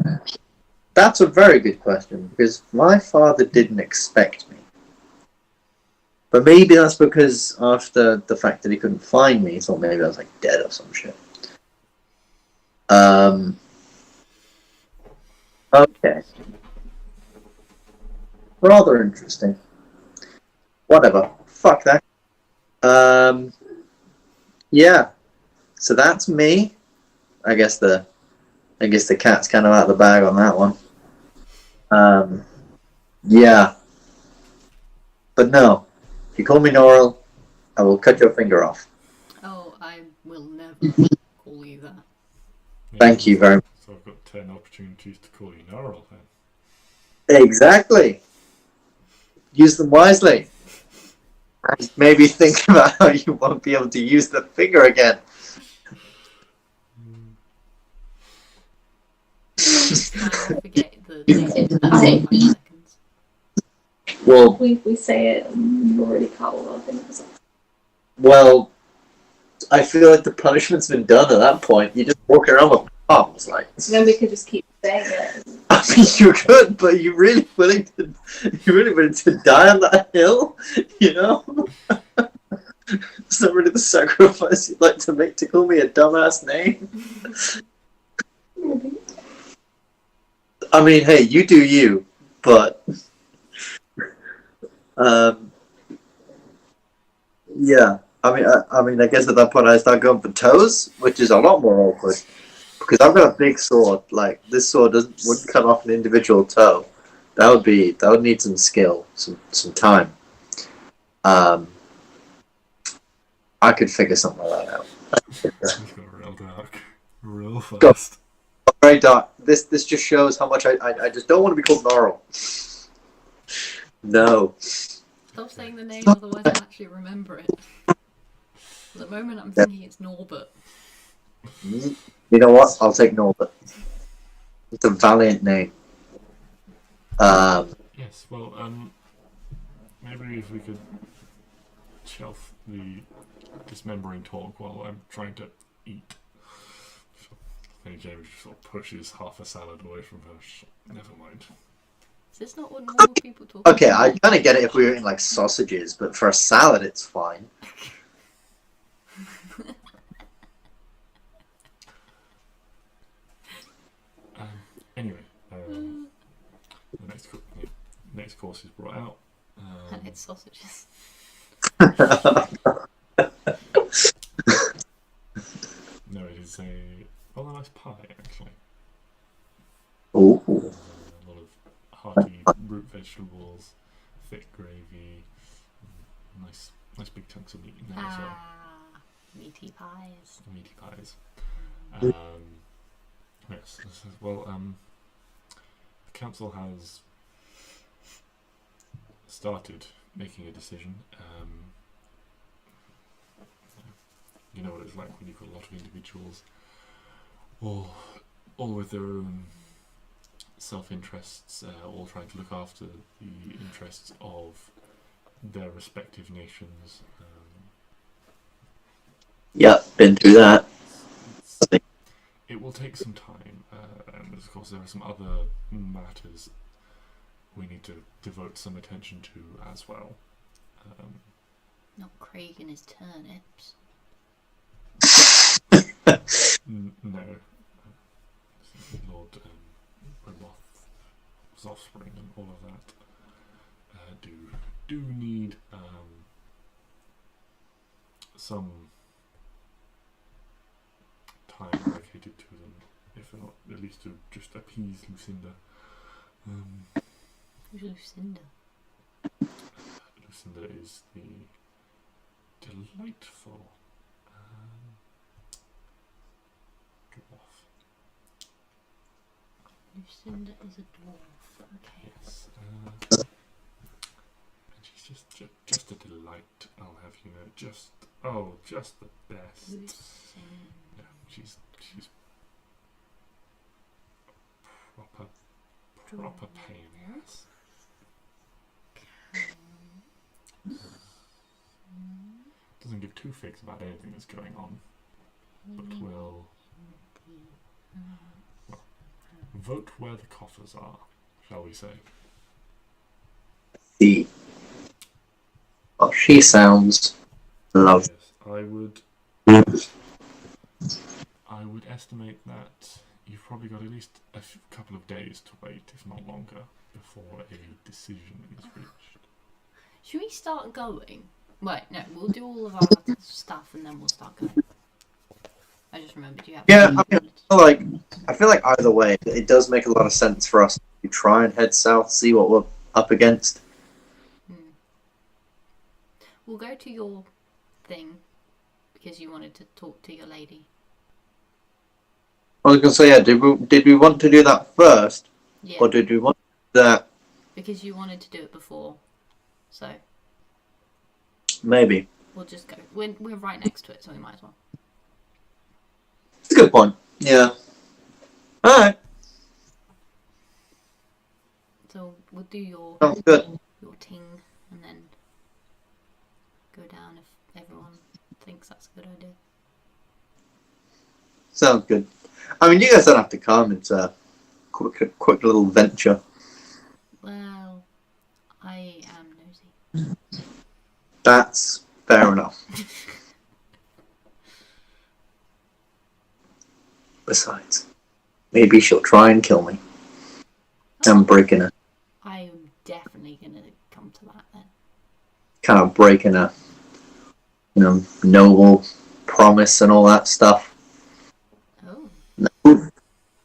that's a very good question, because my father didn't expect me. But maybe that's because after the fact that he couldn't find me, he thought maybe I was like dead or some shit. Okay. Rather interesting. Whatever. Fuck that. Yeah. So that's me. I guess the cat's kind of out of the bag on that one. Yeah. But no. If you call me Norrell, I will cut your finger off. Oh, I will never call you that. Yeah, Thank you very much. So I've got 10 opportunities to call you Norrell then. Exactly. Use them wisely. And maybe think about how you won't be able to use the finger again. I forget the I- seconds. Well, We say it and you already caught all of things. well, I feel like the punishment's been done at that point. You just walk around with palms, like. So then we could just keep saying it. I mean, you could, but you're really willing to die on that hill, you know? Is that really the sacrifice you'd like to make to call me a dumbass name? Maybe. I mean, hey, you do you, but yeah. I mean, I guess at that point I start going for toes, which is a lot more awkward because I've got a big sword. Like this sword wouldn't cut off an individual toe. That would need some skill, some time. I could figure something like that out. It's got real dark, real fast. Very dark. This just shows how much I just don't want to be called Norrell. No. Stop saying the name, otherwise I'll actually remember it. At the moment, I'm thinking it's Norbert. You know what? I'll take Norbert. It's a valiant name. Yes, well, maybe if we could shelf the dismembering talk while I'm trying to eat. I think James just sort of pushes half a salad away from her. Never mind. Is this not what normal people talk Okay, about? I kind of get it if we were eating like sausages, but for a salad, it's fine. Anyway, the next course is brought out. And it's sausages. No, it is a rather nice pie, actually. Ooh. A lot of hearty root vegetables, thick gravy, nice big chunks of meat in there as well. Meaty pies. Meaty pies. Yes. Well, the council has started making a decision. You know what it's like when you've got a lot of individuals, all with their own self-interests, all trying to look after the interests of their respective nations. Yep, been through that. It will take some time, and of course there are some other matters we need to devote some attention to as well. Not Craig and his turnips. No. Lord Remoth his offspring and all of that do need some time allocated to them, if not at least to just appease Lucinda. Who's Lucinda? Lucinda is the delightful dwarf. Lucinda is a dwarf. Okay. Yes. And she's just a delight. I'll have you know. Just the best. Lucinda. Yeah, she's proper pain in the ass. Doesn't give two figs about anything that's going on, but will vote where the coffers are, shall we say? See. Oh, she sounds lovely. Yes, I would estimate that you've probably got at least a couple of days to wait, if not longer, before a decision is reached. Should we start going? Wait, no, we'll do all of our stuff and then we'll start going. I just remembered you have. Yeah, I feel like either way, it does make a lot of sense for us to try and head south, see what we're up against. We'll go to your thing because you wanted to talk to your lady. I was going to say, yeah, did we want to do that first? Yeah. Or did we want that? Because you wanted to do it before. So. Maybe. We'll just go. We're right next to it, so we might as well. It's a good point. Yeah. Alright. So we'll do your Sounds good. ting and then go down if everyone thinks that's a good idea. Sounds good. I mean, you guys don't have to come. It's a quick little venture. Well, I am nosy. That's fair enough. Besides, maybe she'll try and kill me. I'm breaking her. I am definitely going to come to that then. Kind of breaking a, noble promise and all that stuff. Oh. No,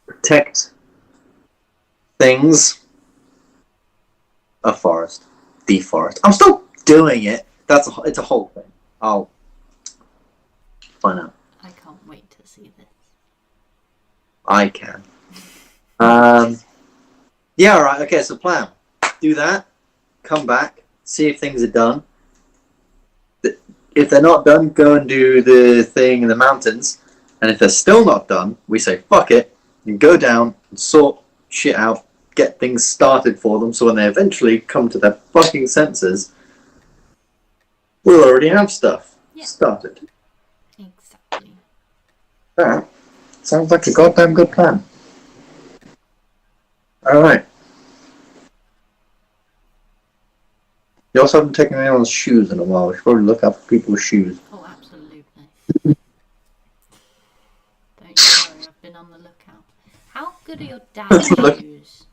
protect things. A forest. The forest. I'm still doing it. It's a whole thing. I'll find out. I can't wait to see this. I can. Yeah, alright, okay, so plan. Do that, come back, see if things are done. If they're not done, go and do the thing in the mountains. And if they're still not done, we say, fuck it, and go down and sort shit out, get things started for them, so when they eventually come to their fucking senses, we'll already have stuff started. Exactly. Alright. Sounds like a goddamn good plan. Alright. You also haven't taken anyone's shoes in a while. We should probably look up people's shoes. Oh, absolutely. Don't you worry, I've been on the lookout. How good are your dad's shoes?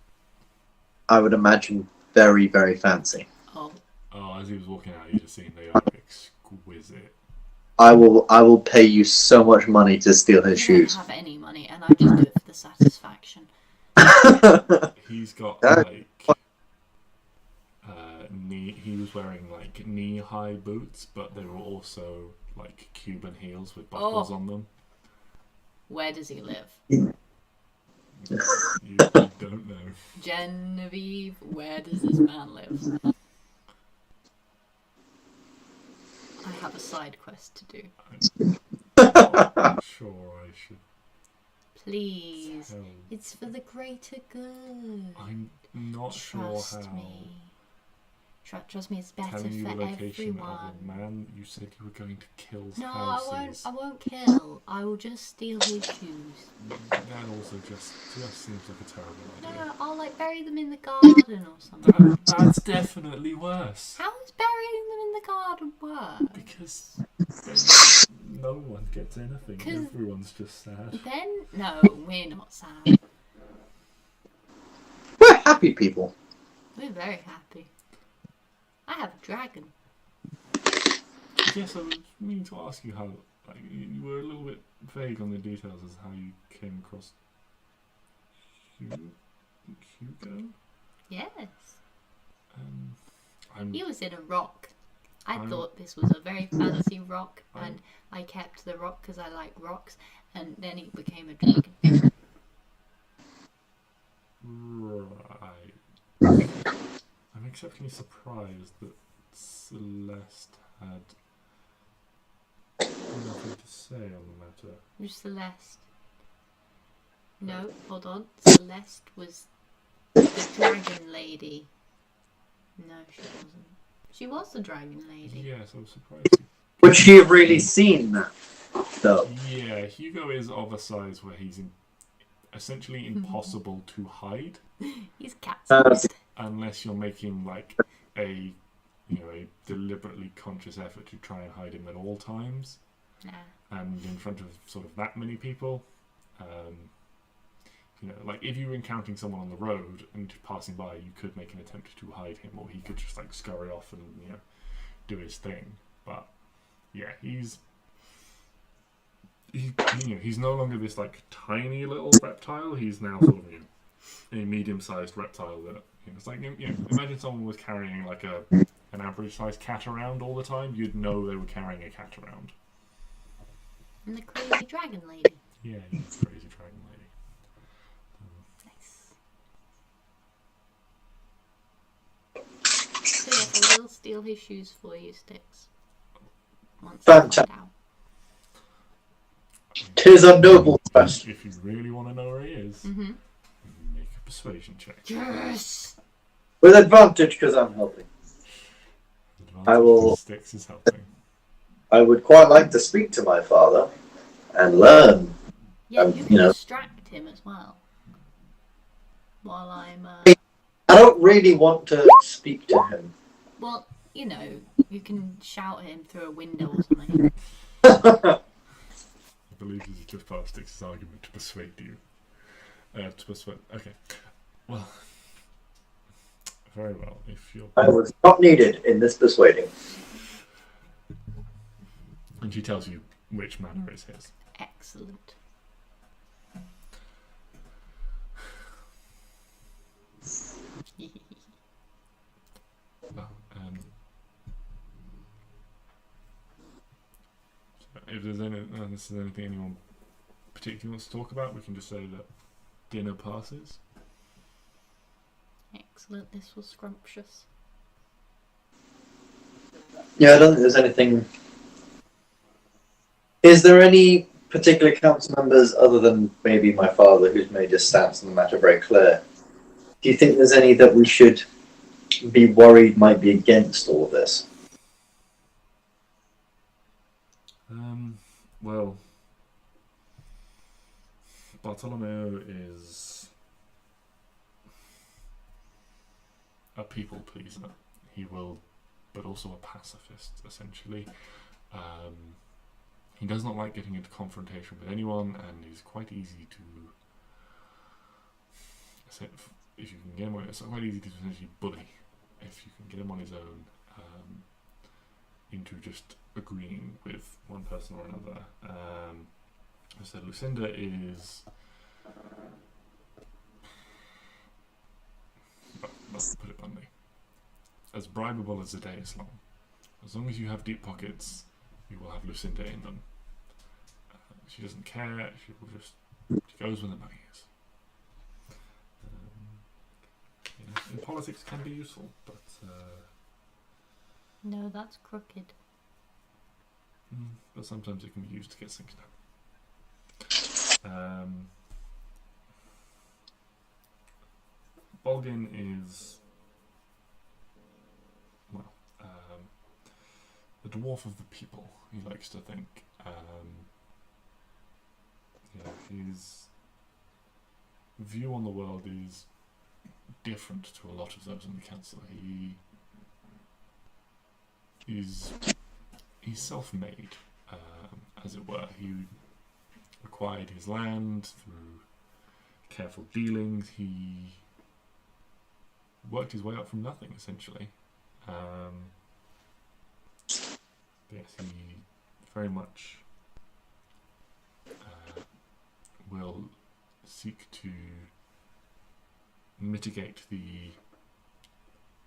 I would imagine very, very fancy. Oh. Oh, as he was walking out, you'd have seen they are exquisite. I will pay you so much money to steal his shoes. I don't have any money, and I just do it for the satisfaction. He's got he was wearing like knee-high boots, but they were also like Cuban heels with buckles on them. Where does he live? You don't know. Genevieve, where does this man live? I have a side quest to do. I'm sure I should. Please, it's for the greater good. I'm not Trust sure how. me. Trust me, it's better Telling you for the location everyone. of a man you said you were going to kill. No, houses. I won't kill. I will just steal his shoes. That also just seems like a terrible idea. No, I'll like bury them in the garden or something. That's definitely worse. How is burying them in the garden worse? Because then no one gets anything. Everyone's just sad. Then no, we're not sad. We're happy people. We're very happy. I have a dragon. Yes, I was meaning to ask you how. Like, you were a little bit vague on the details as how you came across Hugo. Yes. I'm. He was in a rock. I I'm- thought this was a very fancy rock, and I kept the rock because I like rocks, and then he became a dragon. Right. I'm exceptionally surprised that Celeste had nothing to say on the matter. Who's Celeste? No, hold on. Celeste was the dragon lady. No, she wasn't. She was the dragon lady. Yes, I was surprised. Would she have really seen that, though? Yeah, Hugo is of a size where he's essentially impossible to hide He's cat-sized. unless you're making like a deliberately conscious effort to try and hide him at all times. Nah. And in front of sort of that many people. Like if you were encountering someone on the road and passing by, you could make an attempt to hide him, or he could just like scurry off and do his thing. But yeah, he's no longer this like tiny little reptile. He's now sort of a medium-sized reptile that it's like imagine someone was carrying like an average-sized cat around all the time. You'd know they were carrying a cat around. And the crazy dragon lady. Yeah, he's a crazy dragon lady. Nice. So yes, I will steal his shoes for you, Stix. Once I find Fantastic. out. 'Tis a noble quest. If you really want to know where he is, Mhm. make a persuasion check. Yes. With advantage, because I'm helping. I will- Stix is helping. I would quite like to speak to my father and learn. Yeah, you can distract him as well. While I'm. I don't really want to speak to him. Well, you can shout at him through a window or something. I believe this is just part of Stix's argument to persuade you. Okay. Well. Very well. If you're. I was not needed in this persuading. And she tells you which manor is his. Excellent. Well, if there's anything anyone particularly wants to talk about, we can just say that dinner passes. Excellent. This was scrumptious. Yeah, I don't think there's anything. Is there any particular council members other than maybe my father who's made his stance on the matter very clear? Do you think there's any that we should be worried might be against all of this? Well, Bartolomeo is a people pleaser. He will, but also a pacifist, essentially. He does not like getting into confrontation with anyone, and he's quite easy to. If you can get him on, it's quite easy to essentially bully. If you can get him on his own, into just agreeing with one person or another. I said Lucinda is. Well, let's put it bluntly. As bribable as a day is long. As long as you have deep pockets, you will have Lucinda in them. She doesn't care. She will just. She goes where the money is. In politics, can be useful, but. No, that's crooked. But sometimes it can be used to get things done. Bolgin is, well, the dwarf of the people, he likes to think. His view on the world is different to a lot of those in the council. He's self-made, as it were. He acquired his land through careful dealings. He worked his way up from nothing, essentially. Yes, he very much will seek to mitigate the.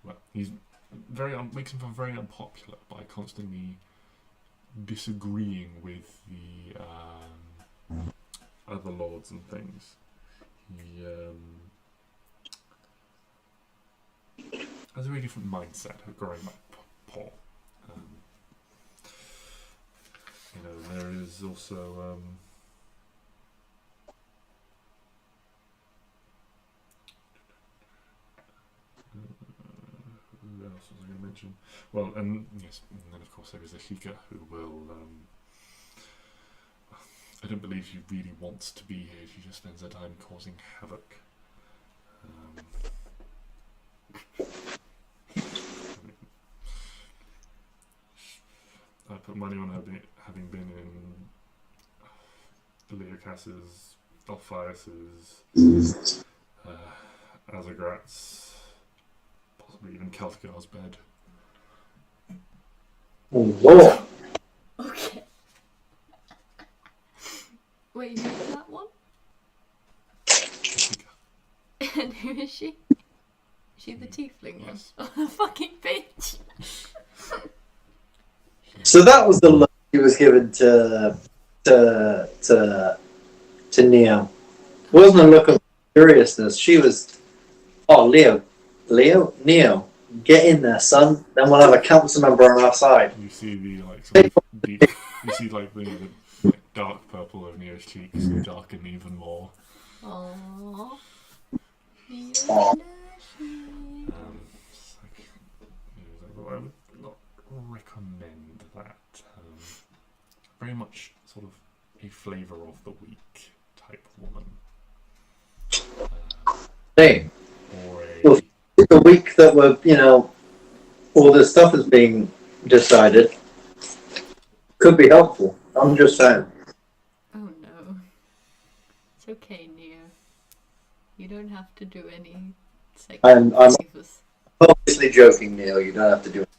Well, he's makes himself very unpopular by constantly disagreeing with the other lords and things. He has a very different mindset of growing up poor. There is also who else was I going to mention? Well, and yes, and then of course there is a Shika who will. I don't believe she really wants to be here. She just spends her time causing havoc. I put money on her having been in Leocas's, Alphias's, Azagrat's, possibly even Keltgar's bed. Oh, Lord. Okay. Wait, who's that one? And who is she? Is she the tiefling one? Yes. Oh, the fucking bitch! So that was the look he was given to Neo. It wasn't a look of curiousness. She was, oh, Neo, get in there, son. Then we'll have a council member on our side. You see the sort of deep, you see the dark purple of Neo's cheeks darken even more. Aww. Aw. I would not recommend that. Very much sort of a flavour of the week type woman. Hey, Or well, the week that we're, all this stuff is being decided could be helpful. I'm just saying. Oh no. It's okay, Neo. You don't have to do any I'm sacrifices. obviously joking, Neil. You don't have to do it.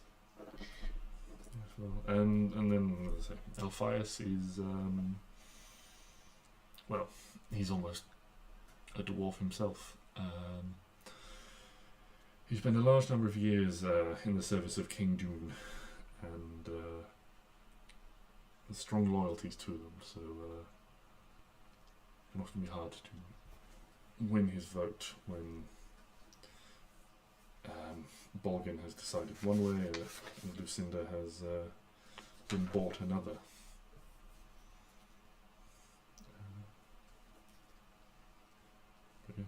and then Alphias is well, he's almost a dwarf himself. He spent a large number of years in the service of King Dune, and has strong loyalties to them, so it can often be hard to win his vote when Bolgan has decided one way and Lucinda has been bought another. But yes,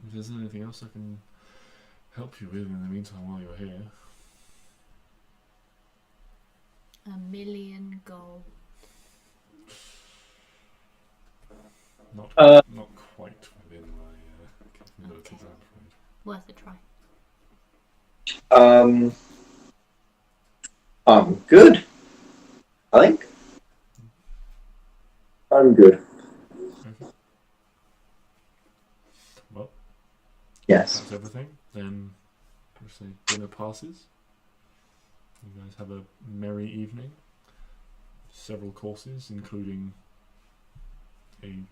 if there's anything else I can help you with in the meantime while you're here. $1,000,000 gold. Not quite within my capabilities, I'm afraid. Worth a try. I'm good. I think. I'm good. Okay. Well, Yes. that's everything. Then, let's say dinner passes. You guys have a merry evening. Several courses, including a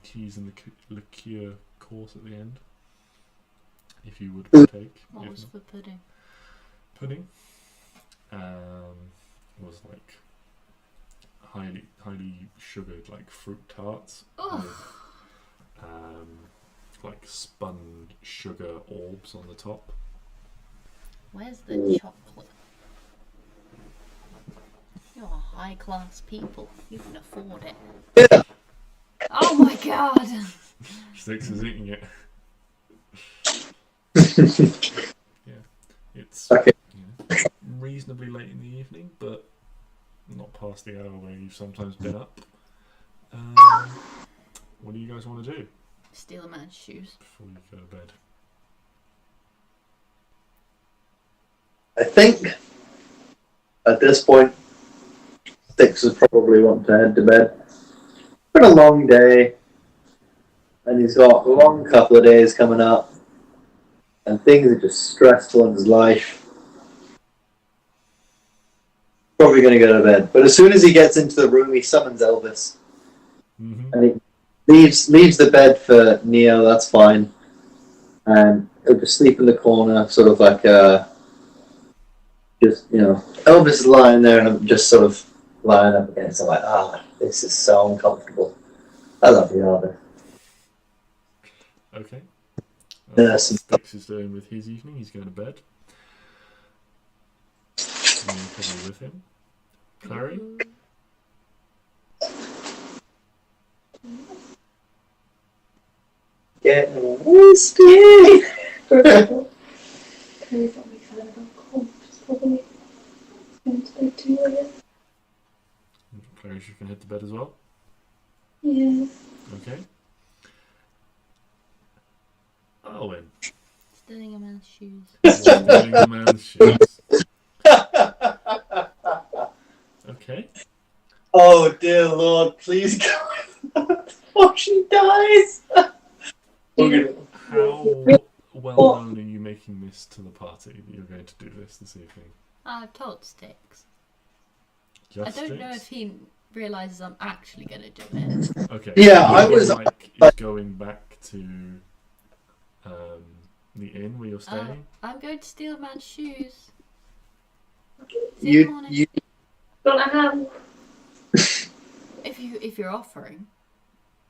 cheese and liqueur course at the end, if you would partake. What If was not, for pudding? pudding was like highly sugared, like fruit tarts Oh. with like spun sugar orbs on the top. Where's the chocolate? You're high class people. You can afford it. Yeah. Oh my god! Stix is eating it. Yeah, it's Okay. Reasonably late in the evening, but not past the hour where you've sometimes been up. What do you guys want to do Steal a man's shoes. before you go to bed? I think at this point, Stix is probably wanting to head to bed. It's been a long day, and he's got a long couple of days coming up. and things are just stressful in his life. Probably going to go to bed. But as soon as he gets into the room, he summons Elvis. Mm-hmm. And he leaves the bed for Neo, that's fine. And he'll just sleep in the corner, sort of like just, Elvis is lying there and I'm just sort of lying up against him like, this is so uncomfortable. I love you, Elvis. Okay. Yes. What Stix is doing with his evening, he's going to bed. And you're probably with him. Klari? Getting whiskey! Clary's not really feeling about cold. She's probably going to bed too early. Klari, you can head to bed as well. Yeah. Okay. Arwen. Stealing a man's shoes. Stealing a man's shoes. Okay. Oh dear Lord, please go before she dies! How well known are you making this to the party that you're going to do this evening? I've told Stix. Just I don't know Stix? if he realises I'm actually going to do it. Okay. Yeah, so I was- is going back to the inn where you're staying. I'm going to steal a man's shoes. See You, in the morning. you, Don't I have? If you're offering.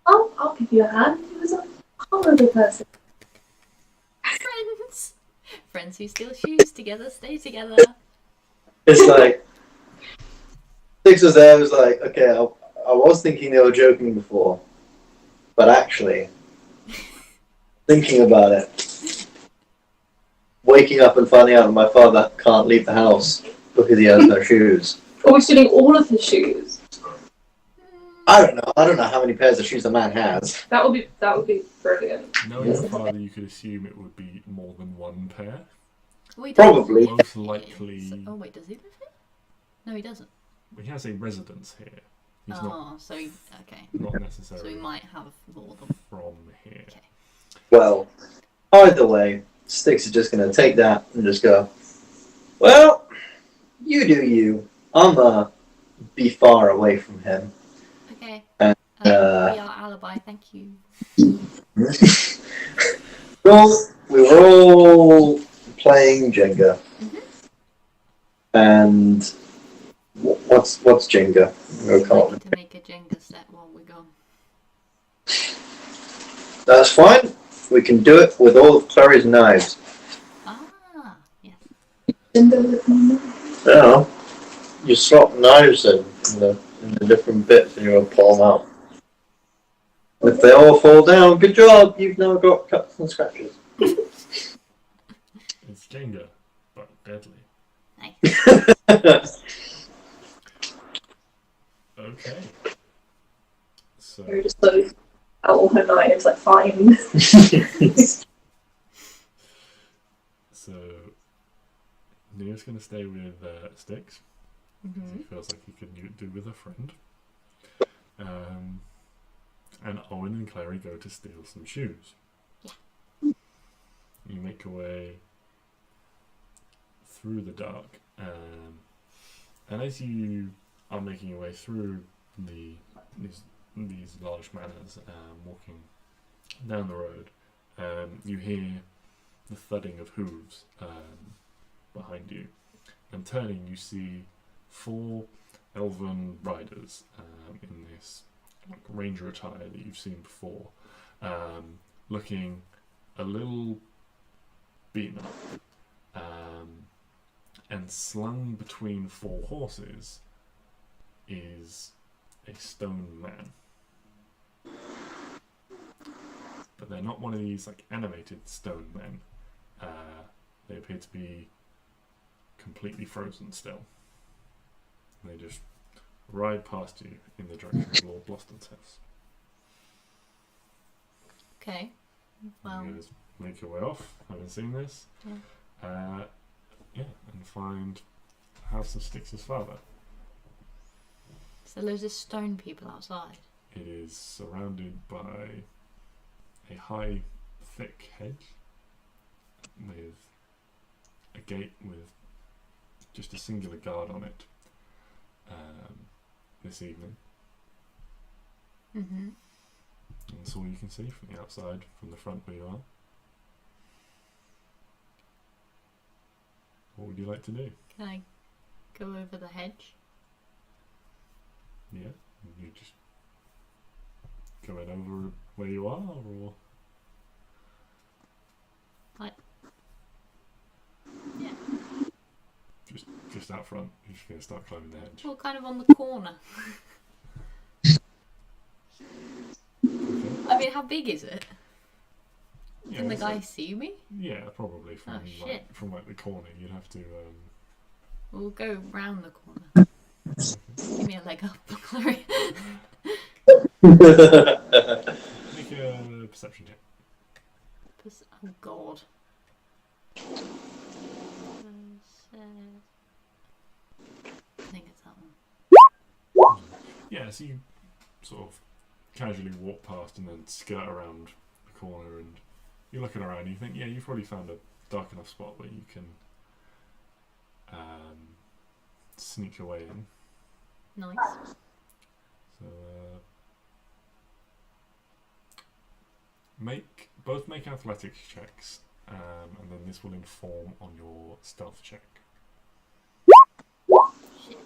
I'll give you a hand. He was a horrible person. Friends who steal shoes together stay together. it's like, Stix was there, I was like, okay, I was thinking they were joking before, but actually, thinking about it, waking up and finding out that my father can't leave the house because he has no shoes. Are we stealing all of his shoes? I don't know how many pairs of shoes a man has. That would be brilliant. Knowing your father, you could assume it would be more than one pair. Well, he Probably. doesn't live Most here, likely- so- oh wait, does he live here? No, he doesn't. He has a residence here. He's So he, okay. not So necessarily he might have more than. from here. Okay. Well, either way, Stix is just going to take that and just go, well, you do you. I'm be far away from him. Okay. And, Be our alibi, thank you. Well, we were all playing Jenga. Mhm. And what's Jenga? We'll We'd call like it. to make a Jenga set while we're gone. That's fine. We can do it with all of Clary's knives. Ah, yes. Yeah. You swap knives in the different bits and you'll pull them out. If they all fall down, good job. You've now got cuts and scratches. It's Jenga, but deadly. Nice. Okay. So, We're just like out all her knives, like fine. so Neo's going to stay with Stix. Mhm. He feels like he could do with a friend. And Owen and Klari go to steal some shoes. Yeah. You make your way through the dark, and as you are making your way through these large manors, walking down the road, you hear the thudding of hooves behind you, and turning, you see 4 elven riders in this ranger attire that you've seen before, looking a little beaten up, and slung between 4 horses is a stone man. But they're not one of these like animated stone men. They appear to be completely frozen still. And they just ride past you in the direction of Lord Bloston's house. Okay. Well, You guys make your way off, having seen this. And find the house of Stix's father. so loads of stone people outside. It is surrounded by a high, thick hedge. with a gate with just a singular guard on it this evening. Mm-hmm. And that's all you can see from the outside, from the front where you are. What would you like to do? Can I go over the hedge? Yeah, you just going over where you are, or Yeah. just out front. You're just going to start climbing the hedge. Well, kind of on the corner. Okay. I mean, how big is it? Yeah, Can the it's guy like- see me? Yeah, probably from Oh, like shit. from like the corner. You'd have to. We'll go round the corner. Give me a leg up, Klari. Make a perception check. Oh god. I think it's that one. Yeah, so you sort of casually walk past and then skirt around the corner, and you're looking around and you think, yeah, you've probably found a dark enough spot where you can sneak your way in. Nice. So make athletics checks, and then this will inform on your stealth check. Shit.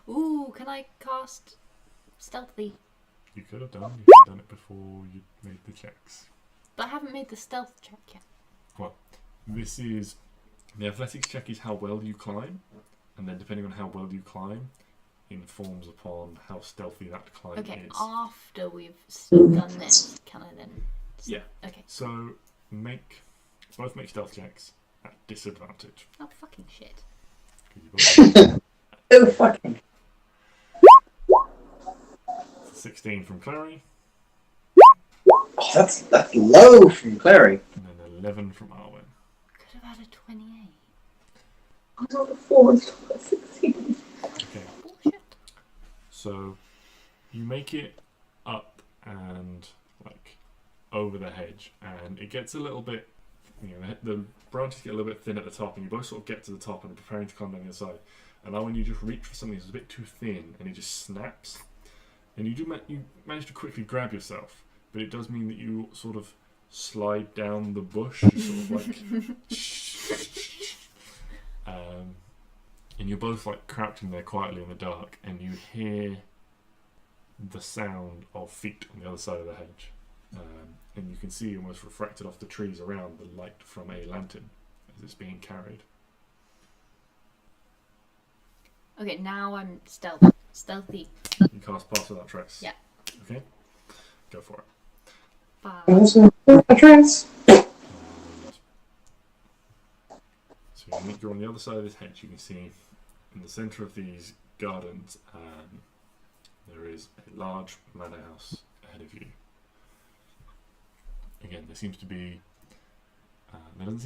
Ooh, can I cast stealthy? You could have done. You could have done it before you made the checks. But I haven't made the stealth check yet. This is the athletics check is how well you climb, and then depending on how well you climb, informs upon how stealthy that climb Okay, is. after we've done this, can I then? Yeah. Okay. So both make stealth checks at disadvantage. Oh fucking shit. 'Cause you both- Oh, fucking. 16 from Klari, Oh, that's low from Clary. and then 11 from Arwen. Could have had a 28. I got a 4 and still got 16. Okay. Bullshit. So you make it up and like over the hedge, and it gets a little bit, the branches get a little bit thin at the top, and you both sort of get to the top and are preparing to climb down the other side. And now when you just reach for something that's a bit too thin, and it just snaps, and you manage to quickly grab yourself, but it does mean that you sort of slide down the bush, sort of like, and you're both like crouching there quietly in the dark, and you hear the sound of feet on the other side of the hedge, and you can see almost refracted off the trees around the light from a lantern as it's being carried. Okay, now I'm stealthy. You cast Pass Without Trace. Yeah. Okay, go for it. But Also, address. And so you're on the other side of this hedge. You can see in the centre of these gardens there is a large manor house ahead of you. Again, there doesn't seem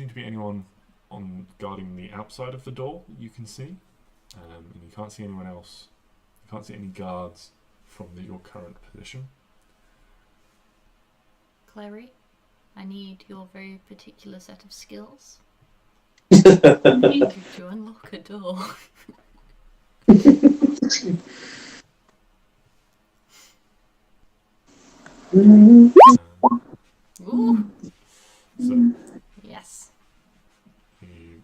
to be anyone on guarding the outside of the door you can see, and you can't see anyone else. You can't see any guards from your current position. Klari, I need your very particular set of skills. Mm. I need you to unlock a door. Ooh. So Yes. you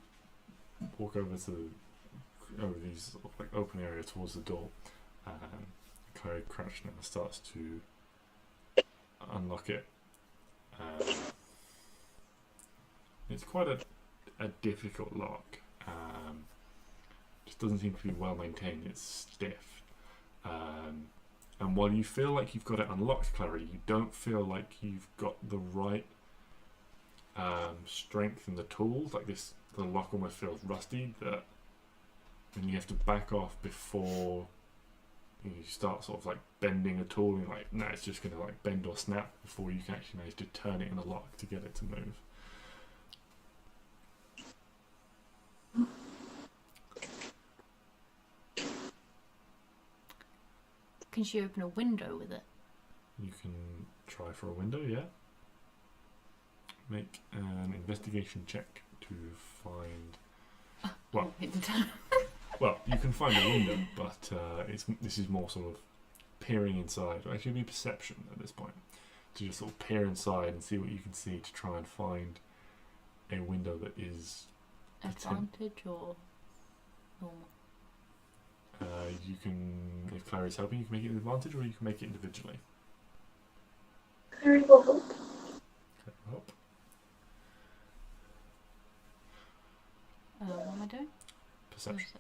walk over these sort of like open area towards the door, and Clary crouches now and starts to unlock it. It's quite a difficult lock. Just doesn't seem to be well maintained. It's stiff. And while you feel like you've got it unlocked, Clary, you don't feel like you've got the right strength in the tools. Like the lock almost feels rusty, and you have to back off before you start sort of like bending a tool, and you're like, no, it's just going to like bend or snap before you can actually manage to turn it in the lock to get it to move. Can she open a window with it? You can try for a window, yeah. make an investigation check to find. Well, Well, you can find a window, but this is more sort of peering inside. Or actually, it'd be perception at this point. To just sort of peer inside and see what you can see to try and find a window that is advantage or normal. You can, if Clary is helping, you can make it an advantage, or you can make it individually. Clary will help. Okay, help. What am I doing? Perception.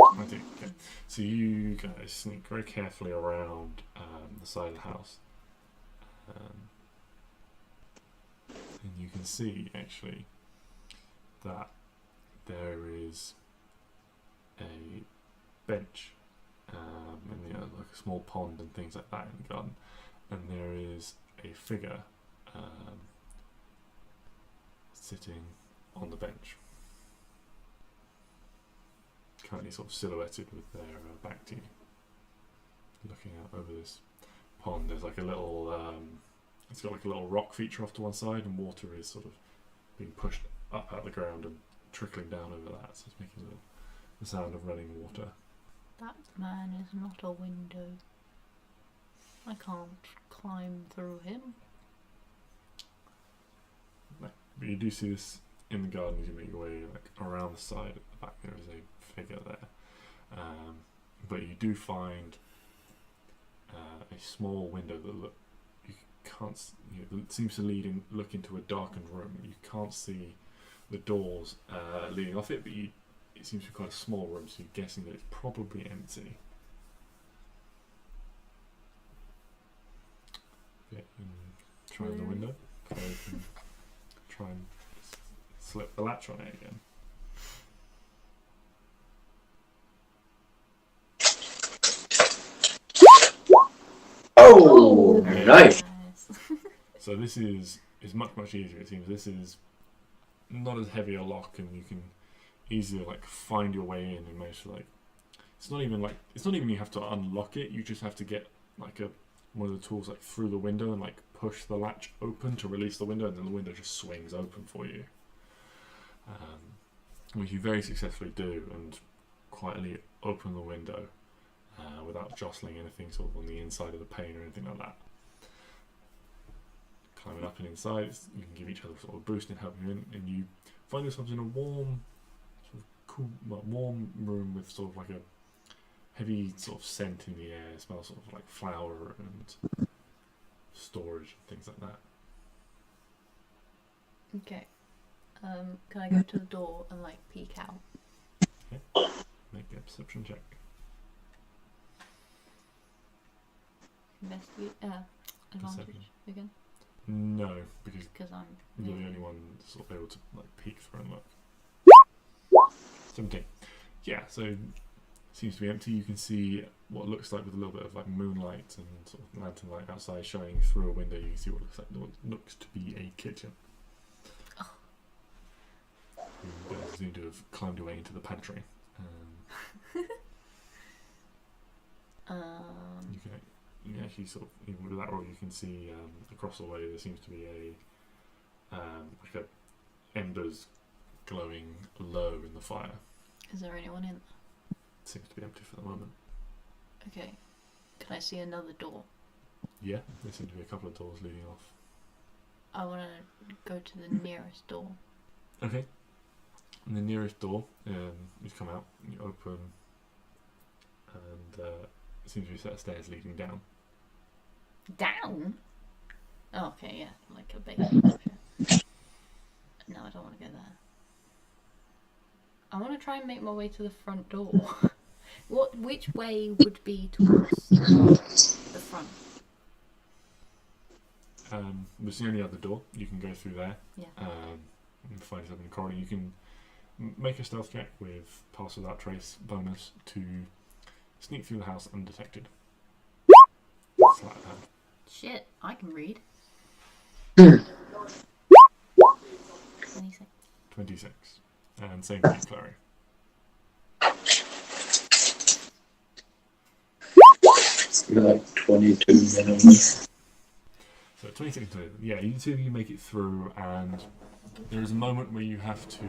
I think. Okay. So you guys sneak very carefully around the side of the house, and you can see actually that there is a bench and like a small pond and things like that in the garden, and there is a figure sitting on the bench, currently sort of silhouetted with their back to you, looking out over this pond. There's like a little it's got like a little rock feature off to one side, and water is sort of being pushed up out of the ground and trickling down over that, so it's making the sound of running water. That man is not a window. I can't climb through him. No. But you do see this in the garden as you make your way like around the side. At the back there is a figure there, but you do find a small window that you can't. That seems to look into a darkened room. You can't see the doors leading off it, but it seems to be quite a small room, so you're guessing that it's probably empty. Yeah, you can try the window. So you can try and slip the latch on it again. Oh, nice. So this is much easier. It seems this is not as heavy a lock, and you can easily like find your way in and manage to like. It's not even you have to unlock it. You just have to get like one of the tools like through the window and like push the latch open to release the window, and then the window just swings open for you. Which you very successfully do, and quietly open the window without jostling anything sort of on the inside of the pane or anything like that. Climbing up and inside, you can give each other sort of a boost and help you in, and you find yourselves in a warm, sort of cool, warm room with sort of like a heavy sort of scent in the air. It smells sort of like flour and storage and things like that. Okay. Can I go to the door and like peek out? Okay. Make a perception check. Investigate. Advantage Perception. again. No, because I'm. you're the only one sort of able to like peek through and look. 17. Yeah, so it seems to be empty. You can see what looks like with a little bit of like moonlight and sort of lantern light outside shining through a window. You can see what looks to be a kitchen. Oh. You guys seem to have climbed your way into the pantry. You can actually sort of, even with that roll, you can see across the way there seems to be like a embers glowing low in the fire. Is there anyone in? Seems to be empty for the moment. Okay. Can I see another door? Yeah, there seem to be a couple of doors leading off. I want to go to the nearest door. Okay. And the nearest door, you come out, you open, and there seems to be a set of stairs leading down. Down? Oh, okay, yeah, like a basement. No, I don't want to go there. I want to try and make my way to the front door. Which way would be towards the front? There's the only other door. You can go through there. Yeah. And find yourself in the corridor. You can make a stealth check with pass without trace bonus to sneak through the house undetected. Sleight of hand. Shit, I can read. 26. 26. And same for you, Clary. Like 22 minimum. So 26 to yeah, you two you make it through, and there is a moment where you have to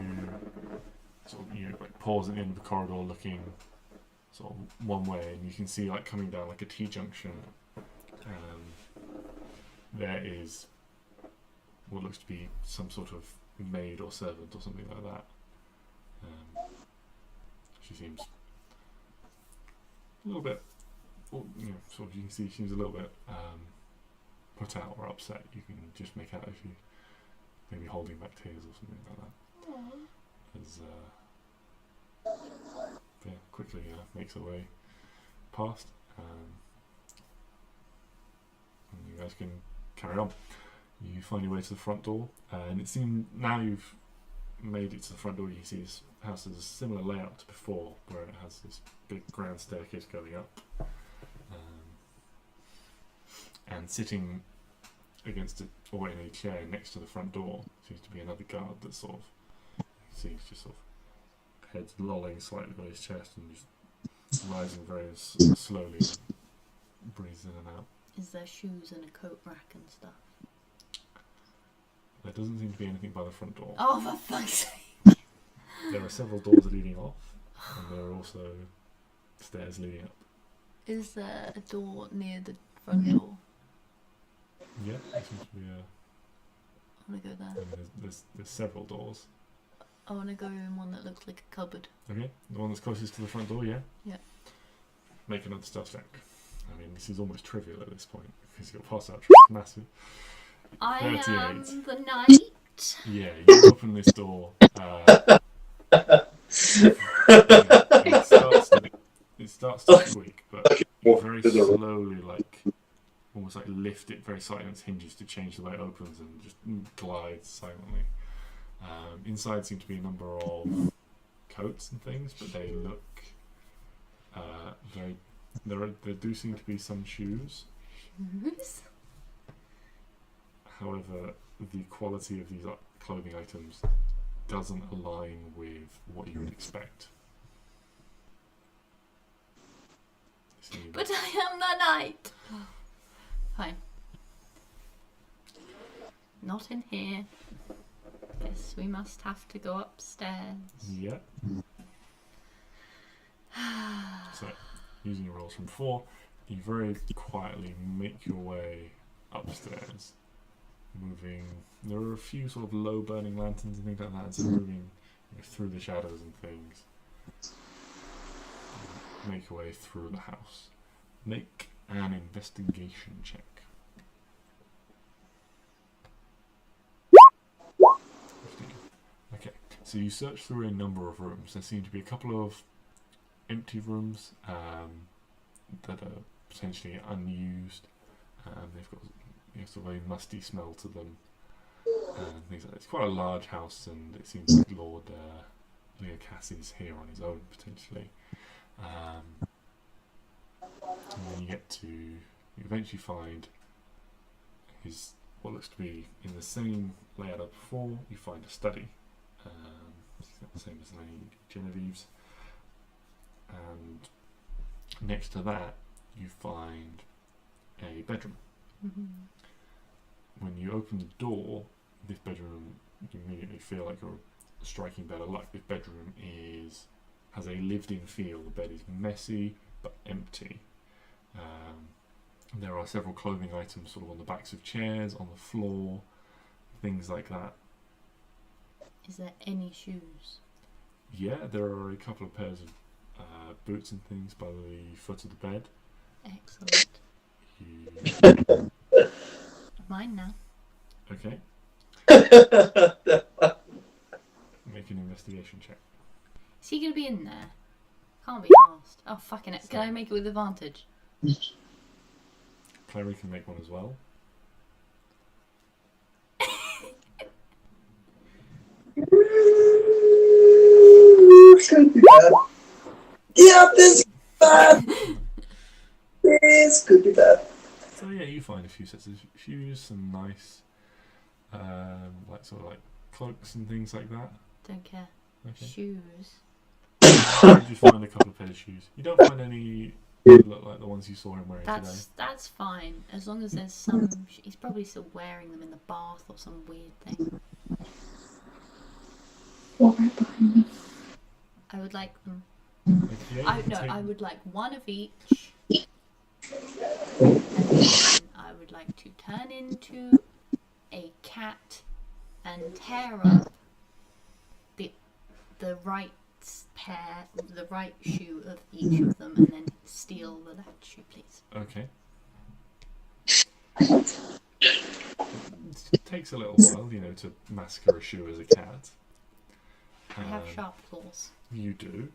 sort of like pause at the end of the corridor, looking sort of one way, and you can see like coming down like a T-junction. There is what looks to be some sort of maid or servant or something like that. She seems a little bit, sort of. You can see she seems a little bit put out or upset. You can just make out if she maybe holding back tears or something like that. As quickly makes her way past, and you guys can carry on. You find your way to the front door, and it seems now you've made it to the front door. You can see this house has a similar layout to before, where it has this big grand staircase going up, and sitting against it, or in a chair next to the front door, seems to be another guard that sort of, you see, he's just sort of head's lolling slightly on his chest and just rising very slowly, and breathes in and out. Is there shoes and a coat rack and stuff? There doesn't seem to be anything by the front door. Oh, for fuck's sake! There are several doors leading off, and there are also stairs leading up. Is there a door near the front door? Yeah, there seems to be I want to go there. and there's several doors. I want to go in one that looks like a cupboard. Okay, the one that's closest to the front door, yeah? Yeah. Make another stealth check. I mean, this is almost trivial at this point, because your pass out check is massive. I 38. am the knight. Yeah, you open this door. It starts to squeak, but you very slowly, like, almost like lift it very slightly on its hinges to change the way it opens, and just glides silently. Inside seem to be a number of coats and things, but they look very. There do seem to be some shoes. Shoes? However, the quality of these clothing items doesn't align with what you would expect. But I am the knight. Fine. Not in here. Guess we must have to go upstairs. Yeah. So, using your rolls from 4, you very quietly make your way upstairs. Moving, there are a few sort of low burning lanterns and things like that, so moving through the shadows and things. Make your way through the house. Make an investigation check. 15. Okay, so you search through a number of rooms. There seem to be a couple of empty rooms that are potentially unused. They've got sort of a musty smell to them, and things like that. It's quite a large house, and it seems like Lord Leo Cassie's here on his own potentially. And then you eventually find his what looks to be in the same layout as before. You find a study, the same as Lady Genevieve's, and next to that you find a bedroom. Mm-hmm. When you open the door, this bedroom, you immediately feel like you're striking better luck. This bedroom has a lived-in feel. The bed is messy but empty. There are several clothing items sort of on the backs of chairs, on the floor, things like that. Is there any shoes? Yeah, there are a couple of pairs of boots and things by the foot of the bed. Excellent. Mine now. Okay. Make an investigation check. Is he going to be in there? Can't be asked. Oh, fucking it. Can I make it with advantage? Klari can make one as well. It's gonna be bad. Yeah, this is bad. This could be bad. So yeah, you find a few sets of shoes, some nice, like cloaks and things like that. Don't care. Okay. Shoes. You just find a couple of pairs of shoes. You don't find any They look like the ones you saw him wearing today. That's fine, as long as there's some. He's probably still wearing them in the bath or some weird thing. Walk right behind me. I would like them. Okay, I would like one of each. And then I would like to turn into a cat and tear up the right pair, the right shoe of each of them, and then steal the left shoe, please. Okay. It takes a little while, to massacre a shoe as a cat. I have sharp claws. You do.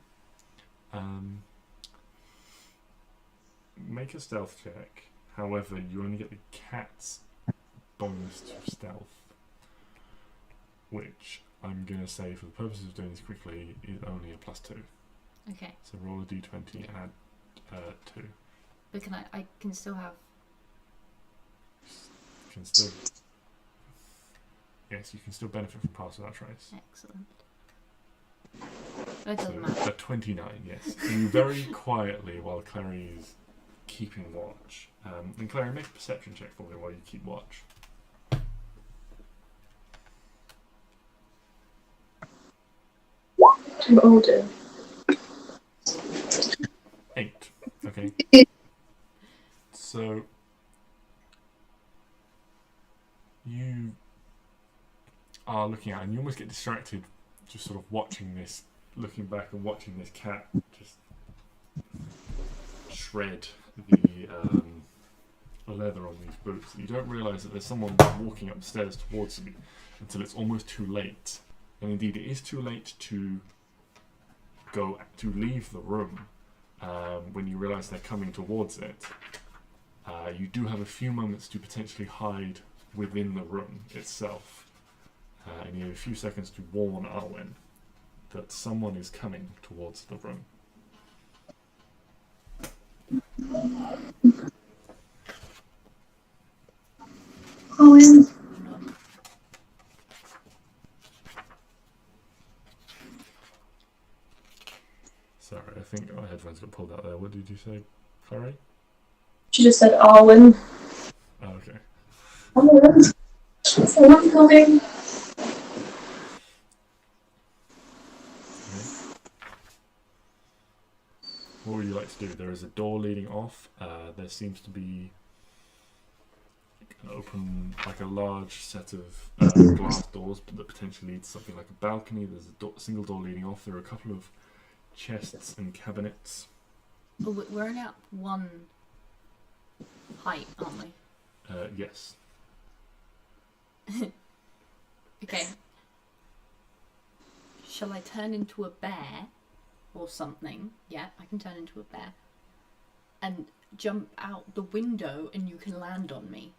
Make a stealth check. However, you only get the cat's bonus to stealth, which I'm going to say, for the purposes of doing this quickly, is only a +2. Okay. So roll a d20 and add 2. But I can still have... Yes, you can still benefit from Pass Without Trace. Excellent. But it doesn't matter. A 29, yes. You very quietly, while Clary is keeping watch. And Clary, make a perception check for me while you keep watch. I'm older. 8. Okay. So you are looking at, and you almost get distracted, just sort of watching this, looking back and watching this cat just shred the leather on these boots. You don't realise that there's someone walking upstairs towards you until it's almost too late. And indeed, it is too late to leave the room when you realise they're coming towards it. You do have a few moments to potentially hide within the room itself. And you have a few seconds to warn Arwen that someone is coming towards the room. Arwen. Sorry, I think my headphones got pulled out there. What did you say, Clary? She just said Arwen. Oh, okay. Arwen. Someone coming. What would you like to do? There is a door leading off. There seems to be an open, like a large set of glass doors, but that potentially leads to something like a balcony. There's a single door leading off. There are a couple of chests and cabinets. Oh, we're only at one height, aren't we? Yes. Okay. Shall I turn into a bear or something? Yeah, I can turn into a bear. And jump out the window and you can land on me.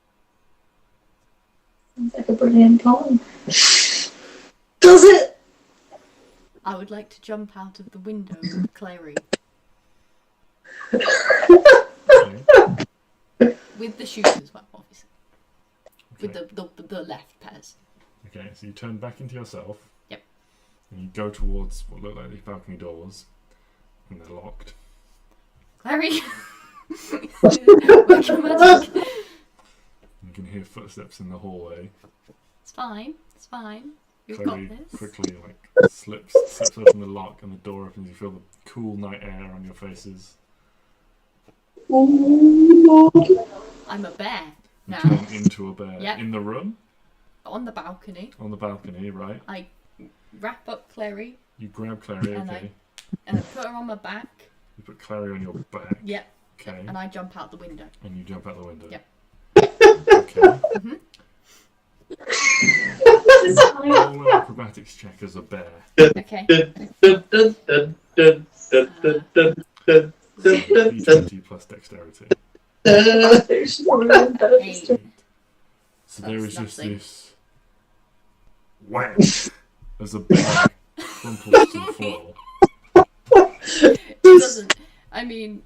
Sounds like a brilliant plan. Does it? I would like to jump out of the window with Clary. Okay. With the shoes as well, obviously. Okay. With the left pairs. Okay, so you turn back into yourself. Yep. And you go towards what look like these balcony doors. And they're locked. Clary! Work your magic. You can hear footsteps in the hallway. It's fine. It's fine. You've Clary got this. quickly slips open the lock and the door opens. You feel the cool night air on your faces. I'm a bear You now. turn into a bear. Yep. In the room? On the balcony. On the balcony, right. I wrap up Clary You grab Clary, And okay. and I put her on my back. You put Clary on your back. Yep. Okay. And I jump out the window. And you jump out the window. Yep. Okay. Mhm. Roll an acrobatics check as a bear. Okay. D20 plus dexterity. There's brilliant. Hey. So there is That's just nothing. this whack as a bear crumples to the floor. It doesn't. I mean.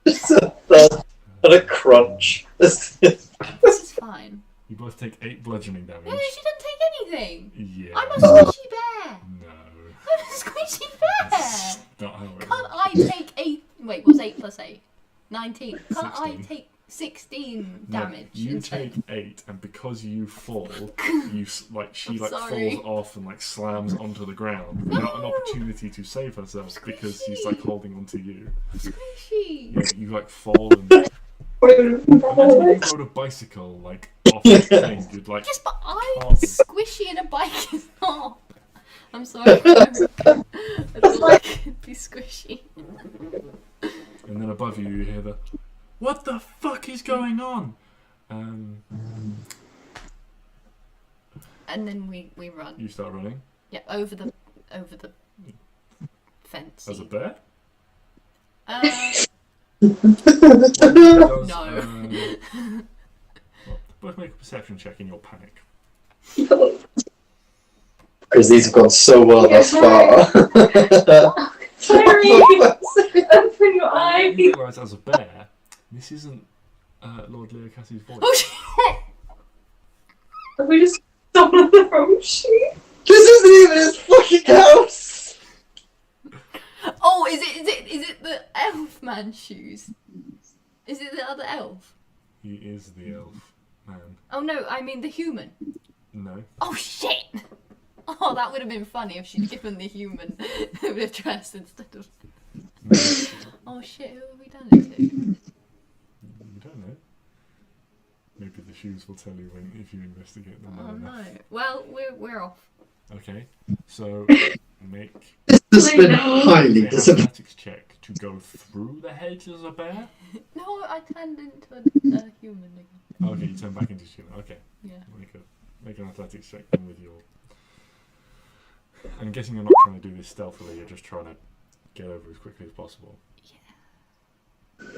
Just a thud and a crunch. This is fine. You both take 8 bludgeoning No, damage. she didn't take anything. Yeah. I'm a squishy bear. No. I'm a squishy bear. That's not how it Can't works. I take 8 19. Can't I 16. take 16 No, damage you instead? take 8, and because you fall, she I'm like sorry. falls off and like slams onto the ground without an opportunity to save herself because she's like holding onto you. Squishy! You like fall and imagine if you rode a bicycle like off the thing, you'd like Yes, but I'm can't- squishy and a bike is not. I'm sorry. I thought I could be squishy. and then above you hear the "What the fuck is going on?" And then we run. You start running Yeah, over the fence. as a bear. No. Both make a perception check in your panic. Because these have gone so well thus far. Sorry! Open your eyes! You realise as a bear, this isn't Lord Leo Cassie's voice. Oh shit! Have we just stolen the wrong sheep? This isn't even his fucking house! Oh, is it the elf man's shoes? Is it the other elf? He is the elf man. Oh no, I mean the human. No. Oh shit! Oh, that would have been funny if she'd given the human the dress instead of. Oh shit! Who have we done it to? You don't know. Maybe the shoes will tell you when if you investigate them. Oh enough. no. Well, we're off. Okay. So make This has been highly an disappointing. athletics check to go through the hedge as a bear. No, I turned into a human again. Okay, you turn back into human. Okay. Yeah. Make an athletics check then with your. I'm guessing you're not trying to do this stealthily. You're just trying to get over as quickly as possible. Yeah.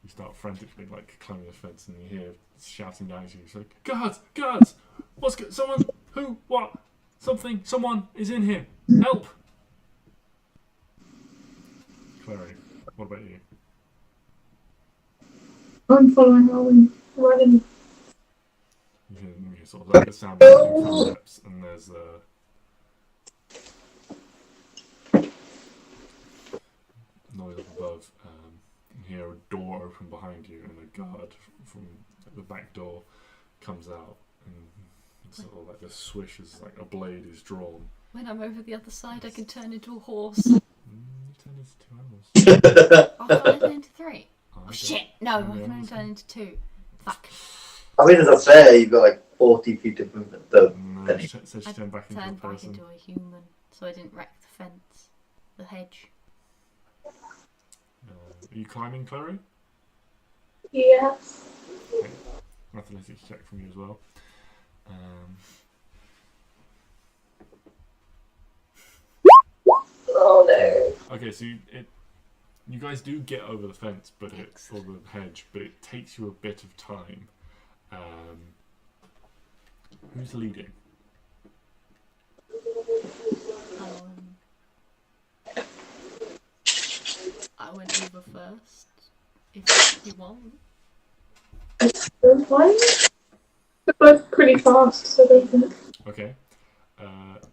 You start frantically like climbing the fence, and you hear shouting down at you. It's like, guards, guards! Someone? Who? What? Something? Someone is in here! Help! Clary, what about you? I'm following Arwen. Running. You hear sort of like the sound of footsteps, and there's noise up above. You hear a door open behind you, and a guard from the back door comes out, and it's sort of like a swish as like a blade is drawn. When I'm over the other side, I can turn into a horse. You turn into 2 animals. Oh, can I turn into 3? I Oh don't- shit! No, I Yeah, can only that's turn into 2. Fuck. I mean, as a bear, you've got like 40 feet of movement. Though. No, she said she I turned back into a turned back person. into a human, so I didn't wreck the fence, the hedge. Are you climbing, Clary? Yes. Okay. Athletics check from you as well. Oh no. Okay, so you guys do get over the fence, or the hedge, but it takes you a bit of time. Who's leading? I went over first, if you want. It's fine. They're both pretty fast, so they can. Okay.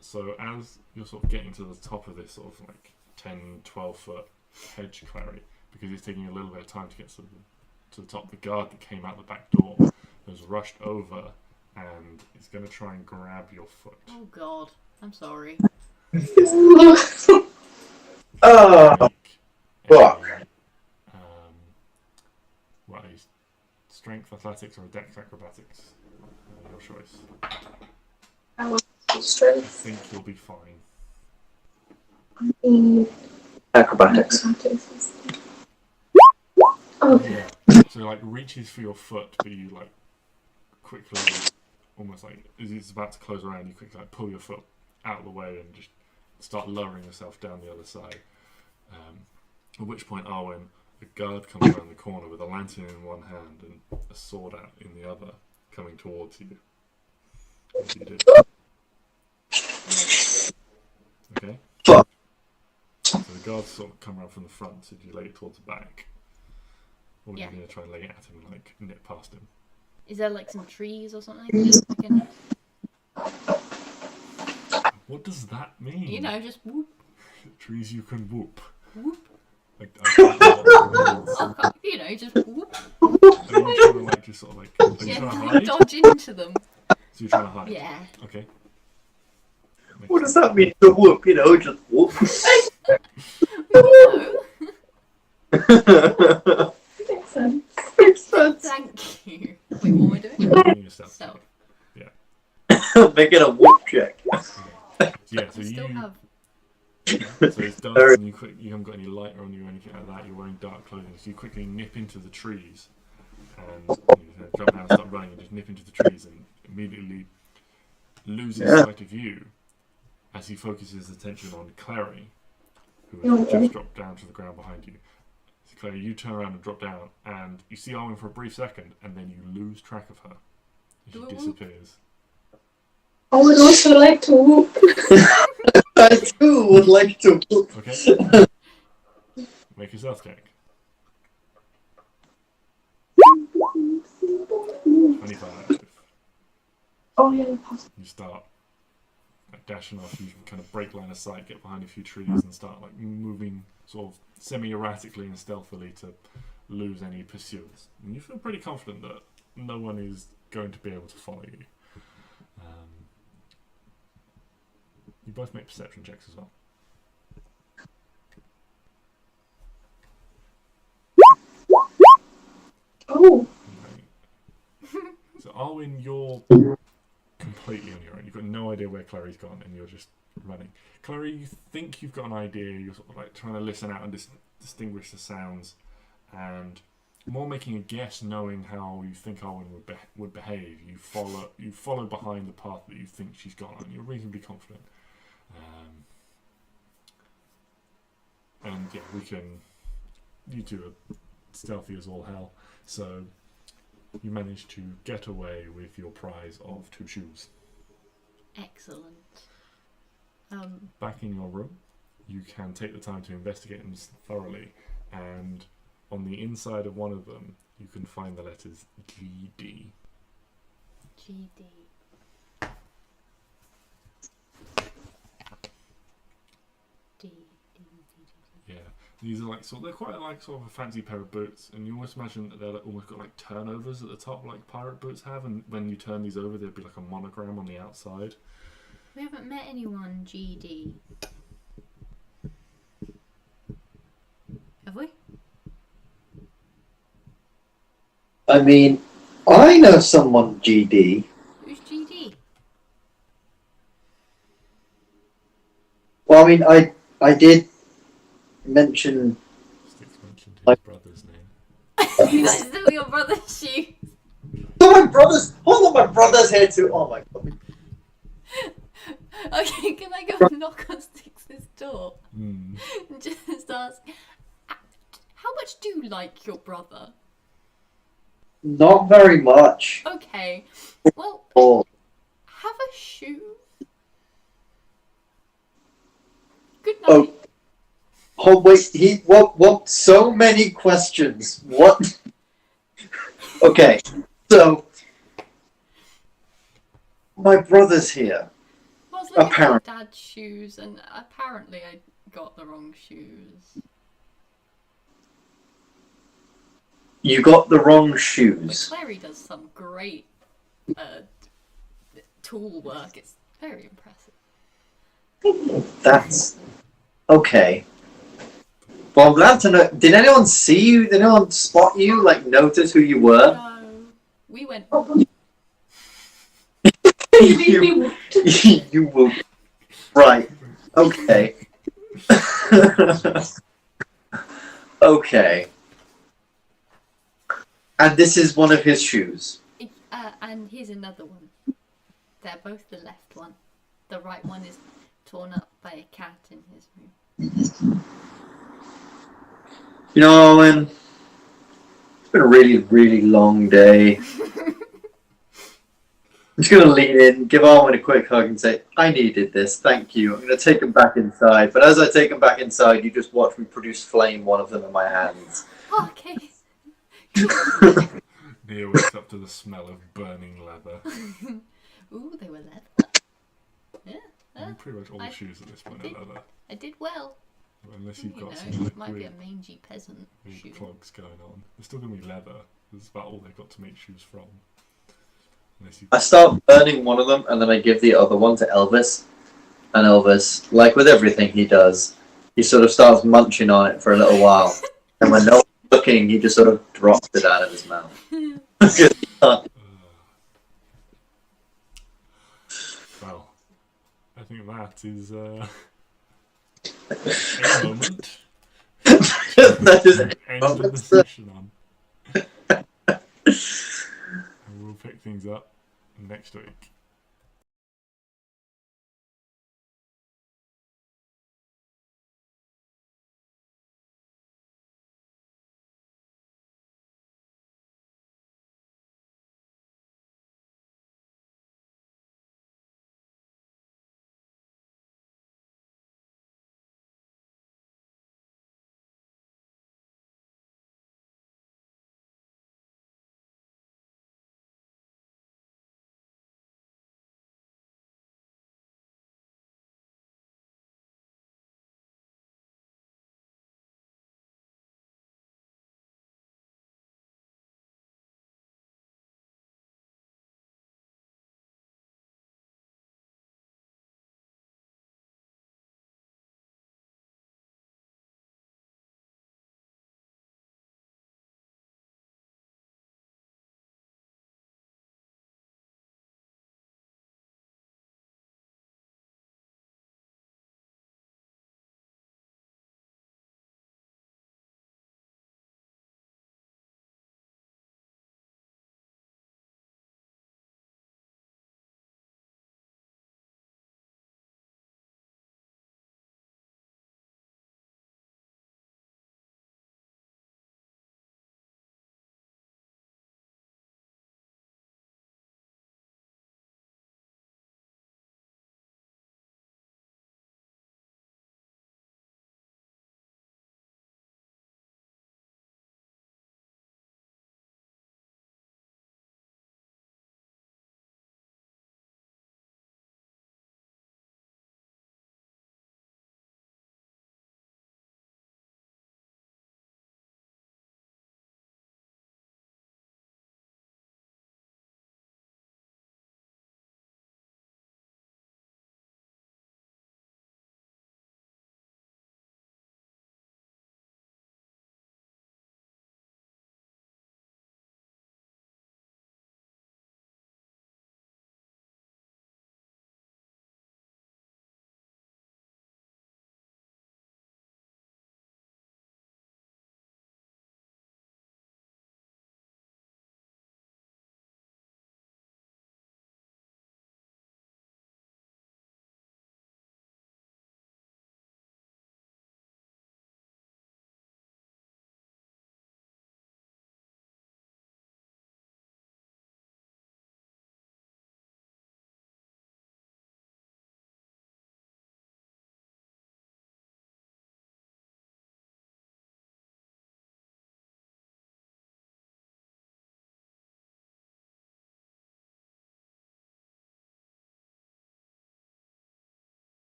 So as you're sort of getting to the top of this sort of like 10, 12 foot hedge, Clary, because it's taking a little bit of time to get to the top, the guard that came out the back door has rushed over and is going to try and grab your foot. Oh god, I'm sorry. Oh, fuck. What are you? Strength athletics or dex acrobatics? Your choice. I want I strength. think you'll be fine. Acrobatics. Oh, Yeah. So like reaches for your foot, but you like quickly, almost like as it's about to close around, you quickly like pull your foot out of the way and just start lowering yourself down the other side. At which point, Arwen, the guard comes around the corner with a lantern in one hand and a sword out in the other, coming towards you. What do you do? Okay. Fuck. So the guards sort of come around from the front, so do you lay it towards the back? Or are you Yeah. going to try and lay it at him and like nip past him? Is there like some trees or something? I can, What does that mean? you know, just whoop, Trees you can whoop. whoop. I can't know what Oh, you know, just whoop. are you trying to like just sort of like? Are you trying to hide? Dodge into them. So you're trying to hide. Yeah. Okay. What does that mean to whoop? You know, just whoop. You know. Makes sense. Makes sense. Thank you. Wait, what am I doing? Making yourself. Stealth. Make it a whoop check. Yeah. So I still you. have. So it's dark and you haven't got any light on you or anything like that. You're wearing dark clothing, so you quickly nip into the trees and jump down, start running, and just nip into the trees and immediately loses sight of you as he focuses attention on Klari, who has just dropped down to the ground behind you. So Klari, you turn around and drop down, and you see Arwen for a brief second, and then you lose track of her. She disappears. I would also like to whoop. I too would like to whoop. Okay. Make a stealth check. 25. Oh yeah, possible. You start like, dashing off, you kind of break line of sight, get behind a few trees and start like moving sort of semi-erratically and stealthily to lose any pursuers. And you feel pretty confident that no one is going to be able to follow you. You both make perception checks as well. Oh. Okay. So Arwen, you're completely on your own. You've got no idea where Klari's gone, and you're just running. Klari, you think you've got an idea. You're sort of like trying to listen out and distinguish the sounds, and more making a guess, knowing how you think Arwen would behave. You follow behind the path that you think she's gone on. You're reasonably confident. And yeah, you two are stealthy as all hell, so you manage to get away with your prize of 2 shoes. Excellent. Back in your room, you can take the time to investigate them thoroughly, and on the inside of one of them, you can find the letters GD. GD. Yeah, these are like they're quite like sort of a fancy pair of boots, and you almost imagine that they're like, almost got like turnovers at the top, like pirate boots have, and when you turn these over, there'd be like a monogram on the outside. We haven't met anyone GD. Have we? I mean, I know someone GD. Who's GD? Well, I mean, I did mention. Stix mentioned his brother's name. You guys know your brother's shoes. Oh, my brother's. Hold on, my brother's here too. Oh my god. Okay, can I go knock on Stix's door and just ask, how much do you like your brother? Not very much. Okay, well, Oh, have a shoe. Good night. oh, oh wait. What? So many questions. What? Okay, so my brother's here. I was looking apparent- at Dad's shoes, and apparently I got the wrong shoes. You got the wrong But shoes. Clary does some great tool work. It's very impressive. That's okay. Well, I'm glad to know. Did anyone see you? Did anyone spot you? Like, notice who you were? No, we went. you, you will. Right. Okay. Okay. And this is one of his shoes. And here's another one. They're both the left one. The right one is torn up by a cat in his room. You know, Owen, it's been a really, really long day. I'm just going to lean in, give Arwen a quick hug and say, I needed this, thank you. I'm going to take him back inside. But as I take him back inside, you just watch me produce flame, one of them in my hands. Oh, okay. Neo wakes up to the smell of burning leather. Ooh, they were leather. Yeah. I mean, pretty much all the shoes at this point are leather. I did well. Unless you've got You some know, like, it might be a weird, mangy peasant weird shoe. clogs going on. They're still going to be leather. That's about all they've got to make shoes from. Unless you I start burning one of them, and then I give the other one to Elvis. And Elvis, like with everything he does, he sort of starts munching on it for a little while. And when no one's looking, he just sort of drops it out of his mouth. Well, I think that is a moment. That is to end the moment. session on. And we'll pick things up next week.